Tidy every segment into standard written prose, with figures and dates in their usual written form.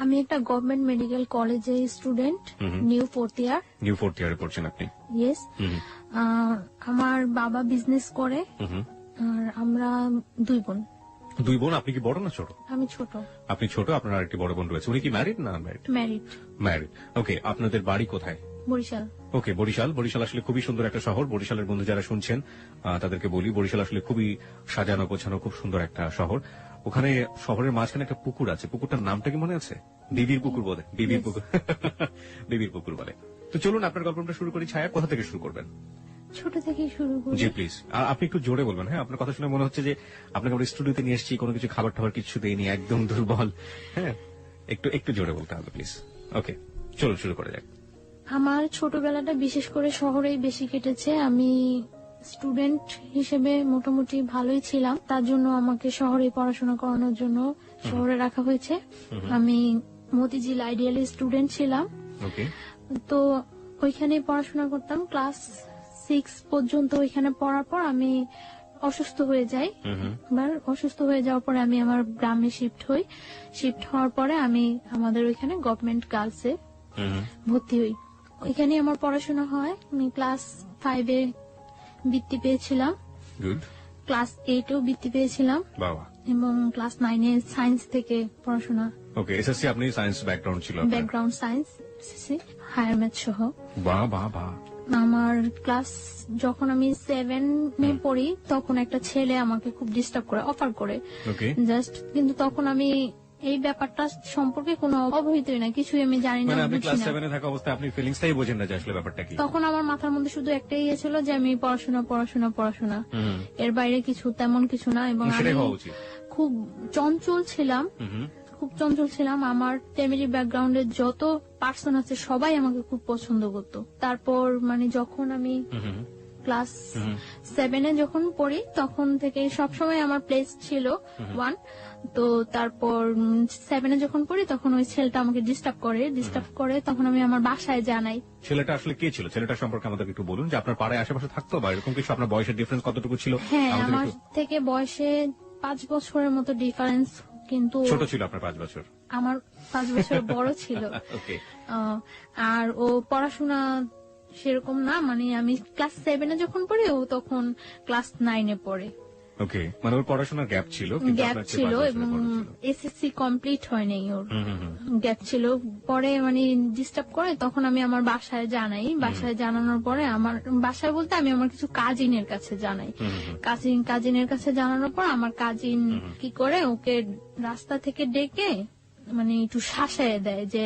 আমি একটা government medical কলেজে স্টুডেন্ট, নিউ ফোর্থ ইয়ারে পড়ছেন আপনি? ইয়েস। আমার বাবা বিজনেস করে, আর আমরা 2 বোন। 2 বোন? আপনি কি বড় না ছোট? আমি ছোট। আপনি ছোট, আপনার আরেকটি বড় বোন রয়েছে। উনি কি ম্যারিড না আনম্যারিড? ম্যারিড। ওকে, আপনাদের বাড়ি কোথায়? বরিশাল। ওকে, বরিশাল আসলে খুবই সুন্দর একটা শহর। বরিশালের বন্ধু যারা শুনছেন তাদেরকে বলি, বরিশাল আসলে খুবই সাজানো গোছানো, খুব সুন্দর একটা শহর। ওখানে শহরের মাঝখানে একটা পুকুর আছে, পুকুরটার নামটা কি মনে আছে? বিবির পুকুর বলে, বিবির পুকুর বিবির পুকুর বলে। তো চলুন আপনার গল্পটা শুরু করি। ছায়া, কোথা থেকে শুরু করবেন? ছোট থেকে শুরু করি। জি প্লিজ। আপনি একটু জোরে বলবেন। হ্যাঁ, আপনার কথা শুনে মনে হচ্ছে যে আপনাকে আমরা স্টুডিওতে নিয়ে এসেছি, কোনো কিছু খাবার টাবার কিছু দেয়নি, একদম দুর্বল। হ্যাঁ, একটু জোরে বলতে হবে প্লিজ। ওকে, চলুন শুরু করা যাক। আমার ছোটবেলাটা বিশেষ করে শহরেই বেশি কেটেছে। আমি স্টুডেন্ট হিসেবে মোটামুটি ভালোই ছিলাম, তার জন্য আমাকে শহরে পড়াশোনা করানোর জন্য শহরে রাখা হয়েছে। আমি মতিঝিল আইডিয়াল স্টুডেন্ট ছিলাম। তো ওইখানে পড়াশোনা করতাম। ক্লাস 6 পর্যন্ত ওইখানে পড়ার পর আমি অসুস্থ হয়ে যাই। অসুস্থ হয়ে যাওয়ার পরে আমি আমার গ্রামে শিফট হই। শিফট হওয়ার পরে আমি আমাদের ওইখানে গভর্নমেন্ট গার্লসে ভর্তি হই। ওইখানে আমার পড়াশোনা হয়। আমি ক্লাস 5-এ বৃত্তি পেয়েছিলাম, ক্লাস 8-এও বৃত্তি পেয়েছিলাম, এবং ক্লাস 9-এ সায়েন্স থেকে পড়াশোনা। ওকে, এসএসসি আপনি সায়েন্স ব্যাকগ্রাউন্ড ছিল? Background science, SSC, higher math সহ। বাহ বাহ বাহ। আমার ক্লাস যখন আমি 7-এ পড়ি তখন একটা ছেলে আমাকে খুব ডিস্টার্ব করে, অফার করে জাস্ট, কিন্তু তখন আমি এই ব্যাপারটা সম্পর্কে কোনো অবহিতই না, কিছুই আমি জানি না। আপনি ক্লাস 7-এ থাকা অবস্থায় আপনি ফিলিংসটাই বোঝেন না যে আসলে ব্যাপারটা কি। তখন আমার মাথার মধ্যে শুধু একটাই ইয়ে ছিল যে আমি পড়াশোনা, এর বাইরে কিছু তেমন কিছু না। এবং আমি খুব চঞ্চল ছিলাম। আমার ফ্যামিলি ব্যাকগ্রাউন্ডে যত পার্সন আছে সবাই আমাকে খুব পছন্দ করতো। তারপর মানে যখন আমি ক্লাস 7-এ যখন পড়ি তখন থেকে সবসময় আমার প্লেস ছিল 1। তো তারপর 7-এ যখন পড়ি তখন ওই ছেলেটা আমাকে ডিস্টার্ব করে, তখন আমি আমার বাসায় জানাই। ছেলেটা আসলে কে ছিল? ছেলেটা সম্পর্কে আমাদের একটু বলুন, যে আপনার পাড়ায় আশেপাশে থাকতো বা এরকম কিছু? আপনার বয়সের ডিফারেন্স কতটুকু ছিল? হ্যাঁ, আমার থেকে বয়সে 5 বছরের মতো ডিফারেন্স, কিন্তু ছোট ছিল আপনার 5 বছর? আমার 5 বছর বড় ছিল। আর ও পড়াশোনা সেরকম না, মানে আমি ক্লাস 7-এ যখন পড়ি ও তখন ক্লাস 9-এ পড়ে। ওকে, মানে ওর পড়াশোনার গ্যাপ ছিল এবং এসএসসি কমপ্লিট হয়নি, ওর গ্যাপ ছিল। পরে মানে ডিস্টার্ব করে, তখন আমি আমার বাসায় জানাই। বাসায় জানানোর পরে আমার বাসায় বলতে আমি আমার কিছু কাজিনের কাছে জানাই। কাজিনের কাছে জানানোর পর আমার কাজিন কি করে ওকে রাস্তা থেকে ডেকে মানে একটু শাসায় দেয় যে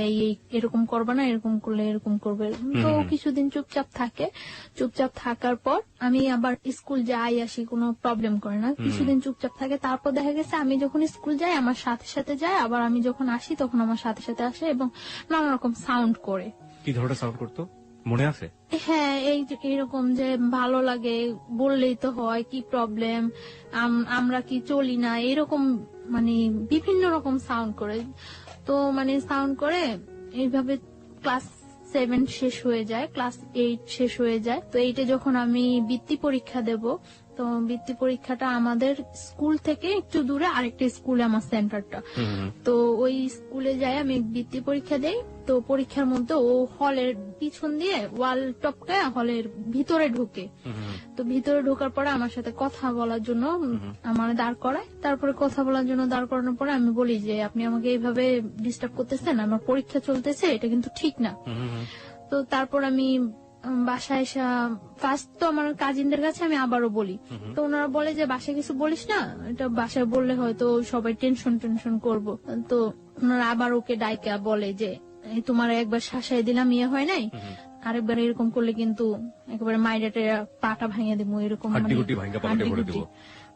এরকম করবে না, এরকম করলে এরকম করবে। তো কিছুদিন চুপচাপ থাকে। চুপচাপ থাকার পর আমি আবার স্কুল যাই আসি, কোনো প্রবলেম করে না। কিছুদিন চুপচাপ থাকে, তারপর দেখা গেছে আমি যখন স্কুল যাই আমার সাথে সাথে যায়, আবার আমি যখন আসি তখন আমার সাথে সাথে আসে, এবং নানা রকম সাউন্ড করে। কি ধরনের সাউন্ড করতো মনে আছে? হ্যাঁ, এইরকম যে ভালো লাগে বললেই তো হয়, কি প্রবলেম, আমরা কি চলি না, এরকম মানে বিভিন্ন রকম সাউন্ড করে। তো মানে সাউন্ড করে এইভাবে ক্লাস 7 শেষ হয়ে যায়, ক্লাস 8 শেষ হয়ে যায়। তো 8-এ যখন আমি বৃত্তি পরীক্ষা দেব, তো বৃত্তি পরীক্ষাটা আমাদের স্কুল থেকে একটু দূরে আরেকটা স্কুলে আমার সেন্টারটা। তো ওই স্কুলে যাই আমি বৃত্তি পরীক্ষা দেই। তো পরীক্ষার মধ্যে ও হলের পিছন দিয়ে ওয়াল টপকায় হলের ভিতরে ঢুকে। তো ভিতরে ঢোকার পরে আমার সাথে কথা বলার জন্য আমার দাঁড় করায়। তারপরে কথা বলার জন্য দাঁড় করানোর পরে আমি বলি যে আপনি আমাকে এইভাবে ডিস্টার্ব করতেছেন, আমার পরীক্ষা চলতেছে, এটা কিন্তু ঠিক না। তো তারপর আমি বাসায় এসে ফার্স্ট তো আমার কাজিনদের কাছে আমি আবারও বলি। তো ওনারা বলে যে বাসায় কিছু বলিস না, এটা বাসায় বললে হয়তো সবাই টেনশন করবো। তো ওনারা আবার ওকে ডাইকা বলে যে তোমার একবার শাসায় দিলাম, ইয়ে হয় নাই, আরেকবার এরকম করলে কিন্তু একেবারে মাইরাটে পাটা ভাঙিয়ে দেবো, এরকম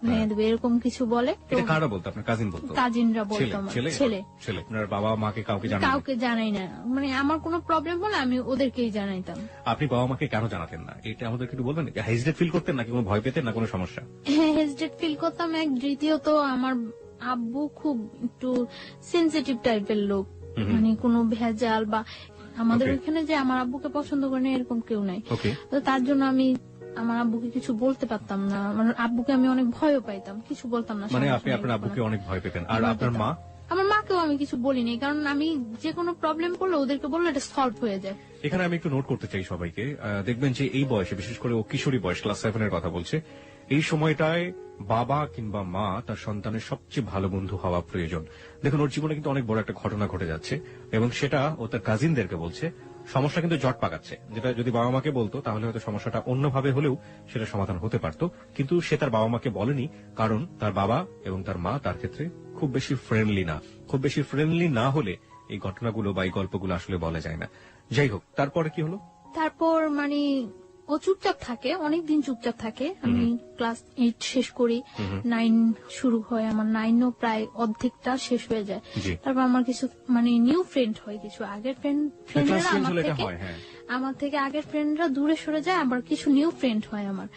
ভেঙে দেবে, এরকম কিছু বলে। কারা বলতো? আপনার কাজিন বলতো? কাজিনরা বলতো। ছেলে আপনার বাবা মাকে কাউকে জানাই না, মানে আমার কোনো প্রবলেম হলে আমি ওদেরকেই জানাইতাম। আপনি বাবা মাকে কেন জানাতেন না এটা আমাদের একটু বলবেন? হেজিটেট ফিল করতেন নাকি কোনো ভয় পেতেন না কোনো সমস্যা? হ্যাঁ, হেজিটেট ফিল করতাম। দ্বিতীয়ত আমার আব্বু খুব একটু সেনসিটিভ টাইপের লোক, মানে কোনো ভেজাল বা আমাদের ওইখানে যে আমার আব্বুকে পছন্দ করে না এরকম কেউ নাই। তো তার জন্য আমি আমার আব্বুকে কিছু বলতে পারতাম না। আমার আব্বুকে আমি অনেক ভয়ও পাইতাম, কিছু বলতাম না। মানে আপনি আপনার আব্বুকে অনেক ভয় পেতেন। আর আপনার মা? আমার মা মাকেও আমি কিছু বলিনি, কারণ আমি যে কোনো প্রবলেম পড়লে ওদেরকে বললে এটা সলভ হয়ে যায়। এখানে আমি একটু নোট করতে চাই সবাইকে, দেখবেন যে এই বয়সে, বিশেষ করে ও কিশোরী বয়স, ক্লাস 7 এর কথা বলছে, এই সময়টায় বাবা কিংবা মা তার সন্তানের সবচেয়ে ভালো বন্ধু হওয়া প্রয়োজন। দেখুন, ওর জীবনে কিন্তু অনেক বড় একটা ঘটনা ঘটে যাচ্ছে এবং সেটা ও তার কাজিনদেরকে বলছে। সমস্যা কিন্তু জট পাকাচ্ছে, যেটা যদি বাবা মাকে বলতো তাহলে হয়তো সমস্যাটা অন্যভাবে হলেও সেটা সমাধান হতে পারত, কিন্তু সে তার বাবা মাকে বলেনি, কারণ তার বাবা এবং তার মা তার ক্ষেত্রে খুব বেশি ফ্রেন্ডলি না। খুব বেশি ফ্রেন্ডলি না হলে এই ঘটনাগুলো বা এই গল্পগুলো আসলে বলা যায় না। যাই হোক, তারপরে কি হলো? তারপর মানে ও চুপচাপ থাকে, অনেকদিন চুপচাপ থাকে। আমি ক্লাস 8 শেষ করি, 9 শুরু হয় আমার, 9ও প্রায় অর্ধেকটা শেষ হয়ে যায়। জি। তারপর আমার কিছু মানে নিউ ফ্রেন্ড হয়, কিছু আগের ফ্রেন্ডরা Class 10 হলে এটা হয়, হ্যাঁ। আমার থেকে আগের ফ্রেন্ডরা দূরে সরে যায়, আবার কিছু নিউ ফ্রেন্ড হয় আমার।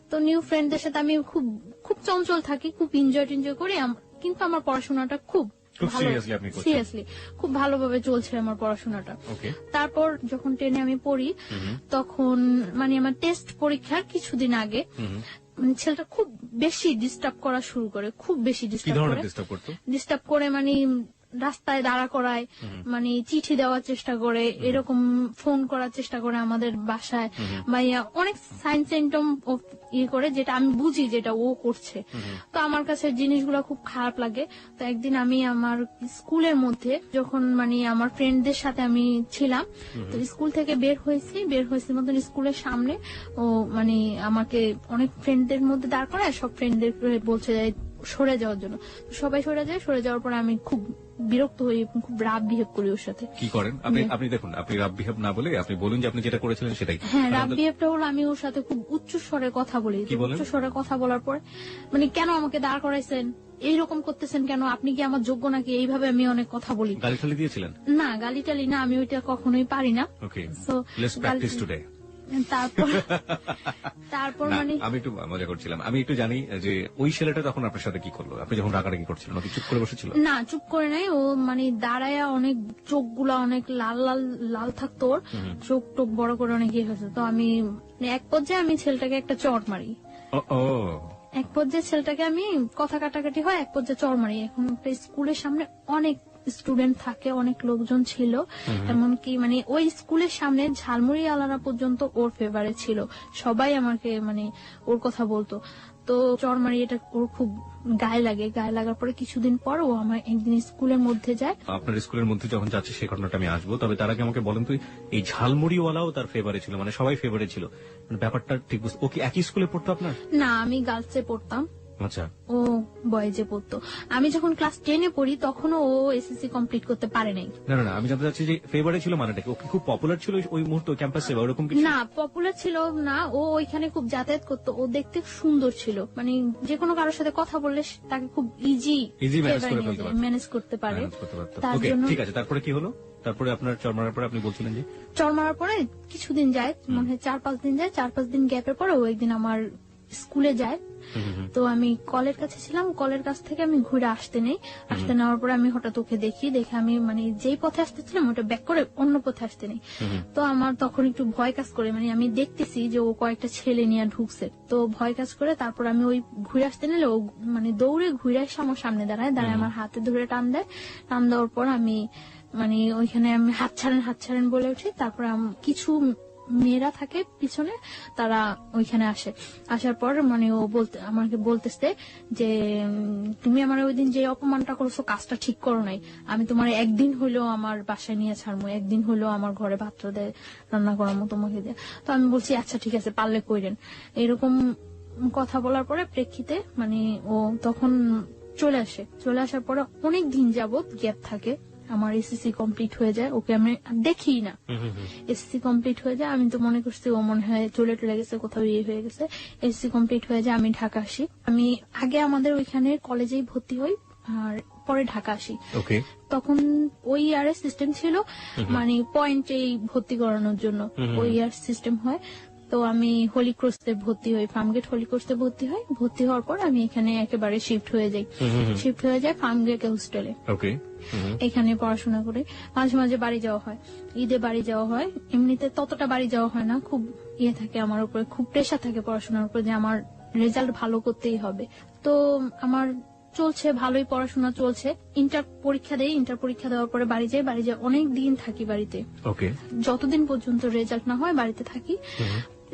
তো নিউ ফ্রেন্ডদের সাথে আমি খুব খুব চঞ্চল থাকি, খুব এনজয় করি, কিন্তু আমার পড়াশোনাটা খুব খুব ভালো, seriously আপনি করছেন। সিরিয়াসলি খুব ভালোভাবে চলছে আমার পড়াশোনাটা। ওকে। তারপর যখন 10-এ আমি পড়ি, তখন মানে আমার টেস্ট পরীক্ষার কিছুদিন আগে মানে ছেলেটা খুব বেশি ডিস্টার্ব করা শুরু করে, খুব বেশি কি ডিস্টার্ব ধরনের করে। ডিস্টার্ব করতো? ডিস্টার্ব করে মানে রাস্তায় দাঁড়া করায়, মানে চিঠি দেওয়ার চেষ্টা করে, এরকম ফোন করার চেষ্টা করে আমাদের বাসায়, বা অনেক সাইন সিম্পটম করে, যেটা আমি বুঝি যেটা ও করছে। তো আমার কাছে জিনিসগুলো খুব খারাপ লাগে। তো একদিন আমি আমার স্কুলের মধ্যে যখন মানে আমার ফ্রেন্ডদের সাথে আমি ছিলাম, তো স্কুল থেকে বের হয়েছি মতন স্কুলের সামনে ও মানে আমাকে অনেক ফ্রেন্ডদের মধ্যে দাঁড় করায়, সব ফ্রেন্ডদের বলছে সরে যাওয়ার জন্য। সবাই সরে যাওয়ার পরে আমি খুব বিরক্ত হই, খুব রাফ বিহেভ করি ওর সাথে। কি করেন আপনি? দেখুন, আপনি রাব বিহেভ না বলে আপনি বলুন যে আপনি যেটা করেছিলেন সেটাই। হ্যাঁ, রাফ বিহেভটা হলো আমি ওর সাথে খুব উচ্চ স্বরে কথা বলি। কি বলেন? উচ্চ স্বরে কথা বলার পরে মানে, কেন আমাকে দাঁড় করাইছেন, এইরকম করতেছেন কেন, আপনি কি আমার যোগ্য নাকি, এইভাবে আমি অনেক কথা বলি। গালি টালি দিয়েছিলেন? না, গালি টালি না, আমি ওইটা কখনোই পারি না। ওকে, So, লেটস প্র্যাকটিস টুডে। তারপর না, মানে আমি একটু মজা করছিলাম। আমি একটু জানি যে ওই ছেলেটা তখন আপনার সাথে কি করলো, আপনি যখন রাগারাগি করছিলেন, ওকে চুপ করে বসেছিল? না, চুপ করে নাই ও, মানে দাঁড়ায়া অনেক চোখগুলা অনেক লাল লাল লাল থাকতো ওর, চোখ টোক বড় করে অনেক ইয়ে হয়েছে। তো আমি মানে এক পর্যায়ে আমি ছেলেটাকে একটা চড় মারি। ও, এক পর্যায়ে ছেলেটাকে আমি কথা কাটাকাটি হয়, এক পর্যায়ে চড় মারি। এখন একটা স্কুলের সামনে অনেক স্টুডেন্ট থাকে, অনেক লোকজন ছিল, এমনকি মানে ওই স্কুলের সামনে ঝালমুড়ি আলারা পর্যন্ত ওর ফেভারে ছিল, সবাই আমাকে মানে ওর কথা বলতো। তো চড় মারি, এটা ওর খুব গায়ে লাগে। গায়ে লাগার পরে কিছুদিন পর ও আমার একদিন স্কুলের মধ্যে যায়। আপনার স্কুলের মধ্যে যখন যাচ্ছে সেই ঘটনাটা আমি আসবো, তবে তার আগে আমাকে বলেন তো, এই ঝালমুড়িওয়ালাও তার ফেভারে ছিল, মানে সবাই ফেভারে ছিল, মানে ব্যাপারটা ঠিক বুঝতে। ও কি একই স্কুলে পড়তো আপনার? না, আমি গার্লসে পড়তাম, আচ্ছা। ও বয়েজে পড়তো। আমি যখন ক্লাস 10-এ পড়ি তখনও ও এসএসসি কমপ্লিট করতে পারে নাই। না, আমি জানতে চাচ্ছি যে ফেভারে ছিল মানেটা কি? ও কি খুব পপুলার ছিল ওই মুহূর্তে ক্যাম্পাসে বা ওরকম কিছু? না, পপুলার ছিল না, ও ওইখানে খুব যাতায়াত করতো, ও দেখতে সুন্দর ছিল, মানে যে কোনো কারোর সাথে কথা বললে তাকে খুব ইজি ম্যানেজ করতে পারে। তার ওকে, জন্য ঠিক আছে। তারপরে কি হলো? তারপরে আপনার চড় মারার পরে আপনি বলছিলেন যে চড় মারার পরে কিছুদিন যায়, মনে হয় 4-5 দিন যায়। 4-5 দিন গ্যাপের পরে ও একদিন আমার স্কুলে যায়। তো আমি কলের কাছে ছিলাম, কলের কাছ থেকে আমি ঘুরে আসতে নেওয়ার পরে আমি হঠাৎ ওকে দেখে আমি মানে যেই পথে আসতেছিলাম ওটা ব্যাক করে অন্য পথে আসতে নেই। তো আমার তখন একটু ভয় কাজ করে, মানে আমি দেখতেছি যে ও কয়েকটা ছেলে নিয়ে ঢুকছে, তো ভয় কাজ করে। তারপর আমি ওই ঘুরে আসতে নিলে ও মানে দৌড়ে ঘুরে এসে আমার সামনে দাঁড়ায় আমার হাতে ধরে টান দেওয়ার পর আমি মানে ওইখানে আমি হাত ছাড়েন বলে উঠি। তারপর কিছু মেয়েরা থাকে পিছনে, তারা ওইখানে আসার পর মানে ও আমাকে বলতেছে যে তুমি আমার ওই দিন যে অপমানটা করছো কাজটা ঠিক করো নাই, আমি তোমার একদিন হইলেও আমার বাসায় নিয়ে ছাড়বো, একদিন হইলেও আমার ঘরে ভাত রান্না করামো তোমাকে দিয়ে। তো আমি বলছি আচ্ছা ঠিক আছে, পারলে কইরেন। এরকম কথা বলার পরে প্রেক্ষিতে মানে ও তখন চলে আসার পরে অনেক দিন যাবত গ্যাপ থাকে। আমার এসএসসি কমপ্লিট হয়ে যায়, ওকে আমি দেখি না। এসএসসি কমপ্লিট হয়ে যায়, আমি তো মনে করছি ও মনে হয় চলে গেছে, কোথাও ইয়ে হয়ে গেছে। এসএসসি কমপ্লিট হয়ে যায়, আমি ঢাকা আসি। আমি আগে আমাদের ওইখানে কলেজেই ভর্তি হই, আর পরে ঢাকা আসি। তখন ওই ইয়ারের সিস্টেম ছিল, মানে পয়েন্টেই ভর্তি করানোর জন্য ওই ইয়ার সিস্টেম হয়। তো আমি হোলি ক্রসে ভর্তি হই, ফার্মগেট হোলি ক্রসে ভর্তি হওয়ার পর আমি এখানে একেবারে শিফট হয়ে যাই ফার্মগেট হোস্টেলে। এখানে পড়াশোনা করে মাঝে মাঝে বাড়ি যাওয়া হয়, ঈদে বাড়ি যাওয়া হয়। এমনিতে ততটা বাড়ি যাওয়া হয় না, খুব ইয়ে থাকে আমার উপরে, খুব প্রেশার থাকে পড়াশোনার উপর যে আমার রেজাল্ট ভালো করতেই হবে। তো আমার চলছে, ভালোই পড়াশোনা চলছে। ইন্টার পরীক্ষা দেওয়ার পরে বাড়ি যাই অনেক দিন থাকি বাড়িতে, ওকে। যতদিন পর্যন্ত রেজাল্ট না হয় বাড়িতে থাকি।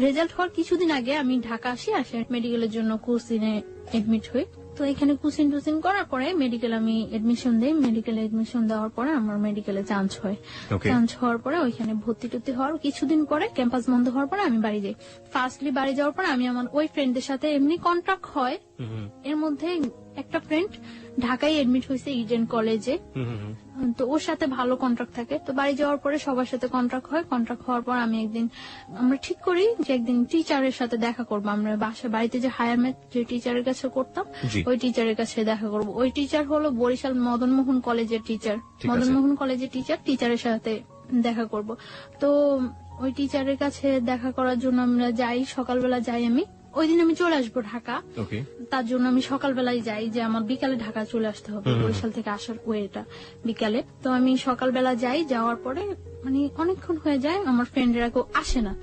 রেজাল্ট হওয়ার কিছুদিন আগে আমি ঢাকা আসি মেডিকেলের জন্য কোচিনে এডমিট হই। তো এখানে কোচিন টুচিন করার পরে মেডিকেল আমি এডমিশন দিই। মেডিকেলে এডমিশন দেওয়ার পরে আমার মেডিকেলে চান্স হয়। চান্স হওয়ার পরে ওইখানে ভর্তি টর্তি হওয়ার কিছুদিন পরে ক্যাম্পাস বন্ধ হওয়ার পরে আমি বাড়ি যাই। ফার্স্টলি বাড়ি যাওয়ার পরে আমি আমার ওই ফ্রেন্ডদের সাথে এমনি কন্ট্রাক্ট হয়। এর মধ্যে একটা ফ্রেন্ড ঢাকায় এডমিট হয়েছে ইডেন কলেজে, তো ওর সাথে ভালো কন্ট্রাক্ট থাকে। তো বাড়ি যাওয়ার পরে সবার সাথে কন্ট্রাক্ট হয়। কন্ট্রাক্ট হওয়ার পর আমি আমরা ঠিক করি যে একদিন টিচারের সাথে দেখা করবো। আমরা বাড়িতে যে হায়ার ম্যাথ যে টিচারের কাছে করতাম ওই টিচারের কাছে দেখা করবো। ওই টিচার হলো বরিশাল মদনমোহন কলেজের টিচার। মদনমোহন কলেজের টিচারের সাথে দেখা করব। তো ওই টিচারের কাছে দেখা করার জন্য আমরা যাই, সকালবেলা যাই। আমি ওই দিন আমি চলে আসবো ঢাকা, তার জন্য আমি সকালবেলায় যাই যে আমার বিকালে ঢাকা চলে আসতে হবে, বরিশাল থেকে আসার ওয়েটা বিকালে। তো আমি সকালবেলা যাই, যাওয়ার পরে মানে অনেকক্ষণ হয়ে যায়, আমার ফ্রেন্ডেরা কেউ আসে না।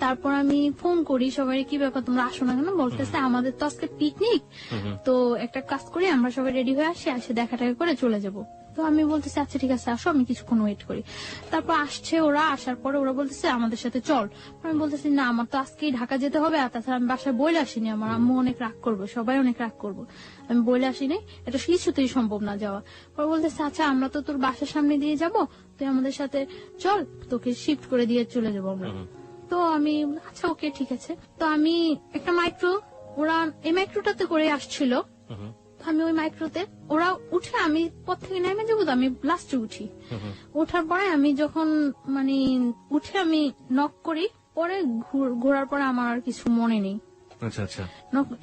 তারপর আমি ফোন করি সবাই, কি ব্যাপার তোমরা আসো না কেন? বলতেছে আমাদের তো আজকে পিকনিক, তো একটা কাজ করি আমরা সবাই রেডি হয়ে আসি দেখা টাকা করে চলে যাব। তো আমি বলতেছি আচ্ছা ঠিক আছে আসো, আমি কিছুক্ষণ ওয়েট করি। তারপর আসছে ওরা, আসার পরে ওরা বলতেছে আমাদের সাথে চল। আমি বলতেছি না আমার তো আজকেই ঢাকা যেতে হবে, আর তাছাড়া আমি বাসায় বলে আসিনি, আমার আম্মু অনেক রাগ করবে, সবাই অনেক রাগ করবো, আমি বলে আসিনি, এটা কিছুতেই সম্ভব না যাওয়া। পরে বলতেছে আচ্ছা আমরা তো তোর বাসার সামনে দিয়ে যাব, তুই আমাদের সাথে চল, তোকে শিফট করে দিয়ে চলে যাবো আমরা। তো আমি আচ্ছা ওকে ঠিক আছে। তো আমি একটা মাইক্রো, ওরা এই মাইক্রোটাতে করে আসছিল, আমি ওই মাইক্রোতে ওরা উঠে আমি পথ থেকে নেমে যাবো, তো আমি লাস্টে উঠি। ওঠার পরে আমি যখন মানে উঠে আমি নক করি, পরে ঘোরার পরে আমার আর কিছু মনে নেই। আচ্ছা আচ্ছা,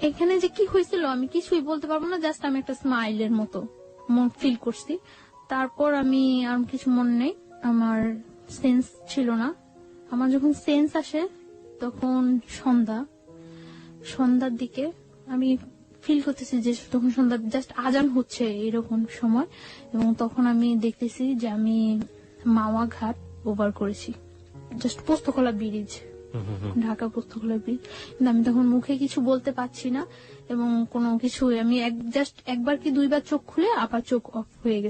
এখানে যে কি হয়েছিল আমি কিছুই বলতে পারবো না, জাস্ট আমি একটা স্মাইলের মতো ফিল করছি। তারপর আমি আর কিছু মনে নেই, আমার সেন্স ছিল না। আমার যখন সেন্স আসে তখন সন্ধ্যার দিকে আমি ফিল করতেছি যে তখন সন্ধ্যা জাস্ট আজান হচ্ছে এরকম সময়, এবং তখন আমি দেখতেছি যে আমি মাওয়া ঘাট ওভার করেছি, just Postogola bridge, Dhaka Postogola bridge. কিন্তু আমি তখন মুখে কিছু বলতে পারছি না এবং কোনো কিছু, আমি জাস্ট একবার কি দুইবার চোখ খুলে আবার চোখ অফ হয়ে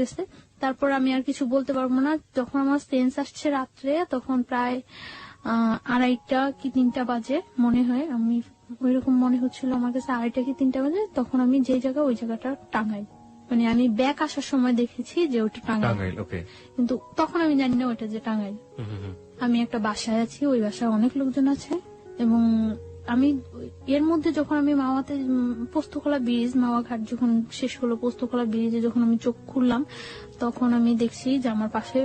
গেছে। তারপর আমি আর কিছু বলতে পারবো না। যখন আমার সেন্স আসছে রাত্রে, তখন প্রায় 2:30 কি 3টা বাজে মনে হয়, আমি ওইরকম মনে হচ্ছিল আমার কাছে 2:30 কি 3টা বাজে। তখন আমি যে জায়গা, ওই জায়গাটা টাঙ্গাইল, মানে আমি ব্যাক আসার সময় দেখেছি যে ওটা টাঙ্গাইল, কিন্তু তখন আমি জানি না ওটা যে টাঙ্গাইল। আমি একটা বাসায় আছি, ওই বাসায় অনেক লোকজন আছে, এবং আমি এর মধ্যে যখন আমি মাওয়াতে পোস্তকলা ব্রিজ, মাওয়া ঘাট যখন শেষ হলো, পোস্তকলা ব্রিজে যখন আমি চোখ খুললাম, তখন আমি দেখছি যে আমার পাশে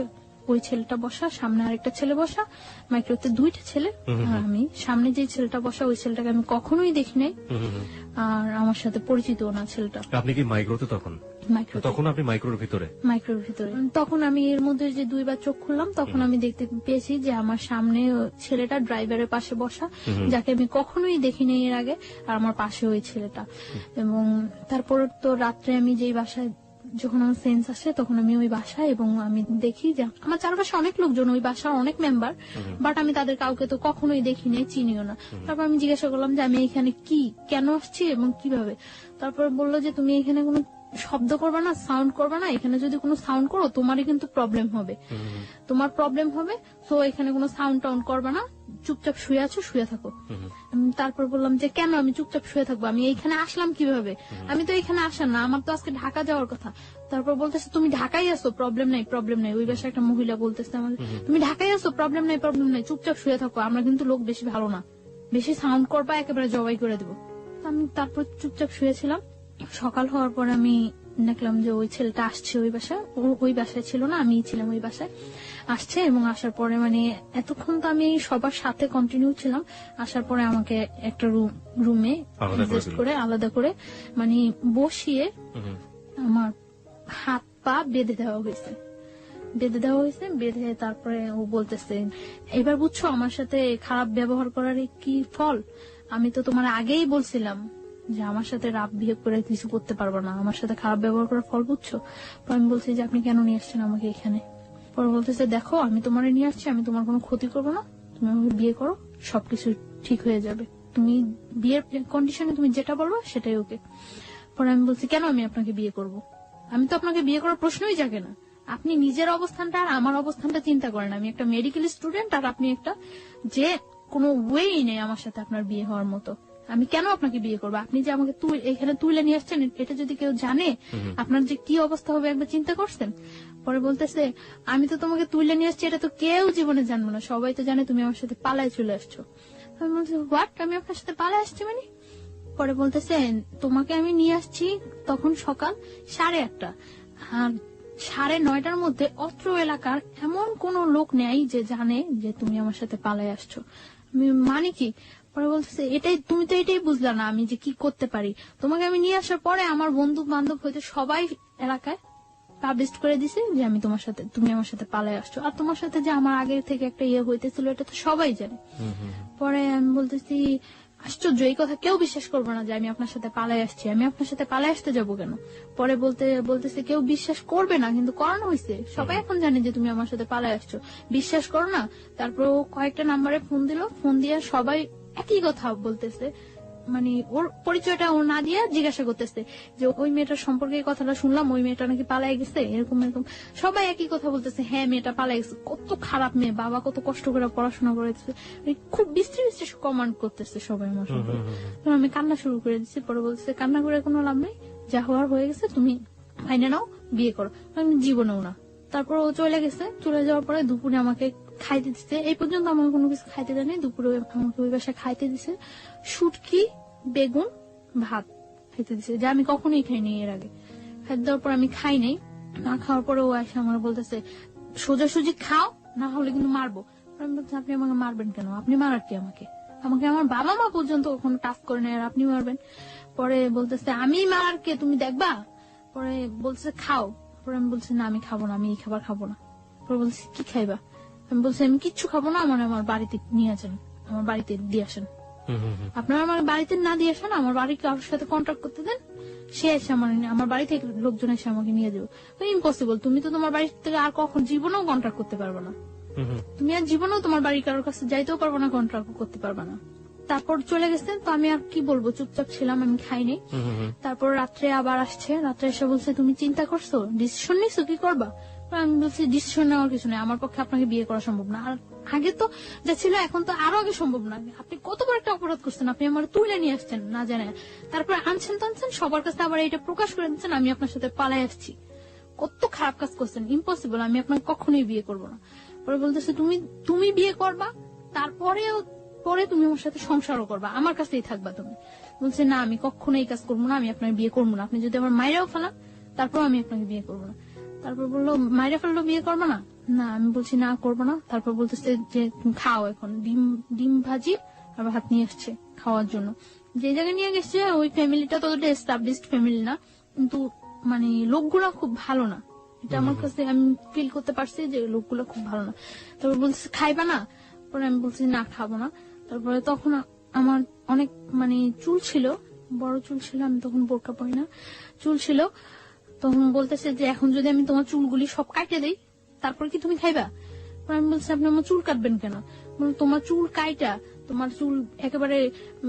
ওই ছেলেটা বসা, সামনে আরেকটা ছেলে বসা, মাইক্রোতে 2টা ছেলে, আর আমি সামনে যে ছেলেটা বসা, ওই ছেলেটাকে আমি কখনোই দেখি নাই, আর আমার সাথে পরিচিত না ছেলেটা। আপনি কি মাইক্রোতে তখন? তখন আপনি মাইক্রোর ভিতরে? তখন আমি এর মধ্যে যে 2বার চোখ খুললাম, তখন আমি দেখতে পেয়েছি যে আমার সামনে ছেলেটা ড্রাইভারের পাশে বসা, যাকে আমি কখনোই দেখিনি এর আগে, আর আমার পাশে ওই ছেলেটা। এবং তারপর তো রাত্রে আমি যেই বাসায়, যখন আমার সেন্স আসে তখন আমি ওই বাসায়, এবং আমি দেখি যে আমার চারপাশে অনেক লোকজন, ওই বাসার অনেক মেম্বার, বাট আমি তাদের কাউকে তো কখনোই দেখিনি, চিনিও না। তারপর আমি জিজ্ঞাসা করলাম যে আমি এখানে কেন আসছি এবং কিভাবে। তারপর বললো যে তুমি এখানে কোনো শব্দ করবে না, সাউন্ড করবে না, এখানে যদি কোনো সাউন্ড করো তোমারই কিন্তু প্রবলেম হবে, তো এখানে কোনো সাউন্ড টাউন্ড করবে না, চুপচাপ শুয়ে থাকো। তারপর বললাম যে কেন আমি চুপচাপ শুয়ে থাকবো, আমি এইখানে আসলাম কিভাবে, আমি তো এখানে আসা না, আমার তো আজকে ঢাকা যাওয়ার কথা। তারপর বলতেছে তুমি ঢাকায় আসো, প্রবলেম নাই। ওই বাসায় একটা মহিলা বলতেছে আমাদের, তুমি ঢাকায় আসো, প্রবলেম নাই, চুপচাপ শুয়ে থাকো, আমরা কিন্তু লোক বেশি ভালো না, বেশি সাউন্ড করবা একেবারে জবাই করে দেবো। আমি তারপর চুপচাপ শুয়েছিলাম। সকাল হওয়ার পর আমি দেখলাম যে ওই ছেলেটা আসছে ওই বাসায়, ওই বাসায় ছিল না, আমি ছিলাম ওই বাসায়, আসছে। এবং আসার পরে মানে এতক্ষণ তো আমি সবার সাথে কন্টিনিউ ছিলাম, আসার পরে আমাকে একটা রুমে আলাদা করে মানে বসিয়ে আমার হাত পা বেঁধে দেওয়া হয়েছে। বেঁধে তারপরে ও বলতেছে এবার বুঝছো আমার সাথে খারাপ ব্যবহার করার কি ফল, আমি তো তোমার আগেই বলছিলাম যে আমার সাথে রাফ বিহেভ করে কিছু করতে পারবো না, আমার সাথে খারাপ ব্যবহার করার ফল বুঝছো। আমি বলছি যে আপনি কেন নিয়ে আসছেন আমাকে এখানে। পরে বলতেছে দেখো আমি তোমার নিয়ে আসছি, আমি তোমার কোনো ক্ষতি করবো না, তুমি আমাকে বিয়ে করো, সবকিছু ঠিক হয়ে যাবে, তুমি বিয়ের কন্ডিশনে তুমি যেটা বলবো সেটাই ওকে। পরে আমি বলছি কেন আমি আপনাকে বিয়ে করব? আমি তো আপনাকে বিয়ে করার প্রশ্নই জাগে না। আপনি নিজের অবস্থানটা আর আমার অবস্থানটা চিন্তা করেন। আমি একটা মেডিকেল স্টুডেন্ট আর আপনি একটা, যে কোনো ওয়েই নেই আমার সাথে আপনার বিয়ে হওয়ার মতো। আমি কেন আপনাকে বিয়ে করবো? আপনি যে আমাকে এখানে তুলে নিয়ে আসছেন, এটা যদি কেউ জানে আপনার যে কি অবস্থা হবে একবার চিন্তা করছেন? পরে বলতেছে আমি তো তোমাকে তুলে নিয়ে আসছি, এটা তো কেউ জীবনে জানবো না, সবাই তো জানে তুমি আমার সাথে পালায় চলে আসছো। আমি বলছি হোয়াট, আমি আপনার সাথে পালায় আসছি মানে? পরে বলতেছে তোমাকে আমি নিয়ে আসছি তখন সকাল 8:30, আর 9:30টার মধ্যে অত্র এলাকার এমন কোন লোক নেই যে জানে যে তুমি আমার সাথে পালায় আসছো। আমি মানে কি? পরে বলতেছে তুমি তো এটাই বুঝলা না আমি যে কি করতে পারি। তোমাকে আমি নিয়ে আসার পরে আমার বন্ধু বান্ধব হইতে সবাই এলাকায় পাবলিশ করে দিছে যে তুমি আমার সাথে পালায় আসছো, আর তোমার সাথে যে আমার আগে থেকে একটা ইয়ে হইতেছিল এটা তো সবাই জানে। পরে আমি বলতেছি আশ্চর্য, এই কথা কেউ বিশ্বাস করবে না যে আমি আপনার সাথে পালায় আসছি। আমি আপনার সাথে পালায় আসতে যাবো কেন? পরে বলতেছে কেউ বিশ্বাস করবে না, কিন্তু করানো হয়েছে, সবাই এখন জানে যে তুমি আমার সাথে পালায় আসছো, বিশ্বাস করো না। তারপর ও কয়েকটা নাম্বারে ফোন দিল, ফোন দিয়ে সবাই একই কথা বলতেছে, মানে ওর পরিচয়টা ও না দিয়ে জিজ্ঞাসা করতেছে যে ওই মেয়েটার সম্পর্কে এই কথাটা শুনলাম, ওই মেয়েটা নাকি পালাই গেছে, এরকম এরকম সবাই একই কথা বলতেছে, হ্যাঁ মেয়েটা পালাই গেছে, কত খারাপ মেয়ে, বাবা কত কষ্ট করে পড়াশোনা করেছে, খুব বিশ্রী কমান্ড করতেছে সবাই আমার সঙ্গে। আমি কান্না শুরু করে দিচ্ছি। পরে বলতেছে কান্না করে কোনো লাভ নেই, যা হওয়ার হয়ে গেছে, তুমি মাইনে নাও, বিয়ে করো। আমি জীবনেও না। তারপর ও চলে গেছে, চলে যাওয়ার পরে দুপুরে আমাকে খাইতে দিচ্ছে, এই পর্যন্ত আমাকে কোনো কিছু খাইতে দেয়নি, দুপুরে আমাকে ওই বাসায় খাইতে দিছে শুটকি, বেগুন, ভাত খাইতে দিছে, যা আমি কখনোই খাইনি এর আগে। খাইতে দেওয়ার পর আমি খাই নাই, না খাওয়ার পরে ও এসে আমার বলতেছে সোজাসুজি খাও, না হলে কিন্তু মারবো। আমি বলছি আপনি আমাকে মারবেন কেন? আপনি মারার কি আমাকে? আমাকে আমার বাবা মা পর্যন্ত কখনো টাচ করে নেয়, আর আপনি মারবেন? পরে বলতেছে আমি মারার কে, তুমি দেখবা। পরে বলতেছে খাও। পরে আমি বলছি না আমি খাবো না, আমি এই খাবার খাবো না। পরে বলছি কি খাইবা? আমি বলছি আমি কিচ্ছু খাবো না, আমার বাড়িতে নিয়ে আসেন, আমার বাড়িতে দিয়ে আসেন। আপনারা আমার বাড়িতে না দিয়ে আসেন, আমার বাড়ি কারোর সাথে কন্ট্যাক্ট করতে দেন, সে এসে আমার বাড়ি থেকে লোকজন এসে আমাকে নিয়ে যাবে। ইম্পসিবল, তুমি তো তোমার বাড়ি থেকে আর কখন জীবনেও কন্ট্যাক্ট করতে পারবে না, তুমি আর জীবনেও তোমার বাড়ি কারোর কাছে যাইতেও পারবো না, কন্ট্যাক্ট করতে পারবে না। তারপর চলে গেছে, তো আমি আর কি বলবো, চুপচাপ ছিলাম, আমি খাইনি। তারপর রাত্রে আবার আসছে, রাত্রে এসে বলছে তুমি চিন্তা করছো, ডিসিশন নিছো, কি করবা? আমি বলছি ডিসিশন নেওয়ার কিছু নেই, আমার পক্ষে আপনাকে বিয়ে করা সম্ভব না, আর আগে তো যা ছিল এখন তো আরো আগে সম্ভব না। আপনি কত বড় একটা অপরাধ করছেন, আপনি আমার তুলে নিয়ে আসছেন না জানে, তারপর আনছেন টানছেন সবার কাছে, আবার এটা প্রকাশ করে দিচ্ছেন আমি আপনার সাথে পালাই আসছি। কত খারাপ কাজ করছেন, ইম্পসিবল, আমি আপনাকে কখনোই বিয়ে করবো না। পরে বলতেছে তুমি বিয়ে করবা, পরে তুমি আমার সাথে সংসারও করবা, আমার কাছেই থাকবা তুমি। বলছে না আমি কখনো এই কাজ করবো না, আমি আপনার বিয়ে করবো না, আপনি যদি আমার মায়েরাও ফেলান তারপর আমি আপনাকে বিয়ে করবো না। তারপর বললো মায়েরা ফেললো বিয়ে করবো না? না, আমি বলছি না করবো না। তারপর বলতেছে যে খাও, এখন ডিম ভাজি আর ভাত নিয়ে আসছে খাওয়ার জন্য। যে জায়গায় নিয়ে গেছে ওই ফ্যামিলিটা ততটা এস্টাবলিশড ফ্যামিলি না, কিন্তু মানে লোকগুলা খুব ভালো না, এটা আমার কাছে আমি ফিল করতে পারছি যে লোকগুলো খুব ভালো না। তারপর বলছে খাইবা না? পরে আমি বলছি না খাবো না। তারপরে তখন আমার অনেক মানে চুল ছিল, বড় চুল ছিল, আমি তখন বোরকা পরি না, চুল ছিল। তখন বলতেছে যে এখন যদি আমি তোমার চুলগুলি সব কাটে দিই তারপর কি তুমি খাইবা? আমি বলছি আপনি আমার চুল কাটবেন কেন? তোমার চুল কাইটা, তোমার চুল একেবারে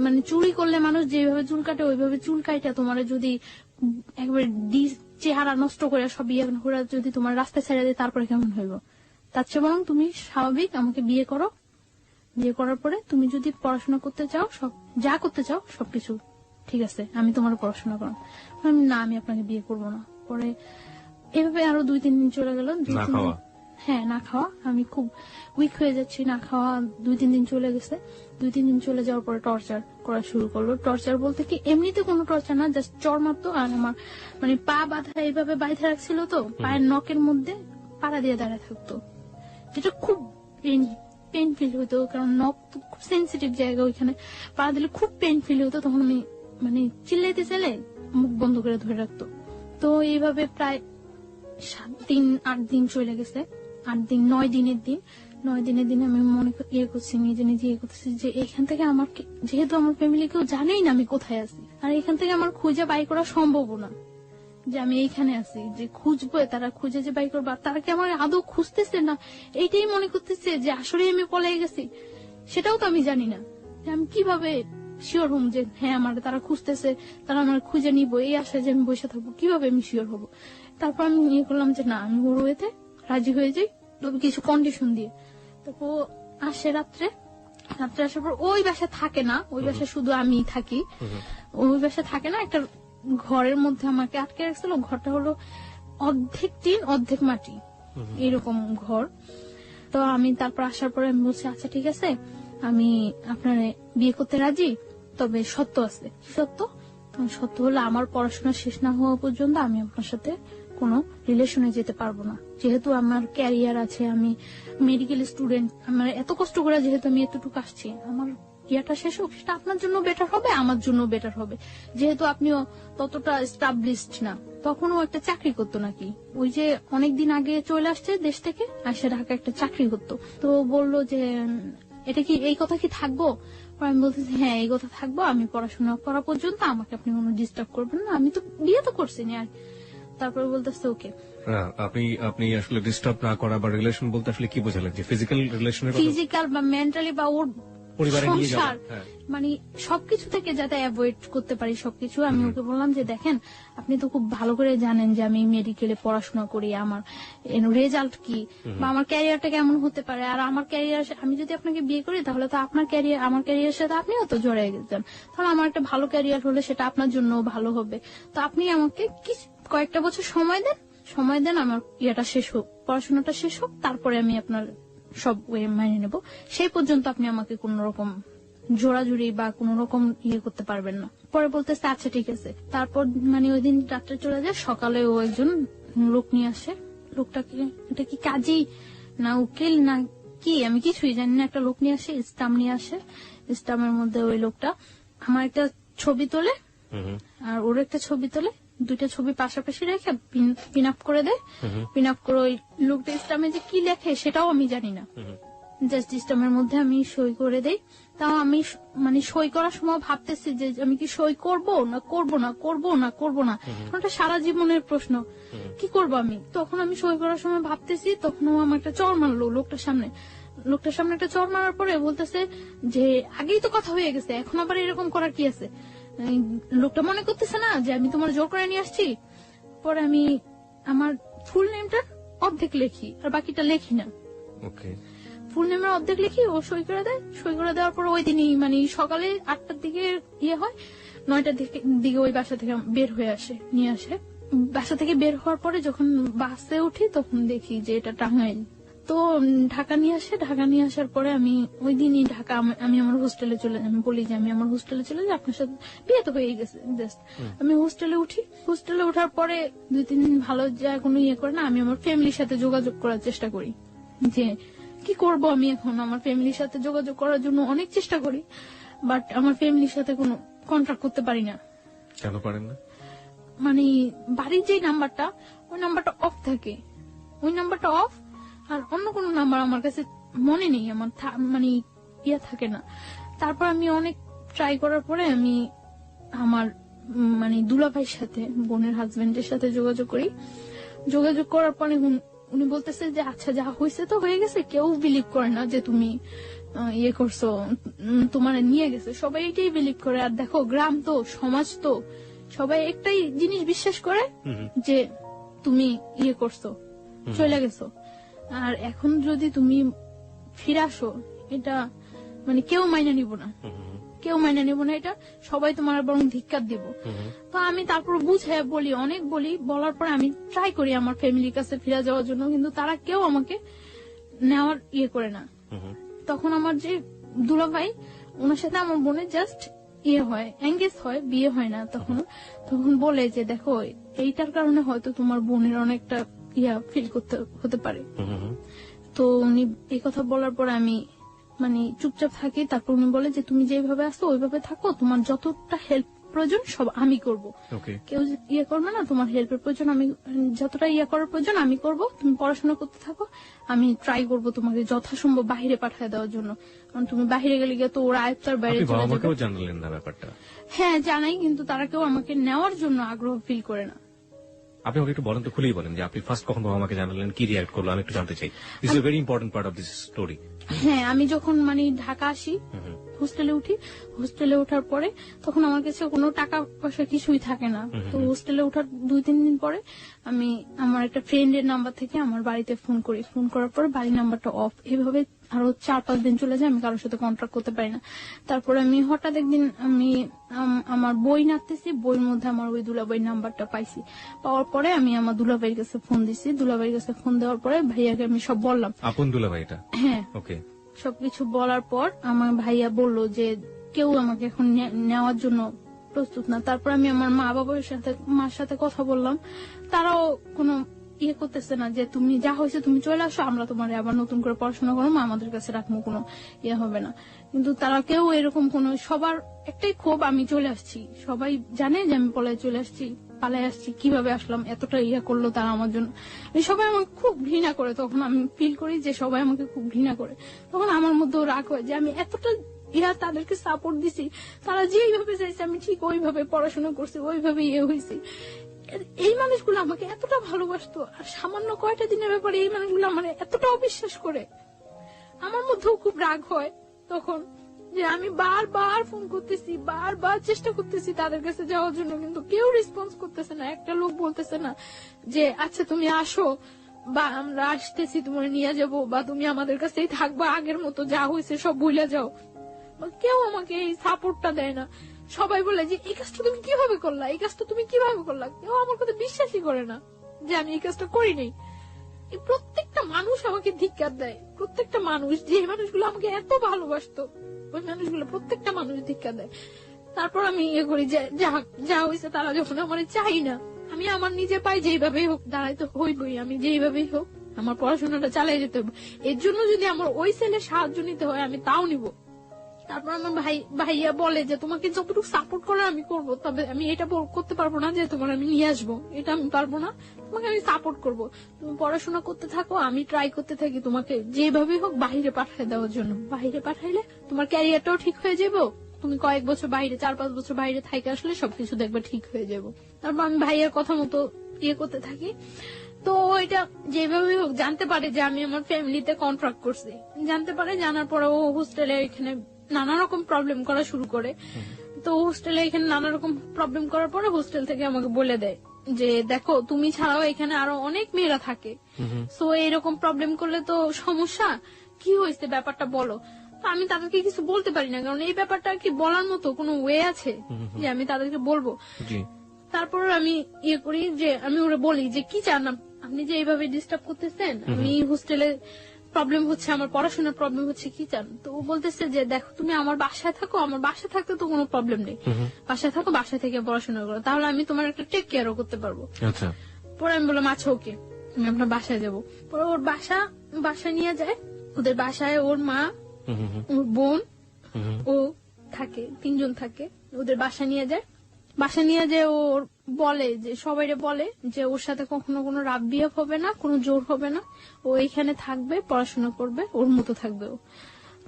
মানে চুরি করলে মানুষ যেভাবে চুল কাটে ওইভাবে চুল কাইটা তোমার যদি একেবারে চেহারা নষ্ট করে সব ইয়ে করে যদি তোমার রাস্তায় ছেড়ে দেয় তারপরে কেমন হইব? তার চেয়ে বরং তুমি স্বাভাবিক আমাকে বিয়ে করো, বিয়ে করার পরে তুমি যদি পড়াশোনা করতে চাও, সব যা করতে চাও সবকিছু ঠিক আছে, আমি তোমার পড়াশোনা করাম। না আমি আপনাকে বিয়ে করবো না। পরে এভাবে আরো 2-3 দিন চলে গেল। হ্যাঁ না খাওয়া, আমি খুব উইক হয়ে যাচ্ছি, না খাওয়া 2-3 দিন চলে গেছে। 2-3 দিন চলে যাওয়ার পরে টর্চার করা শুরু করলো। টর্চার বলতে কি এমনিতে কোনো টর্চার না, জাস্ট চর মারতো, আর আমার মানে পা বাঁধা এইভাবে বাইধে রাখছিল, তো পায়ের নখের মধ্যে পাড়া দিয়ে দাঁড়ায় থাকতো, যেটা খুব পেন ফিল হতো, কারণ নখ তো খুব সেন্সিটিভ জায়গা, ওইখানে পাড়া দিলে খুব পেন ফিল হতো। তখন আমি মানে চিল্লাইতে চাইলে মুখ বন্ধ করে ধরে রাখতো। তো এইভাবে প্রায় 7-8 দিন চলে গেছে। 8 দিন 9 দিনের দিন 9 দিনের দিন আমি মনে করছি, নিজে নিজে করতেছি যে এখান থেকে আমার, যেহেতু আমার ফ্যামিলি কেউ জানেই না আমি কোথায় আছি, আর এখান থেকে আমার খুঁজে বাই করা সম্ভব না যে আমি এইখানে আছি, যে খুঁজবো তারা খুঁজে যে বাই করবো, তারা কি আমার আদৌ খুঁজতেছে না এইটাই মনে করতেছে যে আসলে আমি পলাই গেছি, সেটাও তো আমি জানি না যে আমি কিভাবে শিওর হম যে হ্যাঁ আমার তারা খুঁজতেছে, তারা আমার খুঁজে নিবো, এই আশায় যে আমি বসে থাকবো, কিভাবে আমি শিওর হবো। তারপর আমি ইয়ে করলাম যে না, আমি ওর ওয়েতে রাজি হয়ে যাই, তবে কিছু কন্ডিশন দিয়ে। তারপর ও আসে রাত্রে আসার পর ওই বাসায় থাকে না, ওই বাসায় শুধু আমি থাকি। ওই বাসায় থাকে না, একটা ঘরের মধ্যে আমাকে আটকে রাখছিল। ঘরটা হলো অর্ধেক টিন অর্ধেক মাটি, এরকম ঘর। তো আমি তারপর আসার পরে আমি বলছি আচ্ছা ঠিক আছে, আমি আপনার বিয়ে করতে রাজি, তবে সত্য আছে। সত্য সত্য হলো আমার পড়াশোনা শেষ না হওয়া পর্যন্ত আমি আপনার সাথে কোনো রিলেশনে যেতে পারবো না। যেহেতু আমার ক্যারিয়ার আছে, আমি মেডিকেল স্টুডেন্ট, আমার এত কষ্ট করে যেহেতু আমি এতটুকু আসছি, আমার ইয়াটা শেষ হোক, সেটা আপনার জন্য বেটার হবে, আমার জন্য বেটার হবে। যেহেতু আপনিও ততটা এস্টাবলিশড না, তখনও একটা চাকরি করতো নাকি, ওই যে অনেকদিন আগে চলে আসছে দেশ থেকে, আসে ঢাকা একটা চাকরি করতো। তো বললো যে এটা কি, এই কথা কি থাকবো? আমি বলতেছি হ্যাঁ এই কথা থাকবো, আমি পড়াশোনা করা পর্যন্ত আমাকে আপনি কোনো ডিস্টার্ব করবেন না, আমি তো বিয়ে তো করছি না। আর তারপরে বলতেছে ওকে। আপনি আপনি আসলে ডিস্টার্ব না করা বা রিলেশন বলতে আসলে কি বোঝালেন, যে ফিজিক্যাল রিলেশনের কথা? ফিজিক্যাল বা মেন্টালি বা ওর পরিবারে নিয়ে যাওয়া, সংসার, মানে সবকিছু থেকে যাতে অ্যাভয়েড করতে পারি সবকিছু। আমি ওকে বললাম যে দেখেন, আপনি তো খুব ভালো করে জানেন যে আমি মেডিকেলে পড়াশোনা করি, আমার রেজাল্ট কি বা আমার ক্যারিয়ারটা কেমন হতে পারে। আর আমার ক্যারিয়ার, আমি যদি আপনাকে বিয়ে করি তাহলে তো আপনার ক্যারিয়ার, আমার ক্যারিয়ারের সাথে আপনিও তো জড়িয়ে গেছেন, তাহলে আমার একটা ভালো ক্যারিয়ার হলে সেটা আপনার জন্য ভালো হবে। তো আপনি আমাকে কয়েকটা বছর সময় দেন, আমার ইয়েটা শেষ হোক, পড়াশোনাটা শেষ হোক, তারপরে আমি আপনার সব ওয়ে মাইনে নেব। সেই পর্যন্ত আপনি আমাকে কোন রকম জোড়াজুড়ি বা কোন রকম ইয়ে করতে পারবেন না। পরে বলতেছে আচ্ছা ঠিক আছে। তারপর মানে ওই দিন রাত্রে চলে যায়, সকালে ও একজন লোক নিয়ে আসে। লোকটাকে, এটা কি কাজী না উকিল না কি আমি কিছুই জানি না, একটা লোক নিয়ে আসে, স্টাম্প নিয়ে আসে। স্টাম্পের মধ্যে ওই লোকটা আমার একটা ছবি তোলে আর ওর একটা ছবি তোলে, দুইটা ছবি পাশাপাশি রেখে পিন আপ করে দেয়। পিন আপ করে ওই লোকটা স্টাম্পে যে কি লেখে সেটাও আমি জানি না, জাস্ট স্টাম্পের মধ্যে আমি সই করে দেই। তাও আমি মানে সই করার সময় ভাবতেছি যে আমি কি সই করব না করব না করব না করব না, ওটা সারা জীবনের প্রশ্ন, কি করব আমি। তখন আমি সই করার সময় ভাবতেছি, তখন ও আমার একটা চড় মারলো লোকটার সামনে একটা চড় মারার পরে বলতেছে যে আগেই তো কথা হয়ে গেছে, এখন আবার এরকম করার কি আছে। লোকটা মনে করতেছে না যে আমি তোমার জোর করে নিয়ে আসছি। পরে আমি আমার ফুল নেমটা অর্ধেক লিখি আর বাকিটা লেখি না। ফুল নেমের অর্ধেক লিখি, ও সই করে দেয়। সই করে দেওয়ার পর ওই দিনই মানে সকালে 8টার দিকে ইয়ে হয়, 9টার দিকে ওই বাসা থেকে বের হয়ে আসে, নিয়ে আসে। বাসা থেকে বের হওয়ার পরে যখন বাসে উঠি তখন দেখি যে এটা টাঙ্গাইল। তো ঢাকা নিয়ে আসে, ঢাকা নিয়ে আসার পরে আমি ওই দিনই ঢাকা, আমি আমার হোস্টেলে চলে যাই। আমি বলি যে আমি আমার হোস্টেলে চলে যাই, আপনার সাথে বিয়ে তো হয়ে গেছে। আমি হোস্টেলে উঠি। হোস্টেলে ওঠার পরে 2-3 দিন ভালো যায়, কোনো ইয়ে করে না। আমি আমার ফ্যামিলির সাথে যোগাযোগ করার চেষ্টা করি যে কি করব আমি এখন। আমার ফ্যামিলির সাথে যোগাযোগ করার জন্য অনেক চেষ্টা করি, বাট আমার ফ্যামিলির সাথে কোনো কন্ট্যাক্ট করতে পারি না। কেন পারেন না? মানে বাড়ির যে নাম্বারটা, ওই নাম্বারটা অফ থাকে, ওই নাম্বারটা অফ। আর অন্য কোনো নাম্বার আমার কাছে মনে নেই, আমার মানে ইয়া থাকে না। তারপর আমি অনেক ট্রাই করার পরে আমি আমার মানে দুলাভাইয়ের সাথে, বোনের হাজবেন্ডের সাথে যোগাযোগ করি। যোগাযোগ করার পরে উনি বলতেছে যে আচ্ছা যা হয়েছে তো হয়ে গেছে, কেউ বিলিভ করে না যে তুমি ইয়ে করছো, তোমার নিয়ে গেছে, সবাই এটাই বিলিভ করে। আর দেখো গ্রাম তো, সমাজ তো, সবাই একটাই জিনিস বিশ্বাস করে যে তুমি ইয়ে করছো, চলে গেছো। আর এখন যদি তুমি ফিরে আসো, এটা মানে কেউ মাইনা নিব না, কেউ মাইনা নিব না, এটা সবাই তোমার বরং ধিক্কার দিব। তো আমি তারপর বুঝে বলি, অনেক বলার পরে আমি ট্রাই করি আমার ফ্যামিলির কাছে ফিরে যাওয়ার জন্য, কিন্তু তারা কেউ আমাকে নেওয়ার ইয়ে করে না। তখন আমার যে দুলাভাই, ওনার সাথে আমার বোনের জাস্ট ইয়ে হয়, এঙ্গেজ হয়, বিয়ে হয় না। তখন বলে যে দেখো এইটার কারণে হয়তো তোমার বোনের অনেকটা ইয়া ফিল করতে হতে পারে। তো উনি এই কথা বলার পর আমি মানে চুপচাপ থাকি। তারপর উনি বলে যে তুমি যেভাবে আসো ওইভাবে থাকো, তোমার যতটা হেল্প প্রয়োজন সব আমি করব, কেউ ইয়ে করবে না। তোমার হেল্পের প্রয়োজন, আমি যতটা ইয়ে করার প্রয়োজন আমি করব, তুমি পড়াশোনা করতে থাকো, আমি ট্রাই করব তোমাকে যথাসম্ভব বাহিরে পাঠিয়ে দেওয়ার জন্য। কারণ তুমি বাহিরে গেলে গিয়ে তো ওরা আয়ত্তার বাইরে চলে যাবে। জানালেন না ব্যাপারটা? হ্যাঁ জানাই, কিন্তু তারা কেউ আমাকে নেওয়ার জন্য আগ্রহ ফিল করে না। আপনি আমাকে একটু বলেন তো, খুলেই বলেন যে আপনি ফার্স্ট কখন বাবা মাকে জানালেন, কি রিয়াক্ট করলো, আমি একটু জানতে চাই। This is a very important part of this story. হ্যাঁ, আমি যখন মানে ঢাকা আসি, হোস্টেলে উঠি, হোস্টেলে ওঠার পরে তখন আমার কাছে কোনো টাকা পয়সা কিছুই থাকে না। তো হোস্টেলে ওঠার 2-3 দিন পরে আমি আমার একটা ফ্রেন্ডের নাম্বার থেকে আমার বাড়িতে ফোন করি। ফোন করার পরে বাড়ির নাম্বারটা অফ। এভাবে আরো 4-5 দিন চলে যায়, আমি কারোর সাথে কন্ট্যাক্ট করতে পারি না। তারপরে আমি হঠাৎ একদিন আমি আমার বই নাড়তেছি, বইয়ের মধ্যে আমার ওই দুলাভাইয়ের নাম্বারটা পাইছি। পাওয়ার পরে আমি আমার দুলাভাইয়ের কাছে ফোন দিছি। দুলাভাইয়ের কাছে ফোন দেওয়ার পরে ভাইয়াকে আমি সব বললাম। আপন দুলাভাই এটা? হ্যাঁ। ওকে। সবকিছু বলার পর আমার ভাইয়া বলল যে কেউ আমাকে এখন নেওয়ার জন্য প্রস্তুত না। তারপর আমি আমার মা বাবার সাথে, মার সাথে কথা বললাম। তারাও কোনো ইয়ে করতেছে না যে তুমি যা হয়েছে তুমি চলে আসো, আমরা তোমার আবার নতুন করে পড়াশোনা করবো, আমাদের কাছে রাখবো, কোনো ইয়ে হবে না। কিন্তু তারা কেউ এরকম কোন, সবার একটাই ক্ষোভ আমি চলে আসছি। সবাই জানে যে আমি পলায় চলে আসছি, পালাই আসছি, কিভাবে আসলাম, এতটা ইয়ে করলো তারা আমার জন্য। সবাই আমাকে খুব ঘৃণা করে। তখন আমি ফিল করি যে সবাই আমাকে খুব ঘৃণা করে। তখন আমার মধ্যেও রাগ হয় যে আমি এতটা তাদেরকে সাপোর্ট দিছি, তারা যেইভাবে চাইছে আমি ঠিক ওইভাবে পড়াশোনা করছি, ওইভাবে ইয়ে হয়েছি। এই মানুষগুলো আমাকে এতটা ভালোবাসতো, আর সামান্য কয়টা দিনের ব্যাপারে এই মানুষগুলো আমার এতটা অবিশ্বাস করে। আমার মধ্যেও খুব রাগ হয় তখন, যে আমি বারবার ফোন করতেছি, বারবার চেষ্টা করতেছি তাদের কাছে যাওয়ার জন্য, কিন্তু কেউ রেসপন্স করতেছে না। একটা লোক বলতেছে না যে আচ্ছা তুমি আসো, বা আমরা আসতেছি তোমার নিয়ে যাবো, বা তুমি আমাদের কাছেই থাকবা, আগের মতো যা হয়েছে সব ভুলে যাও। কেউ আমাকে এই সাপোর্টটা দেয় না। সবাই বলে যে এই কাজটা তুমি কিভাবে করলা, এই কাজটা তুমি কিভাবে করলা। কেউ আমার কথা বিশ্বাসই করে না যে আমি এই কাজটা করি নাই। প্রত্যেকটা মানুষ আমাকে ধিক্কার দেয়, প্রত্যেকটা মানুষ, যে মানুষগুলো আমাকে এত ভালোবাসতো ওই মানুষগুলো প্রত্যেকটা মানুষ ধিক্কার দেয়। তারপর আমি ইয়ে করি যে যা হয়েছে, তারা যখন আমার চাই না, আমি আমার নিজে পাই যেইভাবেই হোক দাঁড়াইতে হইবই, আমি যেইভাবেই হোক আমার পড়াশোনাটা চালিয়ে যেতে হবে। এর জন্য যদি আমার ওই ছেলের সাহায্য নিতে হয় আমি তাও নিব। তারপর আমার ভাইয়া বলে যে তোমাকে যতটুকু সাপোর্ট করার আমি করব, তবে আমি এটা করতে পারবো না যে তোমার আমি নিয়ে আসবো, এটা আমি পারবো না। তোমাকে আমি সাপোর্ট করব, তুমি পড়াশোনা করতে থাকো, আমি ট্রাই করতে থাকি তোমাকে যেভাবে হোক বাহিরে পাঠিয়ে দেওয়ার জন্য। বাহিরে পাঠাইলে তোমার ক্যারিয়ারটাও ঠিক হয়ে যাবে, তুমি কয়েক বছর বাইরে, 4-5 বছর বাইরে থাইকে আসলে সবকিছু দেখবে ঠিক হয়ে যাবো। তারপর আমি ভাইয়ার কথা মতো ইয়ে করতে থাকি। তো এটা যেভাবে হোক জানতে পারে যে আমি আমার ফ্যামিলিতে কন্ট্রাক্ট করছি, জানতে পারে। জানার পরে ও হোস্টেলে এখানে নানা রকম প্রবলেম করা শুরু করে। তো হোস্টেলে এখানে নানা রকম প্রবলেম করার পরে হোস্টেল থেকে আমাকে বলে দেয় যে দেখো তুমি ছাড়াও এখানে আরো অনেক মেয়েরা থাকে, সো এরকম প্রবলেম করলে তো সমস্যা, কি হয়েছে ব্যাপারটা বলো। তো আমি তাদেরকে কিছু বলতে পারি না, কারণ এই ব্যাপারটা কি বলার মতো কোনো ওয়ে আছে যে আমি তাদেরকে বলবো। তারপর আমি ইয়ে করি যে আমি ওরা বলি যে কি চান আপনি, যে এইভাবে ডিস্টার্ব করতেছেন, আমি হোস্টেলে প্রবলেম হচ্ছে, আমার পড়াশোনার প্রবলেম হচ্ছে, কি চান। তো ও বলতেছে যে দেখো তুমি আমার বাসায় থাকো, আমার বাসায় থাকতে তো কোনো প্রবলেম নেই, বাসায় থাকো, বাসায় থেকে পড়াশোনা করো, তাহলে আমি তোমার একটা টেক কেয়ারও করতে পারবো। পরে আমি বললাম আচ্ছা ওকে, আমি আপনার বাসায় যাবো। পরে ওর বাসায় নিয়ে যায়। ওদের বাসায় ওর মা, ওর বোন, ও থাকে, 3 জন থাকে। ওদের বাসা নিয়ে যায়। বাসা নিয়ে যে ওর বলে যে সবাইরে বলে যে ওর সাথে কখনো কোনো রাব বিহেভ হবে না, কোনো জোর হবে না, ও এখানে থাকবে, পড়াশোনা করবে, ওর মতো থাকবে ও।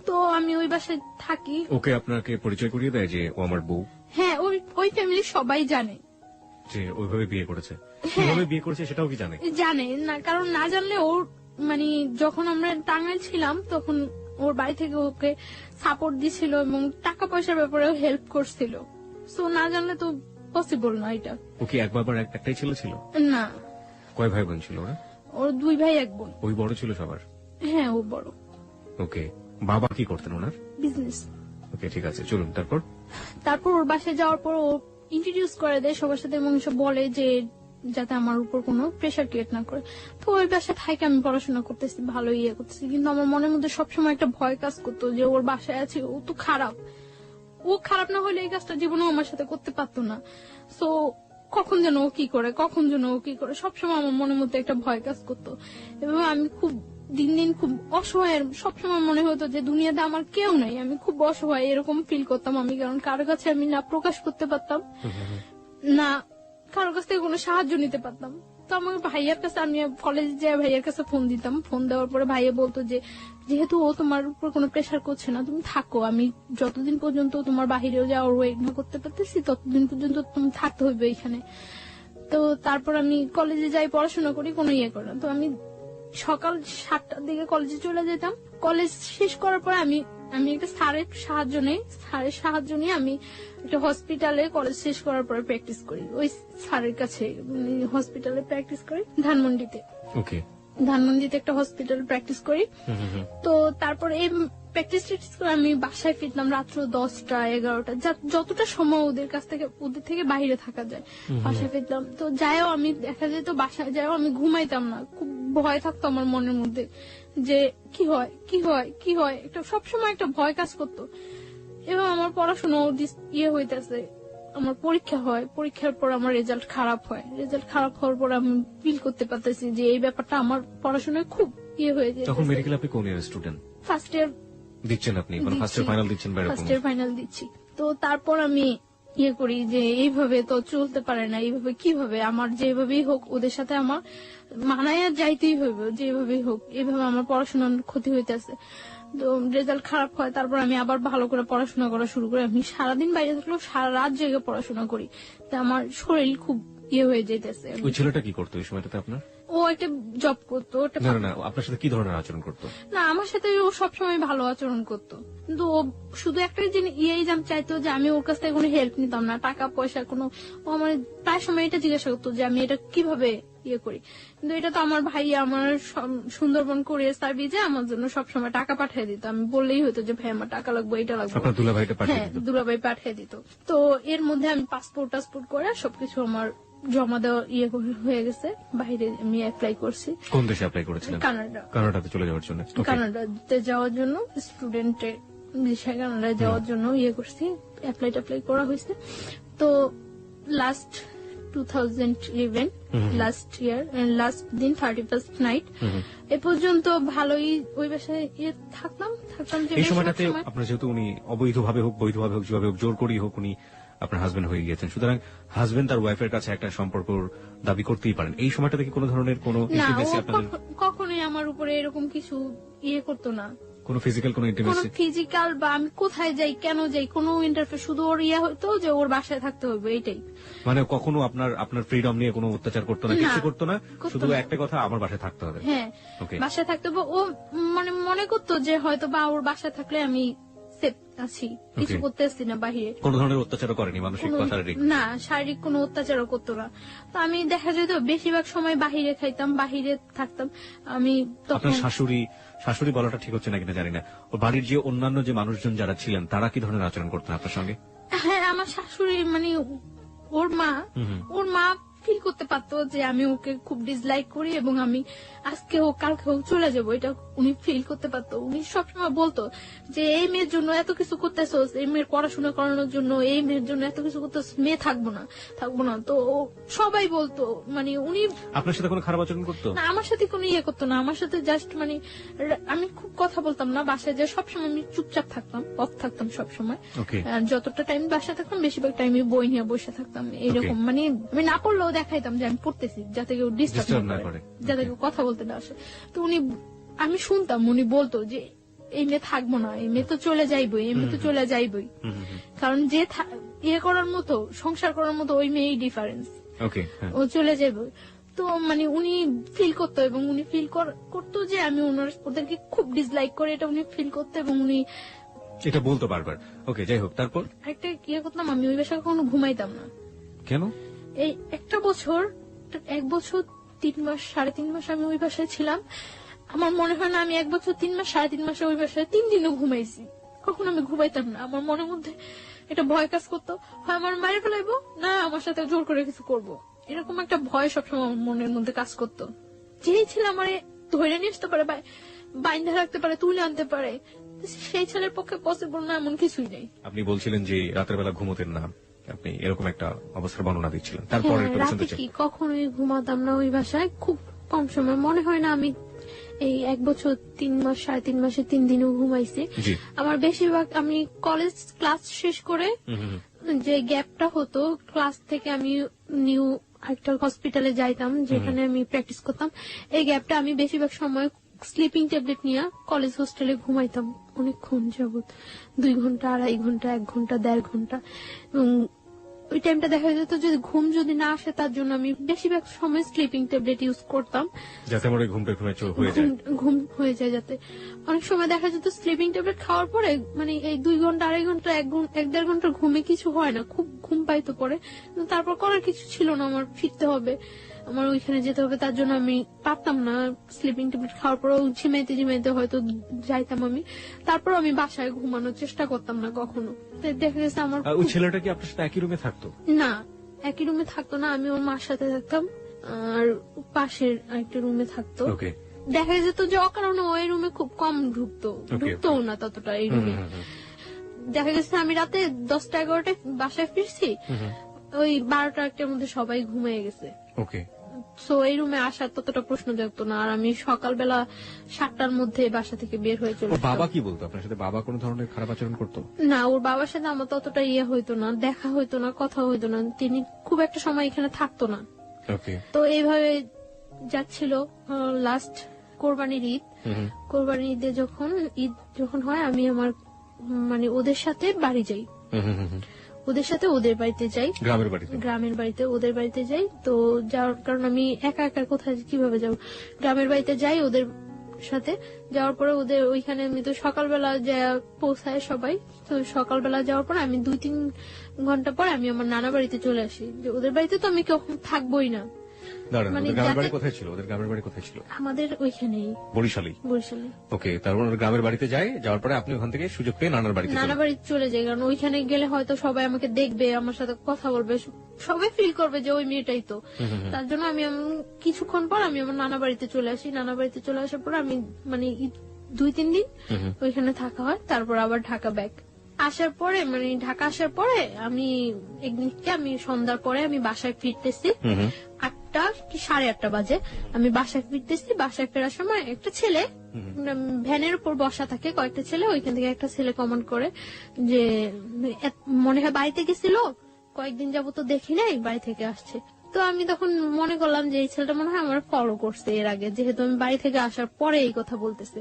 তো আমি ওই বাসায় থাকি। ওকে আপনাকে পরিচয় করিয়ে দেয় যে ও আমার বউ? হ্যাঁ, ওই ফ্যামিলির সবাই জানে যে ওইভাবে বিয়ে করেছে। কিভাবে বিয়ে করেছে সেটাও কি জানে? জানে না, কারণ না জানলে ওর মানে যখন আমরা টাঙ্গাইল ছিলাম তখন ওর বাড়ি থেকে ওকে সাপোর্ট দিছিল এবং টাকা পয়সার ব্যাপারে হেল্প করছিল। সো না জানলে তো পসিবল না এটা। ওকে একটাই ছেলে ছিল? না। কয় ভাই বোন ছিল ওরা? ওর 2 ভাই 1 বোন। ওই বড় ছিল সবার? হ্যাঁ, ও বড়। ওকে। বাবা কি করতেন ওনার? বিজনেস। ওকে, ঠিক আছে, চলুন। তারপর ওর বাসায় যাওয়ার পর ও ইন্ট্রোডিউস করে দেয় সবার সাথে এবং সব বলে যে যাতে আমার উপর কোনো প্রেশার ক্রিয়েট না করে। তো ওই বাসায় থাকি, আমি পড়াশোনা করতেছি, ভালো ইয়ে করতেছি, কিন্তু আমার মনের মধ্যে সবসময় একটা ভয় কাজ করতো যে ওর বাসায় আছে, ও তো খারাপ, ও খারাপ না হলে এই কাজটা জীবনেও আমার সাথে করতে পারতো না। সো কখন যেন ও কি করে সবসময় আমার মনের মধ্যে একটা ভয় কাজ করতো। এবং আমি খুব দিন দিন খুব অসহায়, সবসময় মনে হতো যে দুনিয়াতে আমার কেউ নাই, আমি খুব অসহায়, এরকম ফিল করতাম আমি। কারণ কারো কাছে আমি না প্রকাশ করতে পারতাম, না কারো কাছ থেকে কোনো সাহায্য নিতে পারতাম। তো আমার ভাইয়ার কাছে, আমি কলেজে যাই ভাইয়ার কাছে ফোন দিতাম। ফোন দেওয়ার পরে ভাইয়া বলতো যে যেহেতু ও তোমার উপর কোনো প্রেশার করছে না, তুমি থাকো, আমি যতদিন পর্যন্ত তোমার বাহিরেও যাওয়ার ওয়েট না করতে পারতেছি ততদিন পর্যন্ত তুমি থাকতে হইবে এখানে। তো তারপর আমি কলেজে যাই, পড়াশোনা করি, কোনো ইয়ে করি না। তো আমি সকাল 7টার দিকে কলেজে চলে যেতাম। কলেজ শেষ করার পর আমি একটা স্যারের সাহায্য নিয়ে আমি একটা হসপিটালে কলেজ শেষ করার পরে প্র্যাকটিস করি, ওই স্যারের কাছে হসপিটালে প্র্যাকটিস করি ধানমন্ডিতে। ওকে, ধানমন্ডিতে একটা হসপিটাল প্র্যাকটিস করি। তো তারপর এই প্র্যাকটিস করে আমি বাসায় ফিরতাম রাত্র 10টা 11টা, যতটা সময় ওদের থেকে বাইরে থাকা যায় বাসায় ফিরতাম। তো যাইও আমি দেখা যেত বাসায় যাইও আমি ঘুমাইতাম না, খুব ভয় থাকতো আমার মনের মধ্যে যে কি হয় একটা সবসময় একটা ভয় কাজ করতো। এবং আমার পড়াশোনা ইয়ে হইতেছে, আমার পরীক্ষা হয়, পরীক্ষার পর আমার রেজাল্ট খারাপ হয়, রেজাল্ট খারাপ হওয়ার পর আমি ফিল করতে পারতেছি যে এই ব্যাপারটা আমার পড়াশোনায় খুব ইয়ে হয়ে যায়। তখন মেডিকেল আপনি কোন ইয়ার স্টুডেন্ট? ফার্স্ট ইয়ার দিচ্ছেন আপনি, মানে ফার্স্ট ইয়ার ফাইনাল দিচ্ছেন? ফার্স্ট ইয়ার ফাইনাল দিচ্ছি। তো তারপর আমি ইয়ে করি যে এইভাবে তো চলতে পারে না, এইভাবে কিভাবে আমার যেভাবেই হোক ওদের সাথে আমার মানায় যাইতেই হইবে, যেভাবেই হোক এইভাবে আমার পড়াশোনার ক্ষতি হইতেছে। তো রেজাল্ট খারাপ হয়, তারপর আমি আবার ভালো করে পড়াশোনা করা শুরু করি। আমি সারাদিন বাইরে থাকলেও সারা রাত জেগে পড়াশোনা করি, তো আমার শরীর খুব ইয়ে হয়ে যেতেছে। ওই ছেলেটা কি করতো এই সময়টাতে আপনার? ও একটা জব করতো। না, আপনার সাথে কি ধরনের আচরণ করতো? না, আমার সাথে ও সবসময় ভালো আচরণ করতো, কিন্তু ও শুধু একটা চাইতো যে আমি ওর কাছ থেকে কোনো হেল্প নিতাম না, টাকা পয়সা কোনো। ও আমার প্রায় সময় এটা জিজ্ঞাসা করতো যে আমি এটা কিভাবে ইয়ে করি, কিন্তু এটা তো আমার ভাই আমার সুন্দরবন কুরিয়ার সার্ভিসে আমার জন্য সবসময় টাকা পাঠিয়ে দিত। আমি বললেই হতো যে ভাই আমার টাকা লাগবে, এটা লাগবে, আপনার দুলাভাইটা পাঠিয়ে দিত? হ্যাঁ, দুলাভাই পাঠিয়ে দিত। তো এর মধ্যে আমি পাসপোর্ট করে সবকিছু আমার জমা দেওয়া ইয়ে হয়ে গেছে। বাইরে আমি অ্যাপ্লাই করছি। কোন দেশে অ্যাপ্লাই করেছিলেন? কানাডাতে চলে যাওয়ার জন্য? কানাডাতে যাওয়ার জন্য স্টুডেন্টের বিষয় কানাডায় যাওয়ার জন্য ইয়ে করছি, অ্যাপ্লাই করা হয়েছে। তো লাস্ট 2011 লাস্ট ইয়ার লাস্ট দিন 31st নাইট এ পর্যন্ত ভালোই ওই বাসায় থাকতাম। এই সময়টাতে আপনার যেহেতু উনি অবৈধভাবে হোক বৈধভাবে হোক যেভাবে হোক জোর করেই হোক উনি আপনার হাজবেন্ড হয়ে গিয়েছেন, সুতরাং হাজবেন্ড তার ওয়াইফের কাছে একটা সম্পর্ক দাবি করতেই পারেন। এই সময়টা থেকে কোনো ধরনের কোনো ইন্টিমেসি আপনাদের? কখনোই আমার উপরে এরকম কিছু ইয়ে করতো না, কোনো ফিজিক্যাল কোনো ইন্টিমেসি? ফিজিক্যাল বা আমি কোথায় যাই কেন যাই কোনো ইন্টারফেয়ার, শুধু ওর ইয়া হইতো যে ওর বাসায় থাকতে হবে, এটাই। মানে কখনো আপনার ফ্রিডম নিয়ে কোনো অত্যাচার করতো না, কিছু করতো না, শুধু একটা কথা আমার বাসায় থাকতে হবে? হ্যাঁ, বাসায় থাকতে হবে। ও মানে মনে করতো যে হয়তো বা ওর বাসায় থাকলে আমি সেফ আছি, কিছু করতে আসছি না বাহিরে। কোনো ধরনের অত্যাচারও করেনি, মানসিক বা শারীরিক? না, শারীরিক কোনো অত্যাচারও করতো না। তো আমি দেখা যেত বেশিরভাগ সময় বাহিরে খাইতাম, বাহিরে থাকতাম। আমি আপনার শাশুড়ি বলাটা ঠিক হচ্ছে না কিনা জানি না, ওর বাড়ির যে অন্যান্য যে মানুষজন যারা ছিলেন তারা কি ধরনের আচরণ করতেন আপনার সঙ্গে? হ্যাঁ, আমার শাশুড়ি মানে ওর মা ফিল করতে পারতো যে আমি ওকে খুব ডিসলাইক করি এবং আমি আজকে হোক কালকে হোক চলে যাবো, এটা উনি ফিল করতে পারতো। উনি সবসময় বলতো যে এই মেয়ের জন্য এত কিছু করতেছোস, এই মেয়ের পড়াশোনা করানোর জন্য, এই মেয়ের জন্য এত কিছু করতেছ, মেয়ে থাকবো না। তো সবাই বলতো, মানে উনি আপনার সাথে কোনো খারাপ আচরণ করতো না, আমার সাথে কোনো ইয়ে করতো না। আমার সাথে জাস্ট মানে আমি খুব কথা বলতাম না বাসায়, যে সবসময় আমি চুপচাপ থাকতাম, অফ থাকতাম সবসময়। যতটা টাইম বাসায় থাকতাম বেশিরভাগ টাইমে বই নিয়ে বসে থাকতাম, এরকম। মানে আমি না পড়লেও দেখাইতাম যে আমি পড়তেছি, যাতে কেউ ডিস্টার্ব না করে, যাতে কেউ কথা বলতে না আসে। তো আমি শুনতাম উনি বলতো যে এই মেয়ে থাকবো না, এই মেয়ে তো চলে যাইবই, এই মেয়ে তো চলে যাইবই, কারণ যে ইয়ে করার মতো সংসার করার মতো ওই মেয়েই ডিফারেন্স, ও চলে যাইবই। তো মানে উনি ফিল করতো এবং উনি ফিল করতো যে আমি ওদেরকে খুব ডিসলাইক করে, এটা উনি ফিল করতো এবং উনি এটা বলতো বারবার। ওকে, যাই হোক, তারপর একটা ইয়ে করতাম, আমি ওই বাসায় কখনো ঘুমাইতাম না। কেন? এই 1 বছর 3 মাস 3.5 মাস আমি ওই বাসায় ছিলাম। আমার মনে হয় না আমি 1 বছর 3 মাস 3.5 মাসে ওই বাসায় 3 দিনও ঘুমাইছি। কখনো আমি ঘুমাইতাম না। আমার মনের মধ্যে এটা ভয় কাজ করতো, হয় আমার মায়ের ফেলাইবো, না আমার সাথে জোর করে কিছু করবো, এরকম একটা ভয় সবসময় মনের মধ্যে কাজ করতো। যেই ছেলে আমার ধরে নিয়ে আসতে পারে, বাইন্ধা রাখতে পারে, তুলে আনতে পারে, সেই ছেলের পক্ষে পসিবল না এমন কিছুই নেই। আপনি বলছিলেন যে রাতের বেলা ঘুমোতেন না, আপনি এরকম একটা অবস্থার বর্ণনা দিচ্ছিলেন। তারপরে রাতে কি কখনোই ঘুমাতাম না ওই বাসায়, খুব কম সময়। মনে হয় না আমি এই 1 বছর 3 মাস 3.5 মাসে 3 দিনও ঘুমাইছি। আমার বেশিরভাগ আমি কলেজ ক্লাস শেষ করে যে গ্যাপটা হতো, ক্লাস থেকে আমি নিউ একটা হসপিটালে যাইতাম যেখানে আমি প্র্যাকটিস করতাম, এই গ্যাপটা আমি বেশিরভাগ সময় স্লিপিং ট্যাবলেট নিয়ে কলেজ হোস্টেলে ঘুমাইতাম অনেকক্ষণ যাবত, 2 ঘন্টা 2.5 ঘন্টা 1 ঘন্টা 1.5 ঘন্টা। এবং ওই টাইমটা দেখা যেত যদি ঘুম যদি না আসে তার জন্য আমি বেশিরভাগ সময় স্লিপিং ট্যাবলেট ইউজ করতাম, যাতে আমার ওই ঘুমটা একটু হয়ে যায়। ঘুম হয়ে যায় যাতে। অনেক সময় দেখা যেত স্লিপিং ট্যাবলেট খাওয়ার পরে মানে এই 2 ঘন্টা 2.5 ঘন্টা 1-1.5 ঘন্টার ঘুমে কিছু হয় না, খুব ঘুম পাইতো পরে, কিন্তু তারপর করার কিছু ছিল না, আমার ফিরতে হবে, আমার ওইখানে যেতে হবে, তার জন্য আমি পারতাম না স্লিপিং ট্যাবলেট খাওয়ার পরেও ঝিমাইতে ঝিমাইতে হয়তো যাইতাম আমি, তারপর আমি বাসায় ঘুমানোর চেষ্টা করতাম না কখনো। তো দেখা গেছে আমার ওই ছেলেটা কি আপনার সাথে একই রুমে থাকতো? না, একই রুমে থাকতো না, আমি ওর মার সাথে থাকতাম আর পাশের আরেকটা রুমে থাকতো। ওকে। দেখা যেত যে অকারণে ওই রুমে খুব কম ঢুকতো না ততটা এই রুমে। দেখা গেছে আমি রাতে 10টা-11টায় বাসায় ফিরছি, ওই 12টা-1টার মধ্যে সবাই ঘুমিয়ে গেছে। ওকে। সো এই রুমে আসার ততটা প্রশ্ন জাগতো না, আর আমি সকালবেলা 7টার মধ্যে বাসা থেকে বের হয়ে চলে ওর বাবা কি বলতো আপনার সাথে? বাবা কোনো ধরনের খারাপ আচরণ করতো? না, ওর বাবার সাথে আমার ততটা হইতো না, দেখা হইতো না, কথা হইতো না, তিনি খুব একটা সময় এখানে থাকতো না। ওকে। তো এইভাবে যাচ্ছিল। লাস্ট কোরবানির ঈদ, কোরবানির ঈদে যখন হয় আমি আমার মানে ওদের সাথে বাড়ি যাই, ওদের সাথে ওদের বাড়িতে যাই, গ্রামের বাড়িতে ওদের বাড়িতে যাই। তো যাওয়ার কারণ আমি একা একা কোথায় কিভাবে যাব, গ্রামের বাড়িতে যাই ওদের সাথে। যাওয়ার পরে ওদের ওইখানে আমি তো সকালবেলা যা পৌঁছায় সবাই, তো সকালবেলা যাওয়ার পর আমি 2-3 ঘন্টা পর আমি আমার নানা বাড়িতে চলে আসি, যে ওদের বাড়িতে তো আমি কখন থাকবোই না। মানে গ্রামের বাড়ি কোথায় ছিল? ওদের গ্রামের বাড়ি কোথায় ছিল? আমাদের ওইখানেই, বরিশালে। ওকে, তারপর গ্রামের বাড়িতে যায়, যাওয়ার পরে আপনি ওখান থেকে সুযোগ পেয়ে নানা বাড়িতে চলে যাই, কারণ ওইখানে গেলে হয়তো সবাই আমাকে দেখবে, আমার সাথে কথা বলবে, সবাই ফিল করবে যে ওই মেয়েটাই তো। তার জন্য আমি কিছুক্ষণ পর আমি আমার নানা বাড়িতে চলে আসি। নানা বাড়িতে চলে আসার পর আমি মানে 2-3 দিন ওইখানে থাকা হয়, তারপর আবার ঢাকা ব্যাক আসার পরে মানে ঢাকা আসার পরে আমি একদিনকে আমি সন্ধ্যার পরে আমি বাসায় ফিরতেছি, 8টা কি 8:30 বাজে আমি বাসায় ফিরতেছি। বাসায় ফেরার সময় একটা ছেলে ভ্যানের উপর বসা থাকে, কয়েকটা ছেলে, ওইখান থেকে একটা ছেলে কমেন্ট করে যে মনে হয় বাড়িতে গেছিল, কয়েকদিন যাবো তো দেখি নাই, বাড়ি থেকে আসছে। তো আমি তখন মনে করলাম যে এই ছেলেটা মনে হয় আমার ফলো করছে এর আগে, যেহেতু আমি বাড়ি থেকে আসার পরে এই কথা বলতেছে।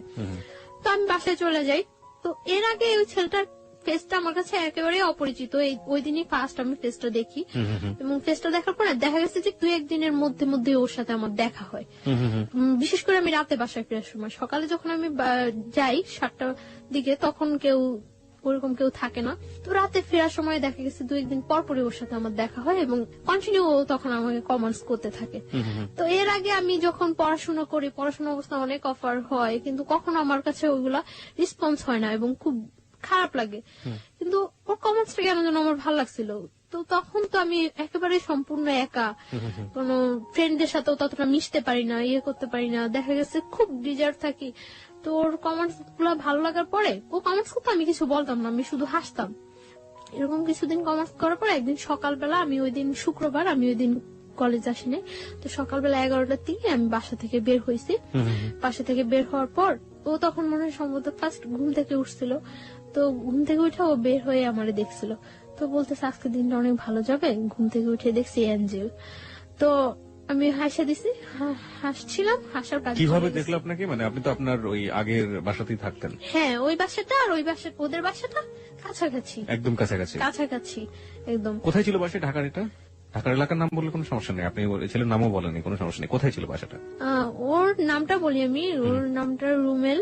তো আমি বাসায় চলে যাই। তো এর আগে ওই ছেলেটার ফেসটা আমার কাছে একেবারে অপরিচিত, ওই দিনই ফার্স্ট আমি ফেসটা দেখি, এবং ফেসটা দেখার পরে দেখা গেছে যে 2-1 দিনের মধ্যে ওর সাথে আমার দেখা হয়। বিশেষ করে আমি রাতে বাসায় ফেরার সময়, সকালে যখন আমি যাই 7টার দিকে তখন ওরকম কেউ থাকে না। তো রাতে ফেরার সময় দেখা গেছে 2-1 দিন পরপরই ওর সাথে আমার দেখা হয়, এবং কন্টিনিউ তখন আমাকে কমেন্টস করতে থাকে। তো এর আগে আমি যখন পড়াশোনা করি, পড়াশোনা অবস্থা অনেক অফার হয়, কিন্তু কখনো আমার কাছে ওইগুলা রেসপন্স হয় না এবং খুব খারাপ লাগে, কিন্তু ওর কমেন্টসটা কেন যেন আমার ভালো লাগছিল। তো তখন তো আমি একেবারে সম্পূর্ণ একা, কোন ফ্রেন্ডদের সাথেও ততটা মিশতে পারি না, করতে পারি না, দেখা গেছে খুব ডিজার্ভ থাকি। তো ওর কমেন্টস গুলো ভালো লাগার পরে ও কমেন্টস করতে আমি কিছু বলতাম না, আমি শুধু হাসতাম। এরকম কিছুদিন কমেন্টস করার পরে একদিন সকালবেলা, আমি ওই দিন শুক্রবার, আমি ওই দিন কলেজ আসিনি, তো সকালবেলা 11টার দিকে আমি বাসা থেকে বের হয়েছি। বাসা থেকে বের হওয়ার পর ও তখন মনে হয় সম্ভবত ফার্স্ট ঘুম থেকে উঠছিল, তো ঘুম থেকে উঠে ও বের হয়ে আমারে দেখছিল, তো বলতেছে আজকের দিনটা অনেক ভালো যাবে। ঘুম থেকে উঠে দেখছি অ্যাঞ্জেল। তো আমি হাসা দিছি, হাসছিলাম, হাসার কাজ। কিভাবে দেখলো আপনাকে? মানে আপনি তো আপনার ওই আগের বাসাতেই থাকতেন। হ্যাঁ, ওই বাসাটা আর ওই বাসা, ওদের বাসাটা কাছাকাছি, একদম কাছাকাছি একদম। কোথায় ছিল বাসা? ঢাকার এটা ঢাকার এলাকার নাম বললে কোনো সমস্যা নেই, আপনি ছেলের নামও বলেনি, কোনো সমস্যা নেই। কোথায় ছিল বাসাটা? ওর নামটা বলি আমি, ওর নামটা রুমেল।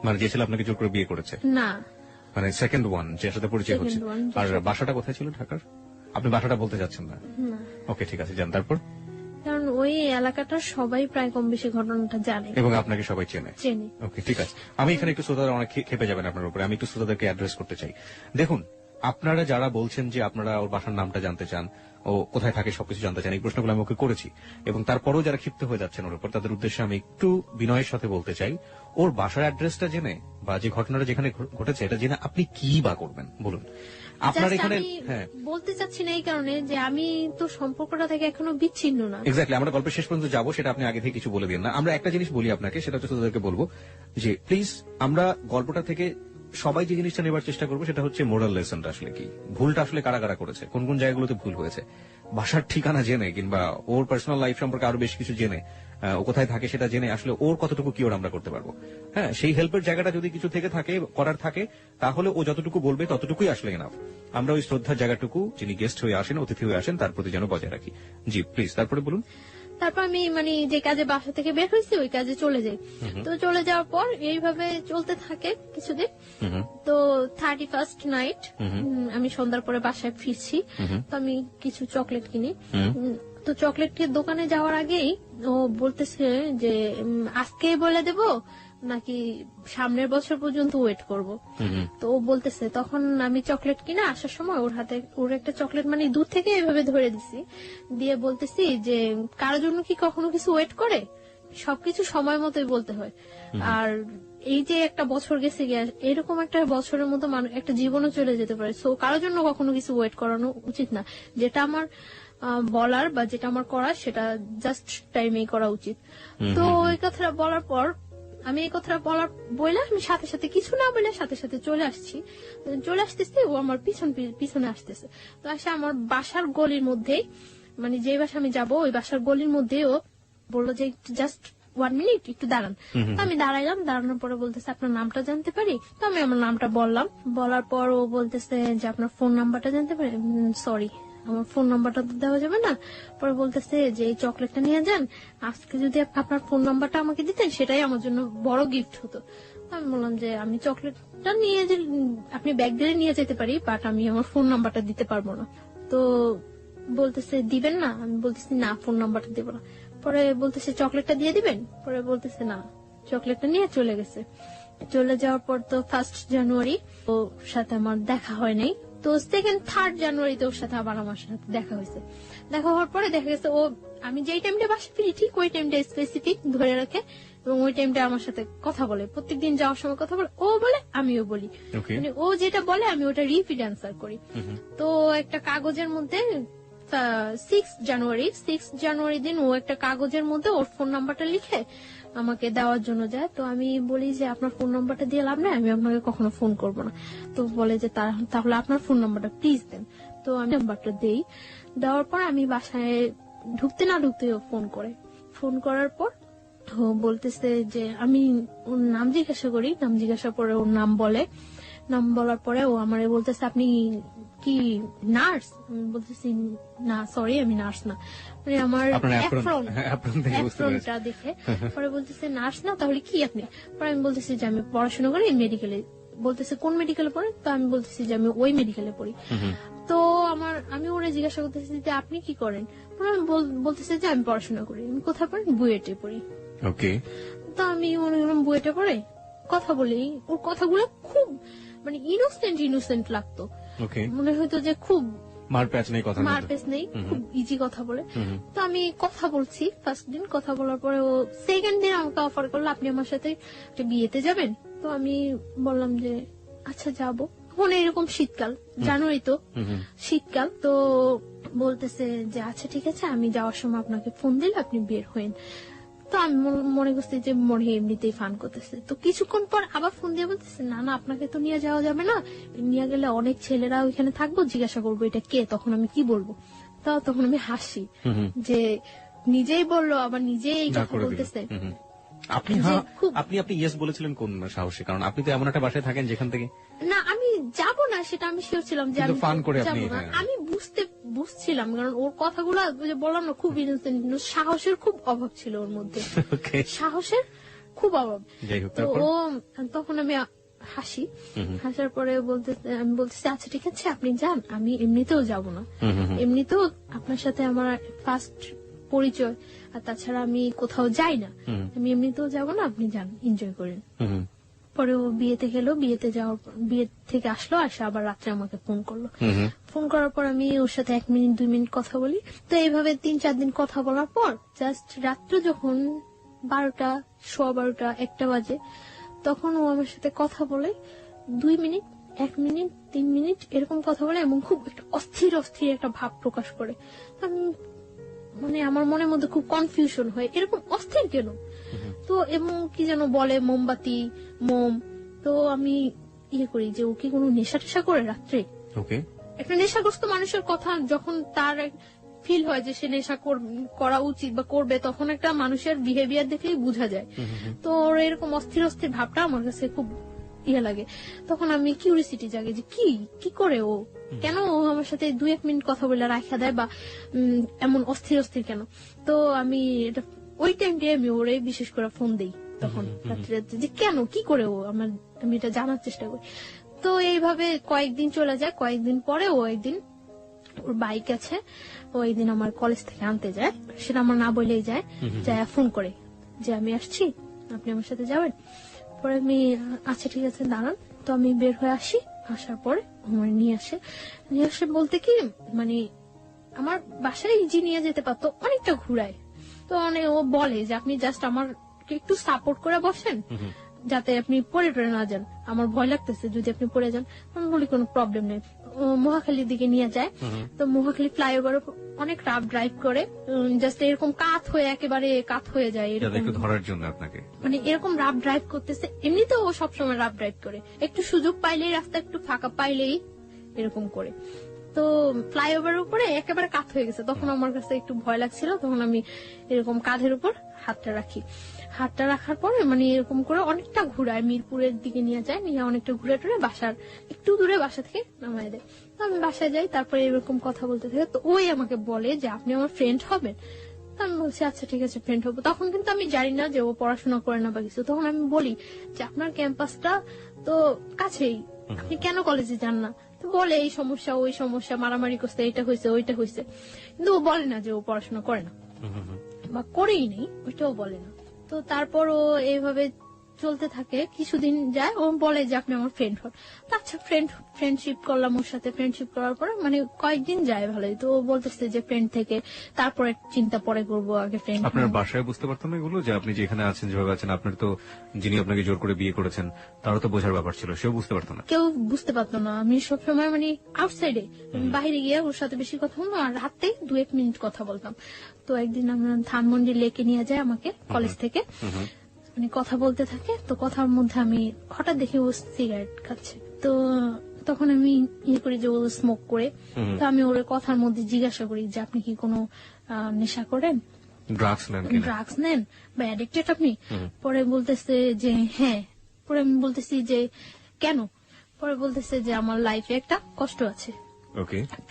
মানে যে ছেলে আপনাকে জোর করে বিয়ে করেছে? না, মানে সেকেন্ড ওয়ান, যার সাথে পরিচয় হচ্ছে। আর বাসাটা কোথায় ছিল ঢাকার? আপনি বাসাটা বলতে যাচ্ছেন না? ওকে, ঠিক আছে, যান। তারপর? কারণ ওই এলাকাটার সবাই প্রায় কম বেশি ঘটনাটা জানে এবং আপনাকে সবাই চেনে। ওকে, ঠিক আছে। আমি এখানে একটু শ্রোতারা অনেক খেপে যাবেন আপনার উপরে, আমি একটু শ্রোতাদেরকে অ্যাড্রেস করতে চাই। দেখুন, আপনারা যারা বলছেন যে আপনারা ওর বাসার নামটা জানতে চান, ও কোথায় থাকে সবকিছু জানতে চান, এই প্রশ্নগুলো আমি ওকে করেছি, এবং তারপরও যারা ক্ষিপ্ত হয়ে যাচ্ছেন ওর উপর, তাদের উদ্দেশ্যে আমি একটু বিনয়ের সাথে বলতে চাই, ওর বাসার অ্যাড্রেসটা জেনে বা যে ঘটনাটা যেখানে ঘটেছে এটা জেনে আপনি কি বা করবেন বলুন। আপনার এখানে বলতে চাচ্ছি না এই কারণে যে আমি তো সম্পর্কটা থেকে এখনো বিচ্ছিন্ন না। এক্স্যাক্টলি, আমরা গল্পের শেষ পর্যন্ত যাবো, সেটা আপনি আগে থেকে কিছু বলে দিন না। আমরা একটা জিনিস বলি আপনাকে, সেটা হচ্ছে তাদেরকে বলবো যে প্লিজ আমরা গল্পটা থেকে সবাই যে জিনিসটা নেবার চেষ্টা করবো সেটা হচ্ছে মোরাল লেসনটা আসলে কি, ভুলটা আসলে কারা কারা করেছে, কোন কোন জায়গাগুলোতে ভুল হয়েছে। বাসার ঠিকানা জেনে কিংবা ওর পার্সোনাল লাইফ সম্পর্কে আরো বেশ কিছু জেনে ও কোথায় থাকে সেটা জেনে আসলে ওর কতটুকু কিওর আমরা করতে পারবো। হ্যাঁ, সেই হেল্পের জায়গাটা যদি কিছু থেকে থাকে, করার থাকে, তাহলে ও যতটুকু বলবে ততটুকুই আসলে এনাফ। আমরা ওই শ্রদ্ধার জায়গাটুকু যিনি গেস্ট হয়ে আসেন, অতিথি হয়ে আসেন, তার প্রতি যেন বজায় রাখি। জি প্লিজ, তারপরে বলুন। তারপর আমি মানে যে কাজে বাসা থেকে বের হয়েছি ওই কাজে চলে যাই। তো চলে যাওয়ার পর এইভাবে চলতে থাকে কিছুদিন। তো 31st নাইট আমি সন্ধ্যার পরে বাসায় ফিরছি। তো আমি কিছু চকলেট কিনি। তো চকলেটের দোকানে যাওয়ার আগেই ও বলতেছে যে আজকে বলে দেব নাকি সামনের বছর পর্যন্ত ওয়েট করব। তো ও বলতেছে, তখন আমি চকলেট কিনে আসার সময় ওর হাতে ওর একটা চকলেট মানে দূর থেকে এভাবে ধরে দিছি, দিয়ে বলতেছি যে কারোর জন্য কি কখনো কিছু ওয়েট করে, সবকিছু সময় মতোই বলতে হয়। আর এই যে একটা বছর গেছে গিয়ে, এরকম একটা বছরের মতো একটা জীবনও চলে যেতে পারে। সো কারোর জন্য কখনো কিছু ওয়েট করানো উচিত না। যেটা আমার বলার বা যেটা আমার করার সেটা জাস্ট টাইমেই করা উচিত। তো এই কথাটা বলার পর আমি এই কথাটা বলে আমি সাথে সাথে কিছু না বলে সাথে সাথে চলে আসতেছি। ও আমার পিছনে আসতেছে। তো আসে আমার বাসার গলির মধ্যেই, মানে যে বাসা আমি যাবো ওই বাসার গলির মধ্যে ও বললো যে জাস্ট 1 মিনিট একটু দাঁড়ান। তো আমি দাঁড়াইলাম, দাঁড়ানোর পরে বলতেছে আপনার নামটা জানতে পারি? তো আমি আমার নামটা বললাম। বলার পর ও বলতেছে যে আপনার ফোন নাম্বারটা জানতে পারি? সরি, আমার ফোন নাম্বারটা তো দেওয়া যাবে না। পরে বলতেছে যে এই চকলেটটা নিয়ে যান, আজকে যদি আপনার ফোন নাম্বারটা আমাকে দিতেন সেটাই আমার জন্য বড় গিফট হতো। আমি বললাম যে আমি চকলেটটা নিয়ে যে আপনি ব্যাগ দিয়ে নিয়ে যেতে পারি, বাট আমি আমার ফোন নাম্বারটা দিতে পারবো না। তো বলতেছে দিবেন না? আমি বলতেছি না, ফোন নাম্বারটা দেবো না। পরে বলতেছে চকলেটটা দিয়ে দিবেন? পরে বলতেছে না, চকলেটটা নিয়ে চলে গেছে। চলে যাওয়ার পর তো 1st জানুয়ারি ওর সাথে আমার দেখা হয় নাই। তো 2nd 3rd জানুয়ারিতে ওর সাথে আবার আমার সাথে দেখা হয়েছে। দেখা হওয়ার পরে দেখা গেছে ও আমি যেই টাইমটা বাসা ফিরি ঠিক ওই টাইমটা স্পেসিফিক ধরে রাখে এবং ওই টাইমটা আমার সাথে কথা বলে। প্রত্যেকদিন যাওয়ার সময় কথা বলে, ও বলে আমিও বলি। মানে ও যেটা বলে আমি ওটা রিপিট অ্যান্সার করি। তো একটা কাগজের মধ্যে 6 জানুয়ারি দিন ও একটা কাগজের মধ্যে ওর ফোন নাম্বারটা লিখে আমাকে দেওয়ার জন্য যায়। তো আমি বলি যে আপনার ফোন নাম্বারটা দিয়ে লাভ নেই, আমি আপনাকে কখনো ফোন করবো না। তো বলে যে তাহলে আপনার ফোন নাম্বারটা প্লিজ দেন। তো আমি নাম্বারটা দেই। দেওয়ার পর আমি বাসায় ঢুকতে না ঢুকতে ফোন করার পর ও বলতেছে যে আমি ওর নাম জিজ্ঞাসা করে ওর নাম বলার পরে ও আমারে বলতেছে আপনি কি নার্স? আমি বলতেছি না, সরি আমি নার্স না। মানে আমার অ্যাপ্রনটা দেখে পরে বলতেছে নার্স না, তাহলে কি আপনি? পরে আমি বলতেছি যে আমি পড়াশোনা করি মেডিকেলে। বলতেছে কোন মেডিকেলে পড়ে? তো আমি বলতেছি যে আমি ওই মেডিকেলে পড়ি। তো আমি ওরা জিজ্ঞাসা করতেছি যে আপনি কি করেন? বলতেছে যে আমি পড়াশোনা করি। আমি কোথায় পড়ি? বুয়েটে পড়ি। ওকে। তো আমি মনে করলাম বুয়েটে পড়ে, কথা বলি। ওর কথাগুলো খুব মানে ইনোসেন্ট লাগতো। মনে হয়তো যে খুব মারপ্যাচ নেই, খুব ইজি কথা বলে। তো আমি কথা বলছি। 1st দিন কথা বলার পরে ও 2nd দিন আমাকে অফার করলো আপনি আমার সাথে একটা বিয়েতে যাবেন। তো আমি বললাম যে আচ্ছা যাবো। এখন এরকম শীতকাল, জানুয়ারি তো শীতকাল। তো বলতেছে যে আচ্ছা ঠিক আছে, আমি যাওয়ার সময় আপনাকে ফোন দিলে আপনি বের হইন। তো আমি মনে করছি যে মনে এমনিতেই ফান করতেছে। তো কিছুক্ষণ পর আবার ফোন দিয়ে বলতেছে না আপনাকে তো নিয়ে যাওয়া যাবে না, নিয়ে গেলে অনেক ছেলেরা ওইখানে থাকবো, জিজ্ঞাসা করবো এটা কে, তখন আমি কি বলবো? তখন আমি হাসি যে নিজেই বললো আবার নিজেই এই কথা বলতেছে। আপনি ইয়েস বলেছিলেন কোন সাহসে? কারণ আপনি তো এমন একটা বাসায় থাকেন যেখান থেকে না আমি যাব না সেটা আমি শিওর ছিলাম যে আমি যাব না। আমি বুঝছিলাম কারণ ওর কথাগুলো বললাম না খুব ইনোসেন্ট, সাহসের খুব অভাব ছিল ওর মধ্যে। সাহসের খুব অভাব। তো ও তখন আমি হাসার পরে আমি বলতেছি আচ্ছা ঠিক আছে আপনি যান, আমি এমনিতেও যাব না। এমনিতেও আপনার সাথে আমার 1st পরিচয়, আর তাছাড়া আমি কোথাও যাই না, আমি এমনিতেও যাব না, আপনি যান, এনজয় করেন। পরে ও বিয়েতে গেল, বিয়ে থেকে আসলো, আসে আবার রাত্রে আমাকে ফোন করলো। ফোন করার পর আমি ওর সাথে 1 মিনিট 2 মিনিট কথা বলি। তো এইভাবে 3-4 দিন কথা বলার পর জাস্ট রাত্রে যখন 12টা, 12:15, 1টা বাজে, তখন ও আমার সাথে কথা বলে 2 মিনিট, 1 মিনিট, 3 মিনিট এরকম কথা বলে এবং খুব একটা অস্থির একটা ভাব প্রকাশ করে। মানে আমার মনের মধ্যে খুব কনফিউশন হয়, এরকম অস্থির কেন? তো এবং কি যেন বলে মোমবাতি, মোম। তো আমি করি যে ও কি কোনো নেশা টেশা করে রাত্রে? একটা নেশাগ্রস্ত মানুষের কথা যখন তার ফিল হয় যে সে নেশা করা উচিত বা করবে, তখন একটা মানুষের বিহেভিয়ার দেখলেই বোঝা যায়। তো ওর এরকম অস্থির অস্থির ভাবটা আমার কাছে খুব ইয়ে লাগে। তখন আমি কিউরিসিটি জাগে যে কি করে ও, কেন ও আমার সাথে 2-1 মিনিট কথা বলে রাখা দেয় বা এমন অস্থির অস্থির কেন। তো আমি ওই টাইমটাই আমি ওরে বিশেষ করে ফোন দেই তখন রাত্রে রাত্রে, যে কেন কি করে ও আমি এটা জানার চেষ্টা করি। তো এইভাবে কয়েকদিন চলে যায়। কয়েকদিন পরে ও একদিন, ওর বাইক আছে, ও একদিন আমার কলেজ থেকে আনতে যায়, সেটা আমার না বলেই যায়, যায় ফোন করে যে আমি আসছি, আপনি আমার সাথে যাবেন। পরে আমি আচ্ছা ঠিক আছে দাঁড়ান। তো আমি বের হয়ে আসি, আসার পরে আমার নিয়ে আসে বলতে কি মানে আমার বাসায় ইজি নিয়ে যেতে পারতো, অনেকটা ঘুরায়। তো ও বলে যে আপনি জাস্ট আমাকে একটু সাপোর্ট করে বসেন, যাতে আপনি পড়ে টরে না যান, আমার ভয় লাগতেছে যদি আপনি পড়ে যান। আমি বলি কোনো প্রবলেম নেই। মহাখালীর দিকে নিয়ে যায়। তো মহাখালী ফ্লাইওভার অনেক রাফ ড্রাইভ করে, জাস্ট এরকম একেবারে কাত হয়ে যায় এরকম একটু ধরার জন্য আপনাকে, মানে এরকম রাফ ড্রাইভ করতেছে। এমনিতেও ও সবসময় রাফ ড্রাইভ করে, একটু সুযোগ পাইলেই, রাস্তা একটু ফাঁকা পাইলেই এরকম করে। তো ফ্লাইওভারের উপরে একেবারে কাত হয়ে গেছে। তখন আমার কাছে একটু ভয় লাগছিল, তখন আমি এরকম কাঁধের উপর হাতটা রাখি। হাতটা রাখার পরে মানে এরকম করে অনেকটা ঘুরায়, মিরপুরের দিকে নিয়ে যায়, নিয়ে অনেকটা ঘুরে টুরে বাসার একটু দূরে বাসা থেকে নামায় দেয়। তো আমি বাসায় যাই, তারপরে এরকম কথা বলতে থাকে। তো ওই আমাকে বলে যে আপনি আমার ফ্রেন্ড হবেন। আমি বলছি আচ্ছা ঠিক আছে ফ্রেন্ড হবো। তখন কিন্তু আমি জানি না যে ও পড়াশোনা করে না বা কিছু। তখন আমি বলি যে আপনার ক্যাম্পাসটা তো কাছেই, আপনি কেন কলেজে যান না? তো বলে এই সমস্যা ওই সমস্যা, মারামারি করছে, এটা হয়েছে ওইটা হয়েছে, কিন্তু ও বলে না যে ও পড়াশোনা করে না বা করেই নেই, ওইটাও বলে না। তো তারপর ও এইভাবে চলতে থাকে, কিছুদিন যায়, ও বলে যে আপনি আমার ফ্রেন্ড হন। তো আচ্ছা ফ্রেন্ডশিপ করলাম ওর সাথে। ফ্রেন্ডশিপ করার পরে মানে কয়েকদিন যায় ভালোই। তো ও বলতেছে যে ফ্রেন্ড থেকে তারপরে চিন্তা পরে করবো, আগে ফ্রেন্ড। আপনার বাসায় বুঝতে পারতাম না এগুলো, যে আপনি যেখানে আছেন যেভাবে আছেন, আপনার তো যিনি আপনাকে জোর করে বিয়ে করেছেন তারও তো বোঝার ব্যাপার ছিল, সেও বুঝতে পারতো না? কেউ বুঝতে পারতো না। আমি সবসময় মানে আউটসাইডে, বাইরে গিয়ে ওর সাথে বেশি কথা বলতাম, আর রাতে 2-1 মিনিট কথা বলতাম। তো একদিন আমরা ধানমন্ডি লেকে নিয়ে যায় আমাকে কলেজ থেকে, মানে কথা বলতে থাকে। তো কথার মধ্যে আমি হঠাৎ দেখি ও সিগারেট খাচ্ছে। তো তখন আমি ইয়ে করি যে ও স্মোক করে। তো আমি ওর কথার মধ্যে জিজ্ঞাসা করি যে আপনি কি কোনো নেশা করেন, ড্রাগস নেন বা অ্যাডিক্টেড আপনি? পরে বলতেছে যে হ্যাঁ। পরে আমি বলতেছি যে কেন? পরে বলতেছে যে আমার লাইফে একটা কষ্ট আছে,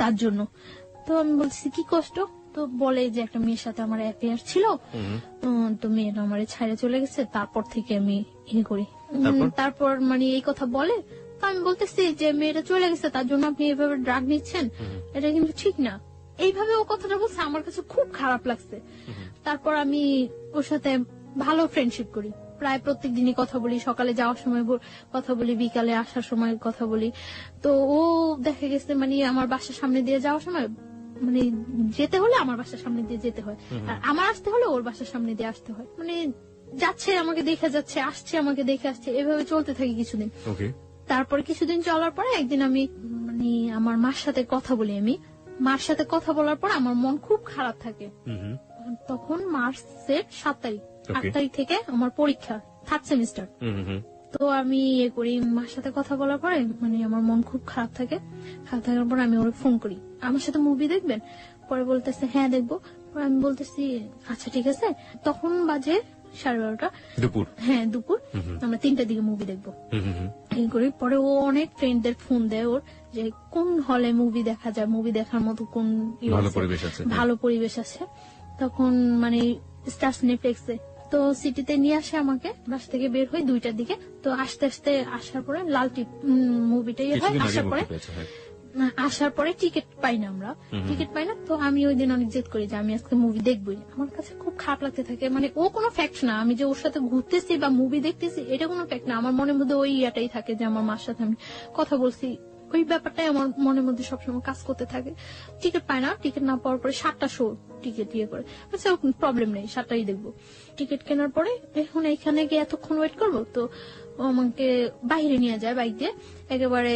তার জন্য। তো আমি বলতেছি কি কষ্ট? তো বলে যে একটা মেয়ের সাথে আমার অ্যাফেয়ার ছিল, তো মেয়েটা আমার ছাইড়ে চলে গেছে, তারপর থেকে আমি ইয়ে করি। তারপর মানে এই কথা বলে। তো আমি বলতেছি যে মেয়েটা চলে গেছে তার জন্য আপনি এইভাবে ড্রাগ নিচ্ছেন, এটা কিন্তু ঠিক না। এইভাবে ও কথাটা বলছে, আমার কাছে খুব খারাপ লাগছে। তারপর আমি ওর সাথে ভালো ফ্রেন্ডশিপ করি, প্রায় প্রত্যেক দিনই কথা বলি, সকালে যাওয়ার সময় কথা বলি, বিকালে আসার সময় কথা বলি। তো ও দেখা গেছে মানে আমার বাসার সামনে দিয়ে যাওয়ার সময়, মানে যেতে হলে আমার বাসার সামনে দিয়ে যেতে হয়, আর আমার আসতে হলে ওর বাসার সামনে দিয়ে আসতে হয়। মানে যাচ্ছে আমাকে দেখে যাচ্ছে, আসছে আমাকে দেখে আসছে, এভাবে চলতে থাকি কিছুদিন। তারপর কিছুদিন চলার পরে একদিন আমি মানে আমার মার সাথে কথা বলি। আমি মার সাথে কথা বলার পর আমার মন খুব খারাপ থাকে। তখন মার্চের 7 তারিখ, 8 তারিখ থেকে আমার পরীক্ষা, 3rd সেমিস্টার। তো আমি ইয়ে করি, মার সাথে কথা বলার পরে মানে আমার মন খুব খারাপ থাকে। খারাপ থাকার পর আমি ওরে ফোন করি, আমার সাথে মুভি দেখবেন? পরে বলতেছে হ্যাঁ দেখবো। আমি বলতেছি আচ্ছা ঠিক আছে। তখন বাজে 12:30 দুপুর। হ্যাঁ দুপুর, আমরা 3টার দিকে মুভি দেখবো। এই করি। পরে ও অনেক ফ্রেন্ডদের ফোন দেয় ওর, যে কোন হলে মুভি দেখা যায়, মুভি দেখার মতো কোন ভালো পরিবেশ আছে। তখন মানে স্টার সিনেপ্লেক্সে, তো সিটিতে নিয়ে আসে আমাকে। বাসা থেকে বের হই 2টার দিকে। তো আস্তে আস্তে আসার পরে লাল টিপ মুভিটাই হয়। আসার পরে টিকিট পাই না, আমরা টিকিট পাই না। তো আমি ওই দিন অনেক জেদ করি যে আমি আজকে মুভি দেখবই। আমার কাছে খুব খারাপ লাগতে থাকে, মানে ও কোনো ফ্যাক্ট না, আমি যে ওর সাথে ঘুরতেছি বা মুভি দেখতেছি এটা কোনো ফ্যাক্ট না। আমার মনের মধ্যে ওই ইয়াটাই থাকে যে আমার মার সাথে আমি কথা বলছি, ওই ব্যাপারটাই আমার মনের মধ্যে সবসময় কাজ করতে থাকে। টিকিট পাই না, টিকিট না পাওয়ার পরে 7টা শো টিকিট ইয়ে করে, আচ্ছা প্রবলেম নেই 7টাই দেখবো। টিকিট কেনার পরে এখন এইখানে গিয়ে এতক্ষণ ওয়েট করবো, তো আমাকে বাইরে নিয়ে যায় বাইক দিয়ে, একেবারে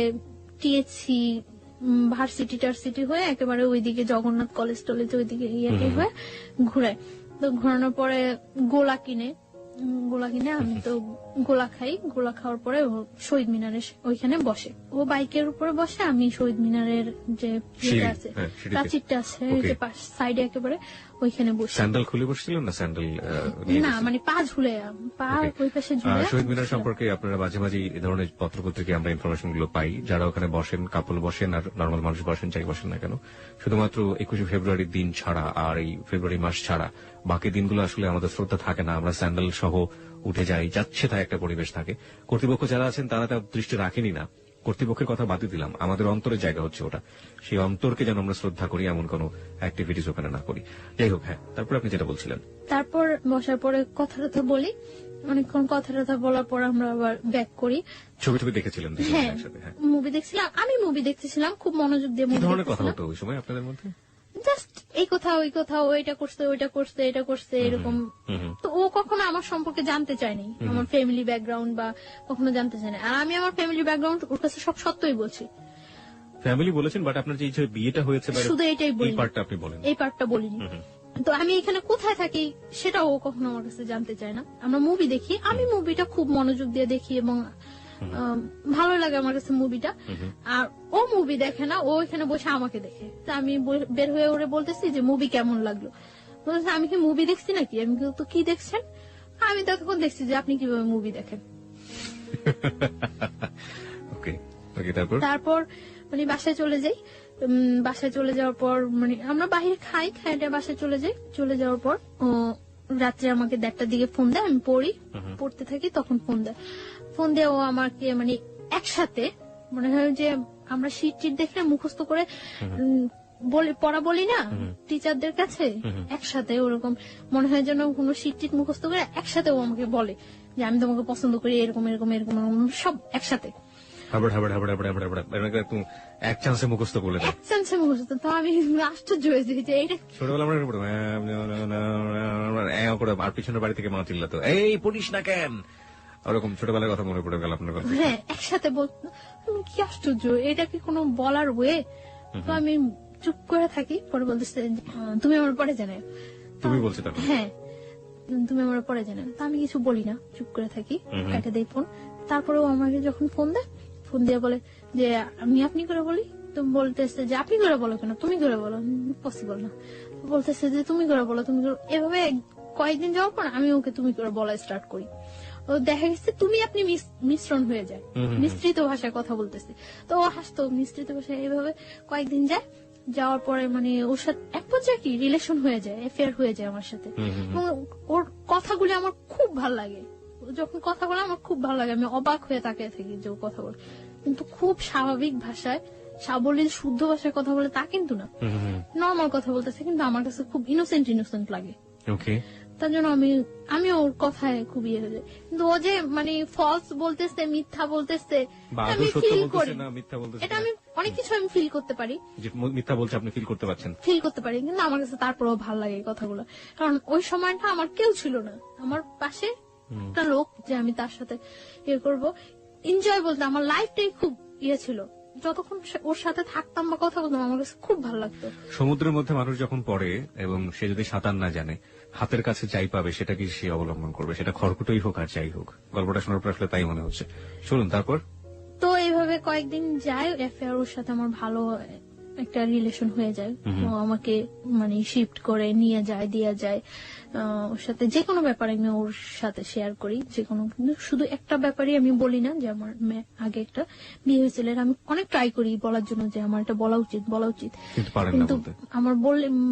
টিএসসি ভার্সিটি টার্সিটি হয়ে একেবারে ওইদিকে জগন্নাথ কলেজ টলেজ ওইদিকে ইয়ে হয়ে ঘুরায়। তো ঘোরানোর পরে গোলা কিনে, গোলা কিনে, আমি তো গোলা খাই। গোলা খাওয়ার পরে ও শহীদ মিনারের ওইখানে বসে, ও বাইকের উপরে বসে, আমি শহীদ মিনারের যে সিঁড়ি, আছে সিঁড়িতে। প্রাচীরটা আছে Okay. যে সাইডে একেবারে ওইখানে বসে। স্যান্ডেল খুলে বসছিলেন না স্যান্ডেল না মানে পা ঝুলে, পা Okay. ওই পাশে ঝুলে। শহীদ মিনার সম্পর্কে আপনারা মাঝে মাঝে এই ধরনের পত্রপত্রিকায় আমরা ইনফরমেশন গুলো পাই, যারা ওখানে বসেন, কাপল বসেন আর নর্মাল মানুষ বসেন, যাই বসেন না কেন, শুধুমাত্র 21শে ফেব্রুয়ারির দিন ছাড়া আর এই ফেব্রুয়ারি মাস ছাড়া বাকি দিনগুলো আসলে আমাদের শ্রদ্ধা থাকে না, আমরা স্যান্ডেল সহ উঠে যাই, যাচ্ছে তাই একটা পরিবেশ থাকে। কর্তৃপক্ষ যারা আছেন তারা তা দৃষ্টি রাখেনি না, কর্তৃপক্ষের কথা বাদই দিলাম, আমাদের অন্তরের জায়গা হচ্ছে ওটা, সেই অন্তরকে যেন আমরা শ্রদ্ধা করি, এমন কোন অ্যাক্টিভিটিস ওখানে না করি। যাই হোক, হ্যাঁ, তারপর আপনি যেটা বলছিলেন। তারপর বসার পরে কথা টথা বলি, অনেকক্ষণ কথা টথা বলার পর আমরা আবার ব্যাক করি। ছবি টবি দেখেছিলেন দুজনে হ্যাঁ, একসাথে? হ্যাঁ। মুভি দেখছিলাম, আমি মুভি দেখতেছিলাম, খুব মনোযোগ দিয়ে কি মুভি ধরনের কথা দেখতেছিলাম। হতো ওই সময় আপনাদের মধ্যে? জাস্ট এই কথা ওই কথা, ও এটা করছে ওইটা করছে এটা করছে এরকম। তো ও কখনো আমার সম্পর্কে জানতে চায়নি, আমার ফ্যামিলি ব্যাকগ্রাউন্ড বা কখনো জানতে চায় না। আর আমি আমার ফ্যামিলি ব্যাকগ্রাউন্ড ওর কাছে সব সত্যই বলছি, ফ্যামিলি বলেছেন, বাট আপনার যে বিয়েটা হয়েছে বা শুধু এটাই এই বলি, পার্টটা আপনি বলেন। এই পার্টটা বলিনি। তো আমি এখানে কোথায় থাকি সেটা ও কখনো আমার কাছে জানতে চায় না। আমরা মুভি দেখি, আমি মুভিটা খুব মনোযোগ দিয়ে দেখি এবং ভালো লাগে আমার কাছে মুভিটা। আর ও মুভি দেখে না, ও এখানে বসে আমাকে দেখে। তা আমি বের হয়ে ওরে বলতেছি যে মুভি কেমন লাগলো, বলতেছে আমি কি মুভি দেখছি নাকি? আমি তো কি দেখছেন? আমি তখন দেখছি যে আপনি কিভাবে মুভি দেখেন। ওকে ওকে, তারপর তারপর মানে বাসায় চলে যাই। বাসায় চলে যাওয়ার পর মানে আমরা বাইরে খাইটা বাসায় চলে যাই। চলে যাওয়ার পর ও রাত্রে আমাকে 1:30টার দিকে ফোন দেয়, আমি পড়তে থাকি, তখন ফোন দেয়। ফোন দিয়ে ও আমাকে মানে একসাথে মনে হয় যে আমরা শীট টিট দেখলে মুখস্থ করে পড়া বলি না টিচারদের কাছে, একসাথে ওরকম মনে হয় যেন কোনো শীট টিট মুখস্থ করে একসাথে ও আমাকে বলে যে আমি তোমাকে পছন্দ করি, এরকম এরকম এরকম এরকম, সব একসাথে হাবড় হাবড় হাবড় হাবড় হাবড় হাবড় একদম এক চান্সে মুখস্থ করলে দেয়। এক চান্সে মুখস্থ। তো আমি আশ্চর্য হয়ে যাই যে এটা ছোটবেলা আমরা এরকম করতাম, করে আর পিছনের বাড়ি থেকে মা চিল্লাতো, এই পড়িস না কেন, ওরকম ছোটবেলার কথা মনে পড়ে গেল আপনার কথা। হ্যাঁ একসাথে বলতো। আমি কি আশ্চর্য, এটা কি কোনো বলার ওয়ে? তো আমি চুপ করে থাকি। পরে বলতেছে তুমি আমার পরে জানাও। তুমি বলছো তখন? হ্যাঁ তুমি আমার পরে জানাও। তা আমি কিছু বলি না, চুপ করে থাকি, কেটে দেই ফোন। তারপরেও আমাকে যখন ফোন দেয়, ফোন দিয়ে বলে যে আমি আপনি করে বলি। তো বলতেছে যে আপনি করে বলো কেন, তুমি করে বলো, পসিবল না। বলতেছে যে তুমি করে বলো, তুমি করে। এভাবে কয়েকদিন যাওয়ার পর আমি ওকে তুমি করে বলা স্টার্ট করি। ও দেখা গেছে তুমি আপনি মিশ্রণ হয়ে যায়, মিশ্রিত ভাষায় কথা বলতেছে। তো ও হাসতো মিশ্রিত ভাষায়। এইভাবে কয়েকদিন যায়, যাওয়ার পরে মানে ওর সাথে এক পর্যায়ে কি রিলেশন হয়ে যায়, অ্যাফেয়ার হয়ে যায় আমার সাথে। এবং ওর কথাগুলি আমার খুব ভালো লাগে, ও যখন কথা বলে আমার খুব ভালো লাগে, আমি অবাক হয়ে তাকিয়ে থাকি যে ও কথা বলে। কিন্তু খুব স্বাভাবিক ভাষায়, সাবলীল শুদ্ধ ভাষায় কথা বলে তা কিন্তু না, নর্মাল কথা বলতেছে, কিন্তু আমার কাছে খুব ইনোসেন্ট লাগে। ওকে, তার জন্য আমি ওর কথায় খুব ইয়ে হয়ে যায়। কিন্তু ও যে মানে ফলস বলতেছে, মিথ্যা বলতেছে, আমি ফিল করি, এটা আমি অনেক কিছু আমি ফিল করতে পারি, যে মিথ্যা বলছে আপনি ফিল করতে পারছেন, ফিল করতে পারি। কিন্তু আমার কাছে তারপরেও ভালো লাগে এই কথাগুলো, কারণ ওই সময়টা আমার কেউ ছিল না, আমার পাশে একটা লোক যে আমি তার সাথে ইয়ে করবো, এনজয় বলতে আমার লাইফটাই খুব ইয়ে ছিল। যতক্ষণ ওর সাথে থাকতাম বা কথা বলতাম আমার কাছে খুব ভালো লাগতো। সমুদ্রের মধ্যে মানুষ যখন পড়ে এবং সে যদি সাঁতার না জানে, হাতের কাছে যাই পাবে সেটাকে সে অবলম্বন করবে, সেটা খড়কুটোই হোক আর যাই হোক। গল্পটা শোনার পর আসলে তাই মনে হচ্ছে। শুনুন তারপর। তো এইভাবে কয়েকদিন যায়, অ্যাফেয়ার ওর সাথে আমার ভালো একটা রিলেশন হয়ে যায়। ও আমাকে মানে শিফট করে নিয়ে যায়, দিয়ে যায়। ওর সাথে যে কোনো ব্যাপারে আমি ওর সাথে শেয়ার করি, যে কোনো, কিন্তু শুধু একটা ব্যাপারে আমি বলি না যে আমার আগে একটা বিয়ে হয়েছিল, আমি অনেক ট্রাই করি বলার জন্য যে আমার এটা বলা উচিত, কিন্তু আমার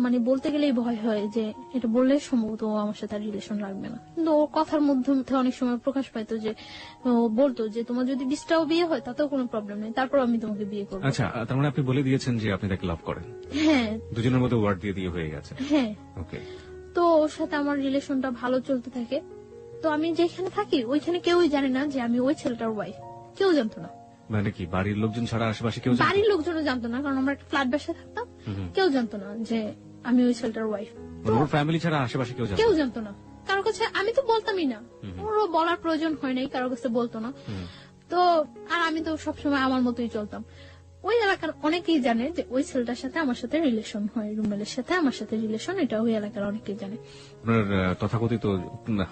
মানে বলতে গেলেই ভয় হয় যে এটা বললে সম্ভবত ও আমার সাথে রিলেশন রাখবে না। কিন্তু ওর কথার মধ্যে অনেক সময় প্রকাশ পাইতো যে ও বলতো যে তোমার যদি 20টাও বিয়ে হয় তাতেও কোনো প্রবলেম নেই, তারপর আমি তোমাকে বিয়ে করবো। আচ্ছা, তার মানে আপনি বলে দিয়েছেন যে আপনি তাকে লাভ করেন? হ্যাঁ, দুজনের মধ্যে ওয়ার্ড দিয়ে হয়ে গেছে। হ্যাঁ, ওকে। তো ওর সাথে আমার রিলেশনটা ভালো চলতে থাকে। তো আমি যেখানে থাকি ওইখানে কেউই জানে না যে আমি ওই ছেলেটার ওয়াইফ, কেউ জানতো না। মানে কি বাড়ির লোকজন ছাড়া আশেপাশে কেউ? বাড়ির লোকজনও জানতো না, কারণ আমরা একটা ফ্ল্যাট বাসায় থাকতাম, কেউ জানতো না যে আমি ওই ছেলেটার ওয়াইফ। ওর ফ্যামিলি ছাড়া আশেপাশে কেউ জানতো না, কারো কাছে আমি তো বলতামই না, ওরও বলার প্রয়োজন হয় নাই, কারো কাছে বলতো না। তো আর আমি তো সবসময় আমার মতোই চলতাম। ওই এলাকার অনেকেই জানে যে ওই ছেলেটার সাথে আমার সাথে রিলেশন হয়, রুমেলের সাথে আমার সাথে রিলেশন, এটা ওই এলাকার অনেকেই জানে। আপনার তথাকথিত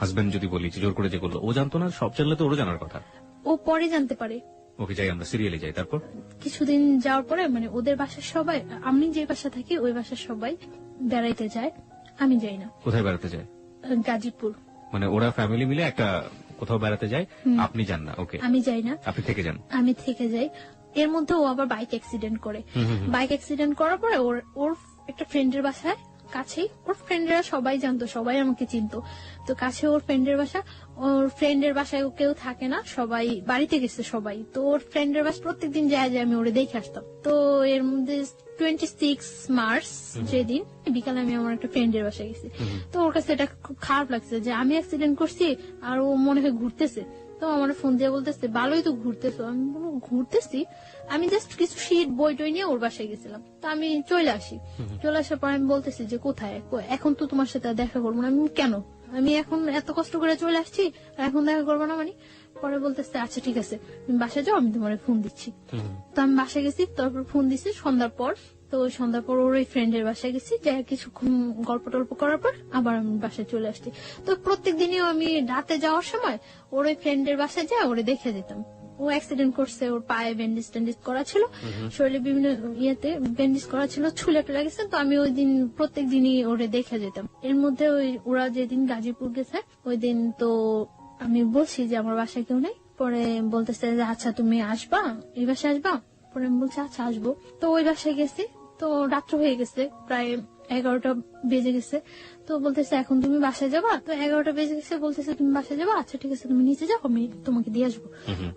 হাজবেন্ড যদি বলি যে জোর করে যে করলো, ও জানতো না? সব জানলে তো ওরও জানার কথা। ও পরে জানতে পারে। ওকে, যাই আমরা সিরিয়ালে যাই। তারপর কিছুদিন যাওয়ার পরে মানে ওদের বাসার সবাই, আমি যে বাসা থাকি ওই বাসার সবাই বেড়াইতে যায়, আমি যাই না। কোথায় বেড়াতে যায়? গাজীপুর। মানে ওরা ফ্যামিলি মিলে একটা কোথাও বেড়াতে যায়, আপনি যান না? ওকে, আমি যাই না, আপনি থেকে যান। আমি থেকে যাই। এর মধ্যে ও আবার বাইক অ্যাক্সিডেন্ট করে। বাইক অ্যাক্সিডেন্ট করার পরে ওর একটা ফ্রেন্ডের বাসায় কাছেই, ওর ফ্রেন্ডরা সবাই জানতো, সবাই আমাকে চিনতো, তো কাছে ওর ফ্রেন্ডের বাসা। ওর ফ্রেন্ডের বাসায় কেউ থাকে না, সবাই বাড়িতে গেছে সবাই, তো ওর ফ্রেন্ডের বাসা প্রত্যেকদিন যায় আমি ওরে দেখে আসতাম। তো এর মধ্যে 26 মার্চ যেদিন বিকালে আমি আমার একটা ফ্রেন্ডের বাসায় গেছি, তো ওর কাছে এটা খুব খারাপ লাগছে যে আমি অ্যাক্সিডেন্ট করছি আর ও মনে হয় ঘুরতেছে। তো আমার ফোন দিয়ে বলতেছে ভালোই তো ঘুরতেছো। আমি বলবো ঘুরতেছি, আমি জাস্ট কিছু শীট বই টই নিয়ে ওর বাসায় গেছিলাম, তো আমি চলে আসি। চলে আসার পর আমি বলতেছি যে কোথায়, এখন তো তোমার সাথে আর দেখা করবো না। আমি কেন, আমি এখন এত কষ্ট করে চলে আসছি আর এখন দেখা করবো না মানে? পরে বলতেছে আচ্ছা ঠিক আছে তুমি বাসায় যাও, আমি তোমার ফোন দিচ্ছি। তো আমি বাসায় গেছি, তারপর ফোন দিচ্ছি সন্ধ্যার পর। তো সন্ধ্যার পর ওর ওই ফ্রেন্ডের বাসায় গেছি, যাই কিছুক্ষণ গল্প টল্প করার পর আবার আমি বাসায় চলে আসছি। তো প্রত্যেক দিনই আমি রাতে যাওয়ার সময় ওর ওই ফ্রেন্ডের বাসায় যাই ওরে দেখে যেতাম। ও অ্যাক্সিডেন্ট করছে, ওর পায়ে ব্যান্ডেজ ট্যান্ডেজ করা ছিল, শরীরে বিভিন্ন ইয়েতে ব্যান্ডেজ করা ছিল, ছুলে টুলে গেছে। তো আমি ওই দিন প্রত্যেক দিনই ওরে দেখে যেতাম। এর মধ্যে ওরা যেদিন গাজীপুর গেছে ওই দিন তো আমি বলছি যে আমার বাসায় কেউ নেই। পরে বলতেছে যে আচ্ছা তুমি আসবা, এই বাসায় আসবা? পরে আমি বলছি আচ্ছা আসবো। তো ওই বাসায় গেছি, তো রাত্র হয়ে গেছে, প্রায় 11টা বেজে গেছে। তো বলতেছে এখন তুমি বাসায় যাবা? তো 11টা বেজে গেছে, বলতেছে তুমি বাসায় যাবা? আচ্ছা ঠিক আছে তুমি নিচে যাও, আমি তোমাকে দিয়ে আসবো।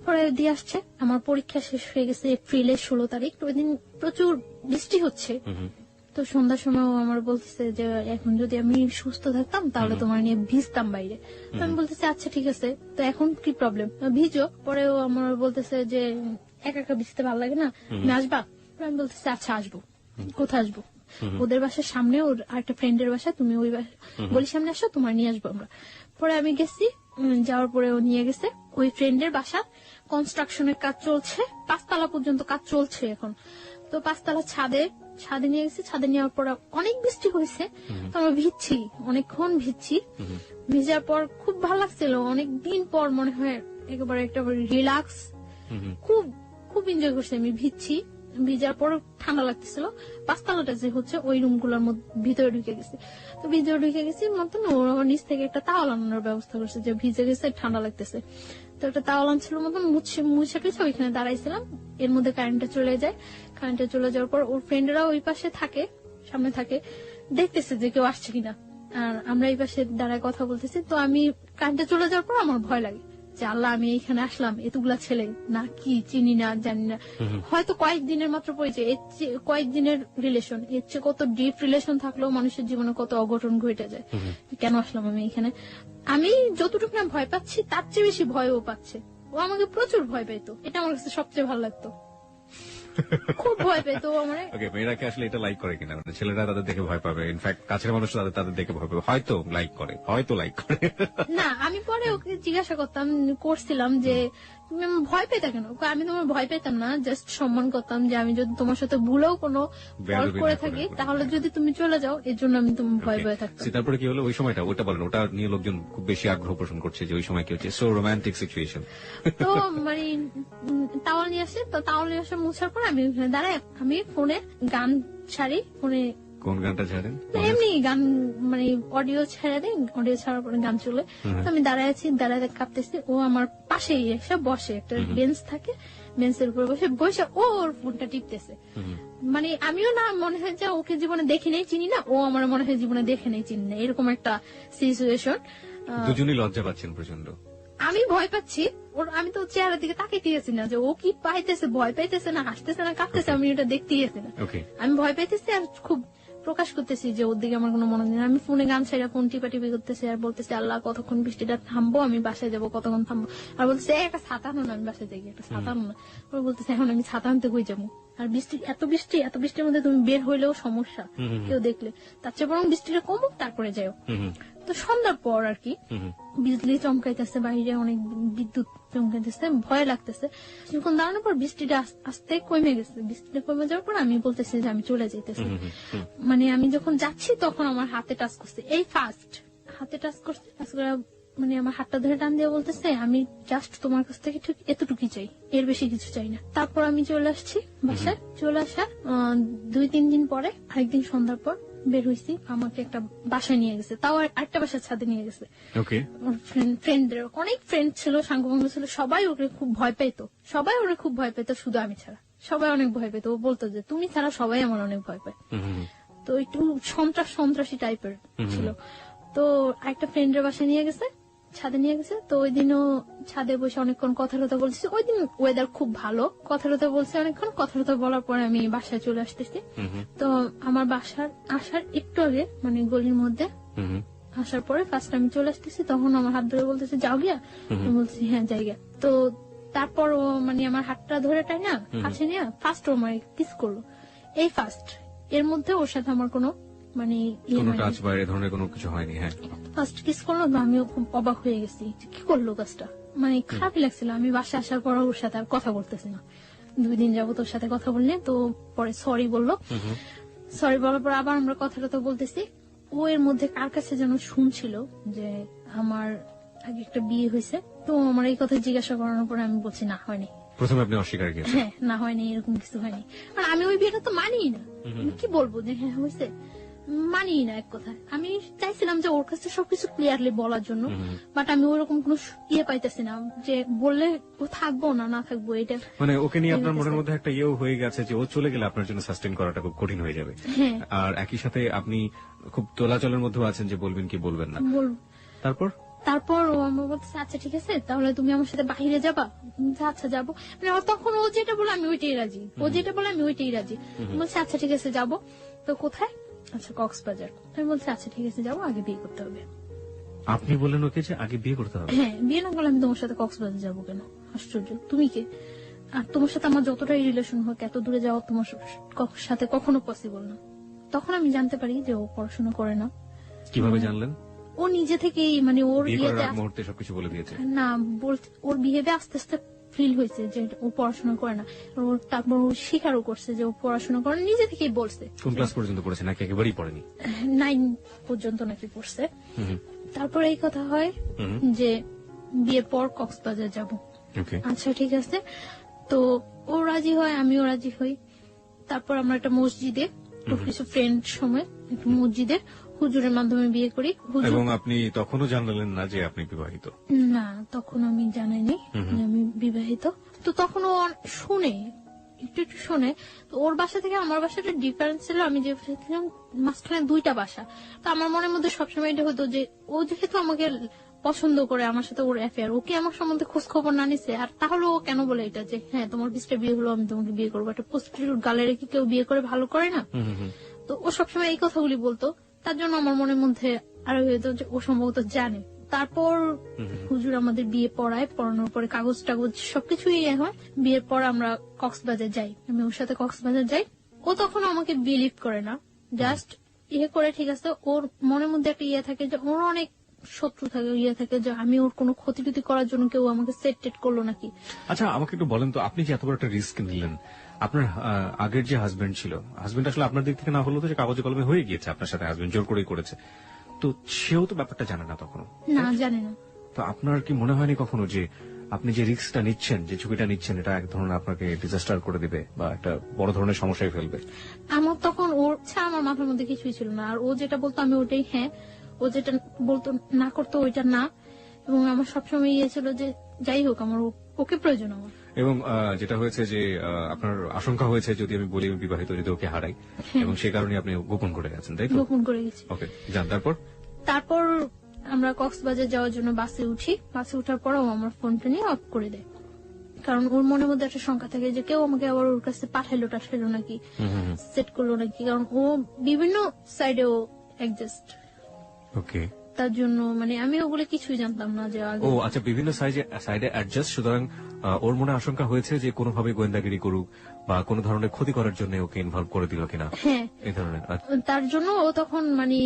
পরে দিয়ে আসছে। আমার পরীক্ষা শেষ হয়ে গেছে এপ্রিলের 16 তারিখ। ওই দিন প্রচুর বৃষ্টি হচ্ছে। তো সন্ধ্যার সময় আমার বলতেছে যে এখন যদি আমি সুস্থ থাকতাম তাহলে তোমার নিয়ে ভিজতাম বাইরে। তো আমি বলতেছি আচ্ছা ঠিক আছে, তো এখন কি প্রবলেম, ভিজো। পরেও আমার বলতেছে যে একা একা ভিজতে ভালো লাগে না, তুমি আসবা? আমি বলতেছি আচ্ছা আসবো। কোথায় আসবো? ওদের বাসার সামনে ওর আরেকটা ফ্রেন্ডের বাসা, তুমি ওই বলি সামনে আসো, তোমার নিয়ে আসবো আমরা। পরে আমি গেছি, যাওয়ার পরে ও নিয়ে গেছে ওই ফ্রেন্ডের বাসা। কনস্ট্রাকশনের কাজ চলছে, 5 তলা পর্যন্ত কাজ চলছে এখন। তো 5 তলা ছাদে নিয়ে গেছি। ছাদে নেওয়ার পর অনেক বৃষ্টি হয়েছে, তো আমরা ভিজছি, অনেকক্ষণ ভিজছি। ভিজার পর খুব ভালো লাগছিল, অনেকদিন পর মনে হয় একেবারে একটা রিল্যাক্স, খুব খুব এনজয় করছি আমি। ভিজার পর ঠান্ডা লাগতেছিল। 5 তলাটা যে হচ্ছে ওই রুম গুলোর ভিতরে ঢুকে গেছি। তো ভিতরে ঢুকে গেছি মতন ওর নিচ থেকে একটা তাওয়াল আনানোর ব্যবস্থা করছে, যে ভিজে গেছে ঠান্ডা লাগতেছে। তো একটা তাওয়াল আনছিল মতন মুছে টুছে ওইখানে দাঁড়াইছিলাম। এর মধ্যে কারেন্টটা চলে যায়। কারেন্টটা চলে যাওয়ার পর ওর ফ্রেন্ডরা ওই পাশে থাকে, সামনে থাকে, দেখতেছে যে কেউ আসছে কিনা। আর আমরা এই পাশে দাঁড়ায় কথা বলতেছি। তো আমি কারেন্টটা চলে যাওয়ার পর আমার ভয় লাগে যে আল্লাহ আমি এখানে আসলাম, এতগুলা ছেলে না কি চিনি না জানি না, হয়তো কয়েকদিনের মাত্র পরিচয়, এর চেয়ে কয়েকদিনের রিলেশন, এর চেয়ে কত ডিপ রিলেশন থাকলেও মানুষের জীবনে কত অঘটন ঘটে যায়। কেন আসলাম আমি এখানে? আমি যতটুকু না ভয় পাচ্ছি তার চেয়ে বেশি ভয় ও পাচ্ছে। ও আমাকে প্রচুর ভয় পেতো, এটা আমার কাছে সবচেয়ে ভালো লাগতো। খুব ভয় পেতো আমার। ওকে, মেয়েরাকে আসলে এটা লাইক করে কিনা? মানে ছেলেরা তাদের দেখে ভয় পাবে, ইনফ্যাক্ট কাছের মানুষ তাদের দেখে ভয় পাবে, হয়তো লাইক করে না, আমি পরে ওকে জিজ্ঞাসা করছিলাম যে তুমি আমার ভয় পেতে কেন? আমি তোমার ভয় পেতাম না, জাস্ট সম্মান করতাম যে আমি যদি তোমার সাথে ভুলেও কোনো ফল্ট করে থাকি তাহলে যদি তুমি চলে যাও, এর জন্য আমি তুমি ভয় পেয়ে থাকতাম। তারপরে কি হলো ওই সময়টা? ওটা বলেন, ওটা নিয়ে লোকজন খুব বেশি আগ্রহ পোষণ করছে যে ওই সময় কি হচ্ছে, সো রোমান্টিক সিচুয়েশন। তো মানে তাওয়াল নিয়ে আসে, তো তাওয়াল নিয়ে আসে মুছার পর আমি ওখানে দাঁড়াই, আমি ফোনে গান ছাড়ি। ফোনে কোন গানটা ছাড়েন? এমনি গান, মানে অডিও ছেড়ে দেয়, অডিও ছাড়ার পরে গান চলে। তো আমি দাঁড়ায় আছি, দাঁড়ায় কাঁপতেছি। ও আমার পাশেই এসে বসে, একটা বেঞ্চ থাকে, বেঞ্চের উপরে বসে ওর ফোনটা টিপতেছে। মানে আমিও না মনে হয় যে ওকে জীবনে দেখি নেই, চিনি না, ও আমার মনে হয় জীবনে দেখে নেই, চিনি না, এরকম একটা সিচুয়েশন। দুজনই লজ্জা পাচ্ছেন প্রচন্ড। আমি ভয় পাচ্ছি, আমি তো চেহারার দিকে তাকাইতে গেছি না যে ও কি পাইতেছে, ভয় পাইতেছে না হাসতেছে না কাঁপতেছে, আমি এটা দেখতে গেছি না। আমি ভয় পাইতেছি আর খুব প্রকাশ করতেছি যে ওর দিকে আমার কোনো মনোযোগ নেই। আমি ফোনে গান ছাড়া ফোন টিপাটিপি করতেছি আর বলতেছি আল্লাহ কতক্ষণ বৃষ্টিটা থামবো, আমি বাসায় যাবো, কতক্ষণ থামবো। আর বলতেছে একটা ছাতা আনো না, আমি বাসায় যাই, একটা ছাতা আনো না। ওরা বলতেছে এখন আমি ছাতা আনতে হয়ে যাবো, আর এত বৃষ্টির মধ্যে তুমি বের হইলেও সমস্যা কেউ দেখলে, তার চেয়ে বরং বৃষ্টিটা কমুক তারপরে যাও। তো সন্ধ্যার পর আর কি হুম হুম। বিজলি চমকাইতেছে, বাইরে অনেক বিদ্যুৎ চমকাইতেছে, ভয় লাগতেছে। কিছুক্ষণ দাঁড়ানোর পর বৃষ্টিটা আস্তে কমে গেছে। বৃষ্টিটা কমে যাওয়ার পর আমি বলতেছি যে আমি চলে যাইতেছি। মানে আমি যখন যাচ্ছি তখন আমার হাতে টাচ করছে, এই ফার্স্ট হাতে টাচ করছে। টাচ করে মানে আমার হাতটা ধরে টান দিয়ে বলতেছে আমি জাস্ট তোমার কাছ থেকে ঠিক এতটুকুই চাই, এর বেশি কিছু চাই না। তারপর আমি চলে আসছি বাসায়। চলে আসা 2-3 দিন পরে আরেকদিন সন্ধ্যার পর বের হয়েছি, আমাকে একটা বাসায় নিয়ে গেছে, তাও আরেকটা বাসার ছাদে নিয়ে গেছে। ওকে। ফ্রেন্ডদের অনেক ফ্রেন্ড ছিল, সাঙ্গভঙ্গ ছিল, সবাই ওকে খুব ভয় পেত, সবাই ওরে খুব ভয় পেত, শুধু আমি ছাড়া। সবাই অনেক ভয় পেত, ও বলতো যে তুমি ছাড়া সবাই আমার অনেক ভয় পায়। তো একটু সন্ত্রাসী টাইপের ছিল। তো একটা ফ্রেন্ডের বাসায় নিয়ে গেছে, ছাদে নিয়ে গেছে। তো ওই দিনও ছাদে বসে অনেকক্ষণ কথা টথা বলছি। ওই দিন ওয়েদার খুব ভালো, কথা টথা বলছে অনেকক্ষণ। কথা টথা বলার পরে আমি বাসায় চলে আসতেছি। তো আমার বাসার আসার একটু আগে মানে গলির মধ্যে আসার পরে ফার্স্ট আমি চলে আসতেছি, তখন আমার হাত ধরে বলতেছে যাও গিয়া। আমি বলছি হ্যাঁ যাই গিয়া। তো তারপর ও মানে আমার হাতটা ধরে টাই না কাছে নিয়ে ফার্স্ট ও আমার কিস করলো, এই ফার্স্ট। এর মধ্যে ওর সাথে আমার কোনো মানে কোনো টাচ বা এ ধরনের কোনো কিছু হয়নি। হ্যাঁ, ফার্স্ট কিস করলো, তো আমিও খুব অবাক হয়ে গেছি যে কি করলো কাজটা, মানে খারাপই লাগছিল। আমি বাসায় আসার পর ওর সাথে আর কথা বলতেছি না, 2 দিন যাবো তোর সাথে কথা বললে। তো পরে সরি বললো, সরি বলার পর আবার আমরা কথা টথা বলতেছি। ও এর মধ্যে কার কাছে যেন শুনছিল যে আমার আগে একটা বিয়ে হয়েছে। তো আমার এই কথা জিজ্ঞাসা করানোর পরে আমি বলছি না হয়নি। প্রথমে আপনি অস্বীকার করেছেন। হ্যাঁ না হয়নি, এরকম কিছু হয়নি। আর আমি ওই বিয়েটা তো মানিই না, আমি কি বলবো যে হ্যাঁ হয়েছে, মানিই না এক কথা। আমি চাইছিলাম যে ওর কাছে সবকিছু ক্লিয়ারলি বলার জন্য, বাট আমি ওরকম কোনো ইয়ে পাইতেছি না যে বললে ও থাকবো না থাকবো। এটা মানে ওকে নিয়ে আপনার মনের মধ্যে একটা ইয়েও হয়ে গেছে যে ও চলে গেলে আপনার জন্য সাস্টেন করাটা খুব কঠিন হয়ে যাবে। হ্যাঁ। আর একই সাথে আপনি খুব তোলাচলের মধ্যেও আছেন যে বলবেন কি বলবেন না। বলবো। তারপর ও আমার বলতেছে আচ্ছা ঠিক আছে তাহলে তুমি আমার সাথে বাইরে যাবা। আচ্ছা যাবো। মানে তখন ও যেটা বলে আমি ওইটাই রাজি, ও যেটা বলে আমি ওইটাই রাজি। বলছে আচ্ছা ঠিক আছে যাবো। তো কোথায়? আচ্ছা কক্সবাজার। আমি বলছি আচ্ছা ঠিক আছে যাবো, আগে বিয়ে করতে হবে। আপনি বললেন ওকে যে আগে বিয়ে করতে হবে? হ্যাঁ, বিয়ে না করলে আমি তোমার সাথে কক্সবাজার যাবো কেন? আশ্চর্য, তুমি কে? আর তোমার সাথে আমার যতটাই রিলেশন হোক এত দূরে যাওয়া তোমার সাথে কখনো পসিবল না। তখন আমি জানতে পারি যে ও পড়াশোনা করে না। কিভাবে জানলেন? ও নিজে থেকেই মানে ওর বিয়ে করার বিয়েতে আগ মুহূর্তে সবকিছু বলে দিয়েছে? না ওর বিহেভে আস্তে আস্তে ফিল হয়েছে যে ও পড়াশোনা করে না। তারপর ও স্বীকারও করছে যে ও পড়াশোনা করে, নিজে থেকেই বলছে। কোন ক্লাস পর্যন্ত পড়েছে নাকি একেবারেই পড়েনি? 9 পর্যন্ত নাকি পড়ছে। তারপর এই কথা হয় যে বিয়ের পর কক্সবাজার যাব। আচ্ছা ঠিক আছে। তো ও রাজি হয়, আমিও রাজি হই। তারপর আমরা একটা মসজিদে কিছু ফ্রেন্ড সময় একটা মসজিদে হুজুরের মাধ্যমে বিয়ে করি। এবং আপনি তখনও জানালেন না যে আপনি বিবাহিত? না, তখন আমি জানাইনি যে আমি বিবাহিত। তো তখন ও শুনে একটু শুনে। তো ওর বাসা থেকে আমার বাসাটা ডিফারেন্স ছিল, আমি যে ছিলাম মাঝখানে 2টা বাসা। তো আমার মনের মধ্যে সবসময় এটা হতো যে ও যেহেতু আমাকে পছন্দ করে, আমার সাথে ওর অ্যাফেয়ার, ওকে আমার সম্বন্ধে খোঁজ খবর না নিছে, আর তাহলে ও কেন বলে এটা যে হ্যাঁ তোমার বিস্টে বিয়ে হলো আমি তোমাকে বিয়ে করবো। একটা প্রস্টিটিউট গালে রেখে কেউ বিয়ে করে ভালো করে না? তো ও সবসময় এই কথাগুলি বলতো, তার জন্য আমার মনের মধ্যে আরো হতো যে ও সম্ভবত জানে। তারপর হুজুর আমাদের বিয়ে পড়ানোর পরে কাগজ টাগজ সবকিছুই হয়। বিয়ের পর আমরা কক্সবাজার যাই, আমি ওর সাথে কক্সবাজার যাই। ও তখন আমাকে বিলিভ করে না, জাস্ট করে ঠিক আছে। ওর মনের মধ্যে একটা থাকে যে ওর অনেক শত্রু থাকে, থাকে যে আমি ওর কোনো ক্ষতি টুতি করার জন্য কেউ আমাকে সেট টেট করলো নাকি। আচ্ছা আমাকে একটু বলেন তো, আপনি যে এত বড় একটা রিস্ক নিলেন, আপনার আগের যে হাজবেন্ড ছিল, হাজবেন্ড আসলে আপনার দিক থেকে না হলো তো যে কাগজে কলমে হয়ে গিয়েছে আপনার সাথে, হাজবেন্ড জোর করেই করেছে, তো সেও তো ব্যাপারটা জানে না তখনও? না, জানে না। তো আপনার কি মনে হয়নি কখনো যে আপনি যে রিস্কটা নিচ্ছেন, যে ঝুঁকিটা নিচ্ছেন, এটা এক ধরনের আপনাকে ডিজাস্টার করে দিবে বা একটা বড় ধরনের সমস্যায় ফেলবে? আমার তখন ওর ছাড়া আমার মাথার মধ্যে কিছুই ছিল না। আর ও যেটা বলতো আমি ওটাই হ্যাঁ, ও যেটা বলতো না করতো ওইটা না। এবং আমার সবসময় ছিল যে যাই হোক আমার ওকে প্রয়োজন আমার। এবং যেটা হয়েছে যে আপনার আশঙ্কা হয়েছে যদি আমি বলি আমি বিবাহিত, যদি ওকে হারাই, এবং সেই কারণে আপনি গোপন করে গেছেন, তাই তো? গোপন করে গেছি। ওকে, যান। তারপর আমরা কক্সবাজার যাওয়ার জন্য বাসে উঠি। বাসে উঠার পর ও আমার ফোনটা নিয়ে অফ করে দেয়, কারণ ওর মনের মধ্যে একটা শঙ্কা থাকে যে কেউ আমাকে আবার ওর কাছে পাঠাইলো নাকি, সেট করলো নাকি। কারণ ও বিভিন্ন সাইডে ও অ্যাডজাস্ট। ওকে। তার জন্য মানে আমি ওগুলো কিছুই জানতাম না যে ও আচ্ছা, বিভিন্ন সাইডে অ্যাডজাস্ট। সুতরাং ওর মনে আশঙ্কা হয়েছে যে কোনোভাবে গোয়েন্দাগিরি করুক বা কোনো ধরনের ক্ষতি করার জন্য ওকে ইনভলভ করে দিল কিনা, হ্যাঁ এই ধরনের। তার জন্য ও তখন মানে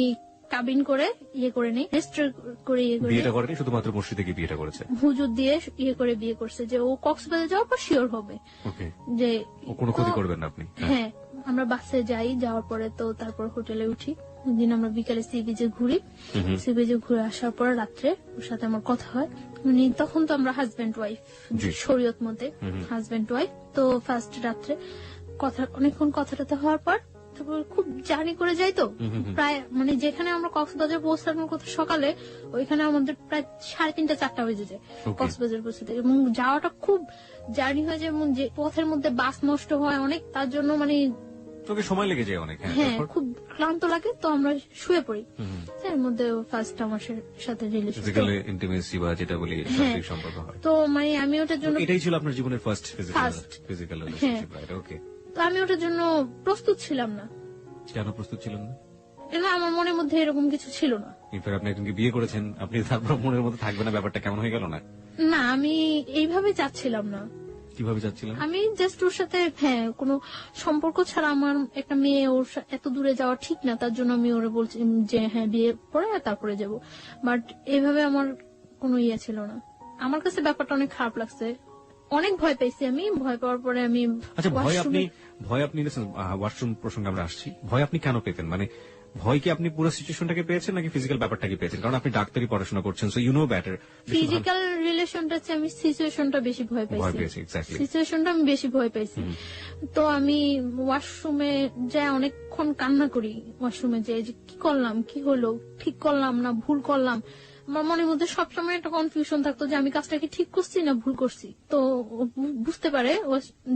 কাবিন করে ইয়ে করে নেই, রেজিস্টার করে ইয়ে করে বিয়েটা করেনি, শুধুমাত্র মসজিদে গিয়ে বিয়েটা করেছে। হুজুর দিয়ে ইয়ে করে বিয়ে করছে যে ও কক্সবাজার যাওয়ার পর শিওর হবে ওকে, যে ও কোনো ক্ষতি তো- করবেন না আপনি। হ্যাঁ, আমরা বাসে যাই, যাওয়ার পরে তো তারপর হোটেলে উঠি। দিন আমরা বিকালে সি বিচে ঘুরি, সি বিচে ঘুরে আসার পর রাত্রে ওর সাথে আমার কথা হয়। মানে তখন তো আমরা হাজবেন্ড ওয়াইফ, জি। শরীয়ত মতে হাজবেন্ড ওয়াইফ। তো ফার্স্ট রাত্রে কথা, অনেকক্ষণ কথাটাতে হওয়ার পর তারপর খুব জার্নি করে যাই তো, প্রায় মানে যেখানে আমরা কক্সবাজার পৌঁছানোর কথা সকালে, ওইখানে আমাদের প্রায় 3:30 4টা বেজে যায় Okay. কক্সবাজার পৌঁছাতে, এবং যাওয়াটা খুব জার্নি হয়ে যায়, এবং যে পথের মধ্যে বাস নষ্ট হয় অনেক, তার জন্য মানে তোকে সময় লেগে যায় অনেক। হ্যাঁ, হ্যাঁ তারপর? খুব ক্লান্ত লাগে, তো আমরা শুয়ে পড়ি। এর মধ্যে ফার্স্ট আমার সাথে রিলেশন, ফিজিক্যাল ইন্টিমেসি বা যেটা বলি শারীরিক সম্পর্ক হয়। তো মানে আমি ওটার জন্য এটাই ছিল আপনার জীবনের first First. Physical relationship, right? Okay. তো আমি ওটার জন্য প্রস্তুত ছিলাম না, কেন প্রস্তুত ছিলেন না? এটা আমার মনের মধ্যে এরকম কিছু ছিল না। ইনফ্যাক্ট আপনি একজনকে বিয়ে করেছেন, আপনি তারপর মনের মধ্যে থাকবে না, ব্যাপারটা কেমন হয়ে গেল না? না, আমি এইভাবে চাচ্ছিলাম না। কিভাবে যাচ্ছিলেন? আমি জাস্ট ওর সাথে হ্যাঁ কোনো সম্পর্ক ছাড়া আমার একটা মেয়ে ওর এত দূরে যাওয়া ঠিক না, তার জন্য আমি ওরে বলছি যে হ্যাঁ বিয়ে পরে তারপরে যাব। বাট এইভাবে আমার কোনো ইয়ে ছিল না। আমার কাছে ব্যাপারটা অনেক খারাপ লাগছে, অনেক ভয় পেয়েছি আমি। ভয় পাওয়ার পরে আমি আচ্ছা, ভয় আপনি washroom-এ- ওয়াশরুম প্রসঙ্গে আমরা আসছি। ভয় আপনি কেন পেতেন? মানে ভয় কি আপনি পুরো সিচুয়েশনটাকে পেয়েছেন নাকি ফিজিক্যাল ব্যাপারটাকে পেয়েছেন? কারণ আপনি ডাক্তারি পড়াশোনা করছেন, so you know better. Physical রিলেশনটা চেয়ে আমি সিচুয়েশনটা বেশি ভয় ভয় পাইছি। পেয়েছি, এক্স্যাক্টলি। সিচুয়েশনটা আমি বেশি ভয় পাইছি। তো আমি ওয়াশরুমে যাই অনেকক্ষণ কান্না করি, ওয়াশরুমে যাই যে কি করলাম, কি হলো, ঠিক করলাম না ভুল করলাম। আমার মনের মধ্যে সবসময় একটা কনফিউশন থাকতো যে আমি কাজটা কি ঠিক করছি না ভুল করছি। তো ও বুঝতে পারে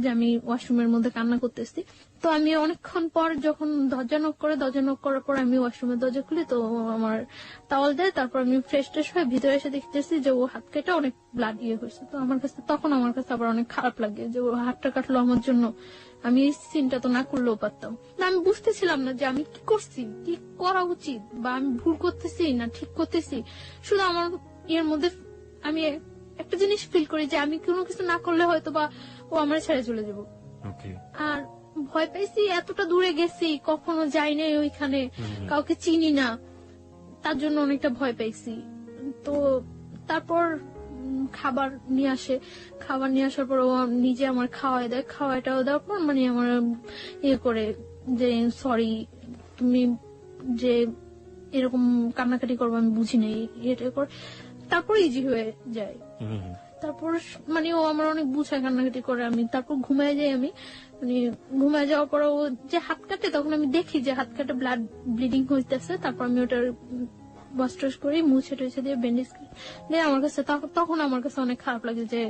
যে আমি ওয়াশরুমের মধ্যে কান্না করতেছি। তো আমি অনেকক্ষণ পর যখন দরজা নক করার পর আমি ওয়াশরুমের দরজা খুলি, তো ও আমার টাওয়াল দেয়। তারপর আমি ফ্রেশ ট্রেশ হয়ে ভিতরে এসে দেখতেছি যে ও হাত কেটে অনেক ব্লাড ইয়ে হয়েছে। তো আমার কাছে আবার অনেক খারাপ লাগে যে ও হাতটা কাটলো আমার জন্য, আমি এই সিনটা তো না করলেও পারতাম না। আমি বুঝতেছিলাম না যে আমি কি করছি, কি করা উচিত, বা আমি ভুল করতেছি না ঠিক করতেছি। শুধু আমার এর মধ্যে আমি একটা জিনিস ফিল করি যে আমি কোনো কিছু না করলে হয়তো বা ও আমার ছেড়ে চলে যাবো। ওকে। আর ভয় পাইছি, এতটা দূরে গেছি, কখনো যাই নাই ওইখানে, কাউকে চিনি না, তার জন্য অনেকটা ভয় পাইছি। তো তারপর খাবার নিয়ে আসার পর ও নিজে আমার খাওয়াই দেয়, খাওয়াটাও দেওয়ার পর মানে আমার ইয়ে করে যে সরি তুমি যে এরকম কান্নাকাটি করবো আমি বুঝি নাই, এটা করে তারপর ইজি হয়ে যায়। তারপর মানে ও আমার অনেক বুঝায়, কান্নাকাটি করে, আমি তারপর ঘুমায় যাই। আমি মানে ঘুমায় যাওয়ার পর ও যে হাত কাটে, তখন আমি দেখি যে হাত কাটে ব্লাড ব্লিডিং হইতেছে। তারপর আমি ওটার ওয়াশ টশ করি, মুছে টুছে দিয়ে ব্যান্ডেজ দিয়ে আমার কাছে তখন আমার কাছে অনেক খারাপ লাগে যে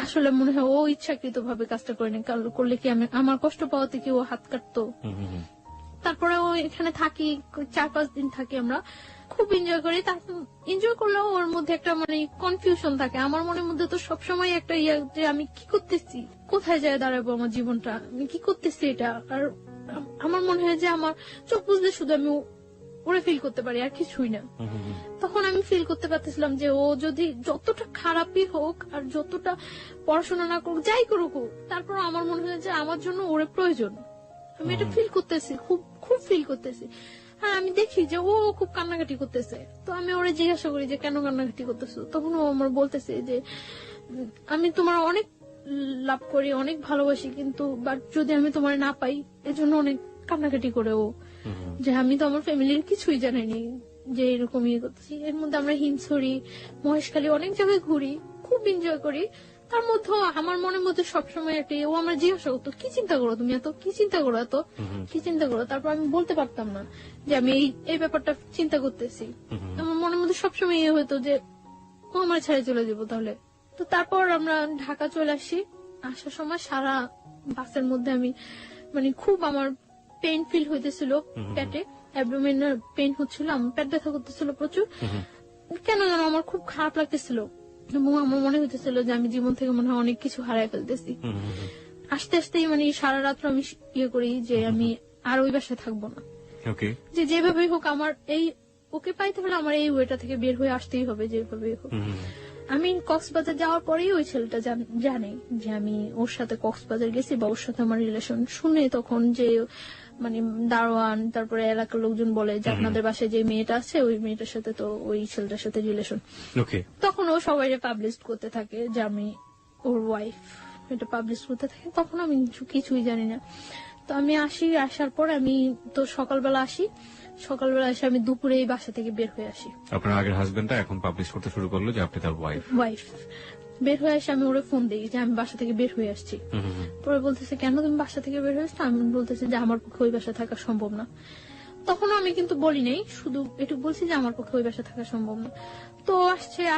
আসলে মনে হয় ও ইচ্ছাকৃত ভাবে কাজটা করেনি, করলে কি আমি আমার কষ্ট পাওয়াতে কি ও হাত কাটতো। তারপরে ও এখানে থাকি, 4-5 দিন থাকি, আমরা খুব এনজয় করি। এনজয় করলেও ওর মধ্যে একটা মানে কনফিউশন থাকে। আমার মনের মধ্যে তো সবসময় একটা ইয়ে যে আমি কি করতেছি, কোথায় যায় দাঁড়াবো আমার জীবনটা, আমি কি করতেছি এটা। আর আমার মনে হয় যে আমার চোখ বুঝলে শুধু আমি ওরে ফিল করতে পারি, আর কিছুই না। তখন আমি ফিল করতে পারতেছিলাম যে ও যদি যতটা খারাপই হোক আর যতটা পড়াশোনা না করুক, যাই করুক, তারপর আমার মনে হয় যে আমার জন্য ওরে প্রয়োজন। আমি এটা ফিল করতেছি, খুব খুব ফিল করতেছি। হ্যাঁ, আমি দেখি যে ও খুব কান্নাকাটি করতেছে। তো আমি ওরে জিজ্ঞাসা করি যে কেন কান্নাকাটি করতেছো। তখন ও আমার বলতেছে যে আমি তোমার অনেক লাভ করি, অনেক ভালোবাসি, কিন্তু বাট যদি আমি তোমার না পাই এজন্য অনেক কান্নাকাটি করে ও, যে আমি তো আমার ফ্যামিলির কিছুই জানিনি যে এরকম ইয়ে করতেছি। এর মধ্যে আমরা হিমছড়ি, মহেশখালী অনেক জায়গায় ঘুরি, খুব এনজয় করি। তার মধ্যে আমার মনের মধ্যে সবসময় একটা ও আমার জিজ্ঞাসা করতো কি চিন্তা করো তুমি, এত কি চিন্তা করো, এত কি চিন্তা করো। তারপর আমি বলতে পারতাম না যে আমি এই ব্যাপারটা চিন্তা করতেছি। আমার মনের মধ্যে সবসময় ইয়ে হতো যে ও আমার ছেড়ে চলে যাবো তাহলে। তো তারপর আমরা ঢাকা চলে আসি। আসার সময় সারা বাসের মধ্যে আমি মানে খুব আমার পেইন ফিল হইতেছিল, পেটে অ্যাবডোমেনাল পেইন হচ্ছিল, আমার পেট ব্যথা করতেছিল প্রচুর। কেন যেন আমার খুব খারাপ লাগতেছিল এবং আমার মনে হইতেছিল যে আমি জীবন থেকে মনে হয় অনেক কিছু হারাই ফেলতেছি। আস্তে আস্তেই মানে সারা রাত্র আমি ইয়ে করি যে আমি আর ওই বাসায় থাকবো না, যে যেভাবেই হোক আমার এই ওকে পাইতে হলে আমার এই ওয়েটা থেকে বের হয়ে আসতেই হবে যেভাবেই হোক। আমি কক্সবাজার যাওয়ার পরেই ওই ছেলেটা জানে যে আমি ওর সাথে কক্সবাজার গেছি বা ওর সাথে আমার রিলেশন। শুনে তখন যে মানে দারোয়ান, তারপরে এলাকার লোকজন বলে যে আপনাদের বাসায় যে মেয়েটা আছে ওই মেয়েটার সাথে তো ওই ছেলেটার সাথে রিলেশন। ওকে। তখন ও সবাই পাবলিশ করতে থাকে যে আমি ওর ওয়াইফ, এটা পাবলিশ করতে থাকে। তখন আমি কিছুই জানি না। তো আমি আসার পর আমি তো সকালবেলা আসি, সকালবেলা এসে আমি দুপুরে এই বাসা থেকে বের হয়ে আসি। আপনার আগের হাজবেন্ডটা এখন পাবলিশ করতে শুরু করলো যে আপনি তার ওয়াইফ। বের হয়ে এসে আমি ওরে ফোন দিই যে আমি বাসা থেকে বের হয়ে আসছি। পরে বলতেছে কেন তুমি বাসা থেকে বের হয়ে আসছো? আমি বলতেছি যে আমার পক্ষে ওই বাসা থাকা সম্ভব না। তখন আমি কিন্তু বলি নাই, শুধু একটু বলছি যে আমার পক্ষে ওই বাসা থাকা সম্ভব না। তো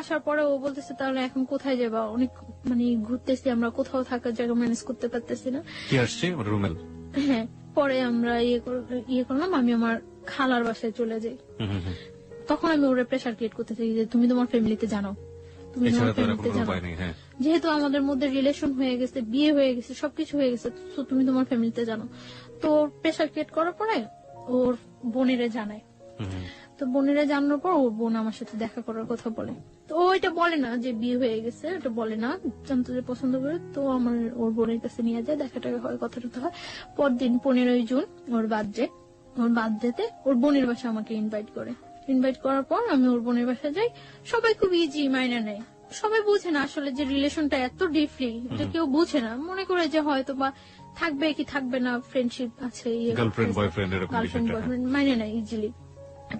আসার পরে ও বলতেছে তাহলে এখন কোথায় যাবা? অনেক মানে ঘুরতেছি আমরা, কোথাও থাকার জায়গা ম্যানেজ করতে পারতেছি না। কি আসছে রুমেল? হ্যাঁ, পরে আমরা ইয়ে করলাম, আমি আমার খালার বাসায় চলে যাই। তখন আমি ওরে প্রেশার ক্রিয়েট করতে চাই যে তুমি তোমার ফ্যামিলিতে জানো, তুমি তোমার ফ্যামিলিতে জানো। যেহেতু আমাদের মধ্যে রিলেশন হয়ে গেছে, বিয়ে হয়ে গেছে, সবকিছু হয়ে গেছে, তো তুমি তোমার ফ্যামিলিতে জানো। তো প্রেশার ক্রিয়েট করার পরে ওর বোনেরে জানায়। তো বোনেরা জানানোর পর ওর বোন আমার সাথে দেখা করার কথা বলে। তো ও এটা বলে না যে বিয়ে হয়ে গেছে, এটা বলে না, জানতো যে পছন্দ করে। তো আমার ওর বোনের কাছে নিয়ে যায়, দেখা টাকা হয়, কথা টথা হয়। পরদিন 15ই জুন ওর বার্থডেতে ওর বোনের বাসা আমাকে ইনভাইট করে। ইনভাইট করার পর আমি ওর বোনের বাসায় যাই। সবাই খুব ইজি মাইনা নেয়, সবাই বুঝে না আসলে যে রিলেশনটা এত ডিপলি, এটা কেউ বুঝে না, মনে করে যে হয়তো বা থাকবে কি থাকবে না, ফ্রেন্ডশিপ আছে, গার্লফ্রেন্ড বয়ফ্রেন্ড মাইনে নেয় ইজিলি।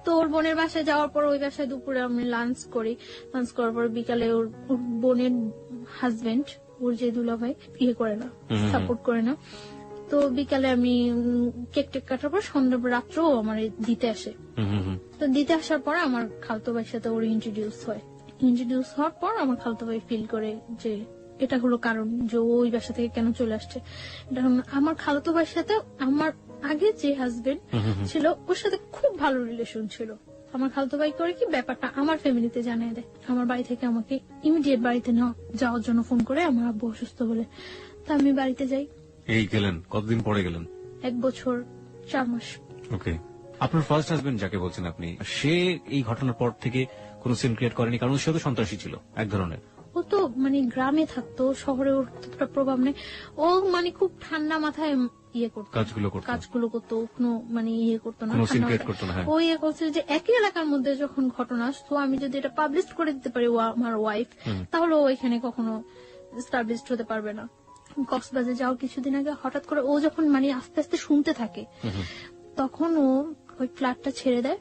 তো ওর বোনের বাসায় যাওয়ার পর ওই বাসায় দুপুরে আমি লাঞ্চ করি। লাঞ্চ করার পর বিকালে ওর বোনের হাজবেন্ড, ওর যে দুলাভাই, ইয়ে করে না, সাপোর্ট করে না। তো বিকালে আমি কেক টেক কাটার পর সন্ধ্যা রাত্রেও আমার দিতে আসে। তো দিতে আসার পর আমার খালতো ভাইয়ের সাথে ওর ইন্ট্রোডিউস হয়। ইন্ট্রোডিউস হওয়ার পর আমার খালতো ভাই ফিল করে যে এটা হলো কারণ যে ওই বাসা থেকে কেন চলে আসছে। আমার খালতো ভাইয়ের সাথে আমার আগে যে হাজবেন্ড ছিল ওর সাথে খুব ভালো রিলেশন ছিল। আমার খালতো ভাই করে কি ব্যাপারটা আমার ফ্যামিলিতে জানিয়ে দেয়। আমার বাড়ি থেকে আমাকে ইমিডিয়েট বাড়িতে যাওয়ার জন্য ফোন করে, আমার আব্বু অসুস্থ বলে। তা আমি বাড়িতে যাই। এই গেলেন কতদিন পরে গেলেন? 1 বছর 4 মাস। ওকে। আপনার ফার্স্ট হাজবেন্ড যাকে বলছেন আপনি, সে এই ঘটনার পর থেকে কোনো সিন ক্রিয়েট করেনি? কারণ সে তো সন্ত্রাসী ছিল এক ধরনের। ও তো মানে গ্রামে থাকতো, শহরে ওর প্রভাব নেই। ও মানে খুব ঠান্ডা মাথায় ইয়ে করতো, কাজগুলো করতো, কোনো মানে ইয়ে করতো না, ও ইয়ে করছে যে একই এলাকার মধ্যে যখন ঘটনা, তো আমি যদি এটা পাবলিশ করে দিতে পারি ও আমার ওয়াইফ, তাহলে ও এখানে কখনো এস্টাবলিশড হতে পারবে না। কক্সবাজার যাও কিছুদিন আগে হঠাৎ করে ও যখন মানে আস্তে আস্তে শুনতে থাকে, তখন ও ওই ফ্ল্যাটটা ছেড়ে দেয়।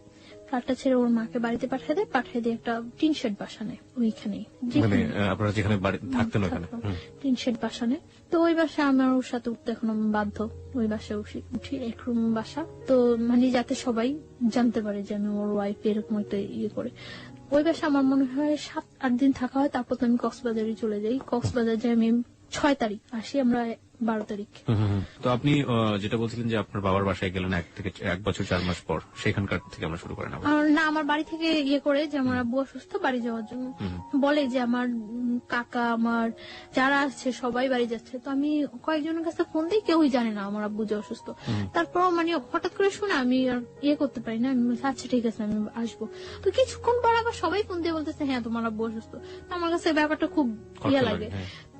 ফ্ল্যাটটা ছেড়ে ওর মাকে বাড়িতে পাঠিয়ে দিয়ে একটা টিন শেড বাসা নেয় ওইখানেই, টিন শেড বাসা নেয়। তো ওই বাসায় আমার ওর সাথে উঠতে এখন বাধ্য। ওই বাসায় উঠি, এক রুম বাসা, তো মানে যাতে সবাই জানতে পারে যে আমি ওর ওয়াইফ, এরকম একটা ইয়ে করে। ওই বাসা আমার মনে হয় 7-8 দিন থাকা হয়। তারপর তো আমি কক্সবাজারে চলে যাই। কক্সবাজার যাই আমি 6 তারিখ, আসি আমরা 12 তারিখ। তো আপনি যেটা বলছিলেন যে আপনার বাবার বাসায় গেলেন 1 বছর 4 মাস পর, সেখানকার থেকে আমরা শুরু করেন? না, আমার বাড়ি থেকে ইয়ে করে যে আমার আব্বু অসুস্থ, বাড়ি যাওয়ার জন্য বলে যে আমার কাকা, আমার যারা আছে সবাই বাড়ি যাচ্ছে। তো আমি কয়েকজনের কাছে ফোন দিই, কেউই জানে না আমার আব্বু যে অসুস্থ। তারপর মানে হঠাৎ করে শুনে আমি আর ইয়ে করতে পারি না, আমি আচ্ছা ঠিক আছে আমি আসবো। তো কিছুক্ষণ পর আবার সবাই ফোন দিয়ে বলতেছে হ্যাঁ তোমার আব্বু অসুস্থ। তো আমার কাছে ব্যাপারটা খুব ইয়ে লাগে।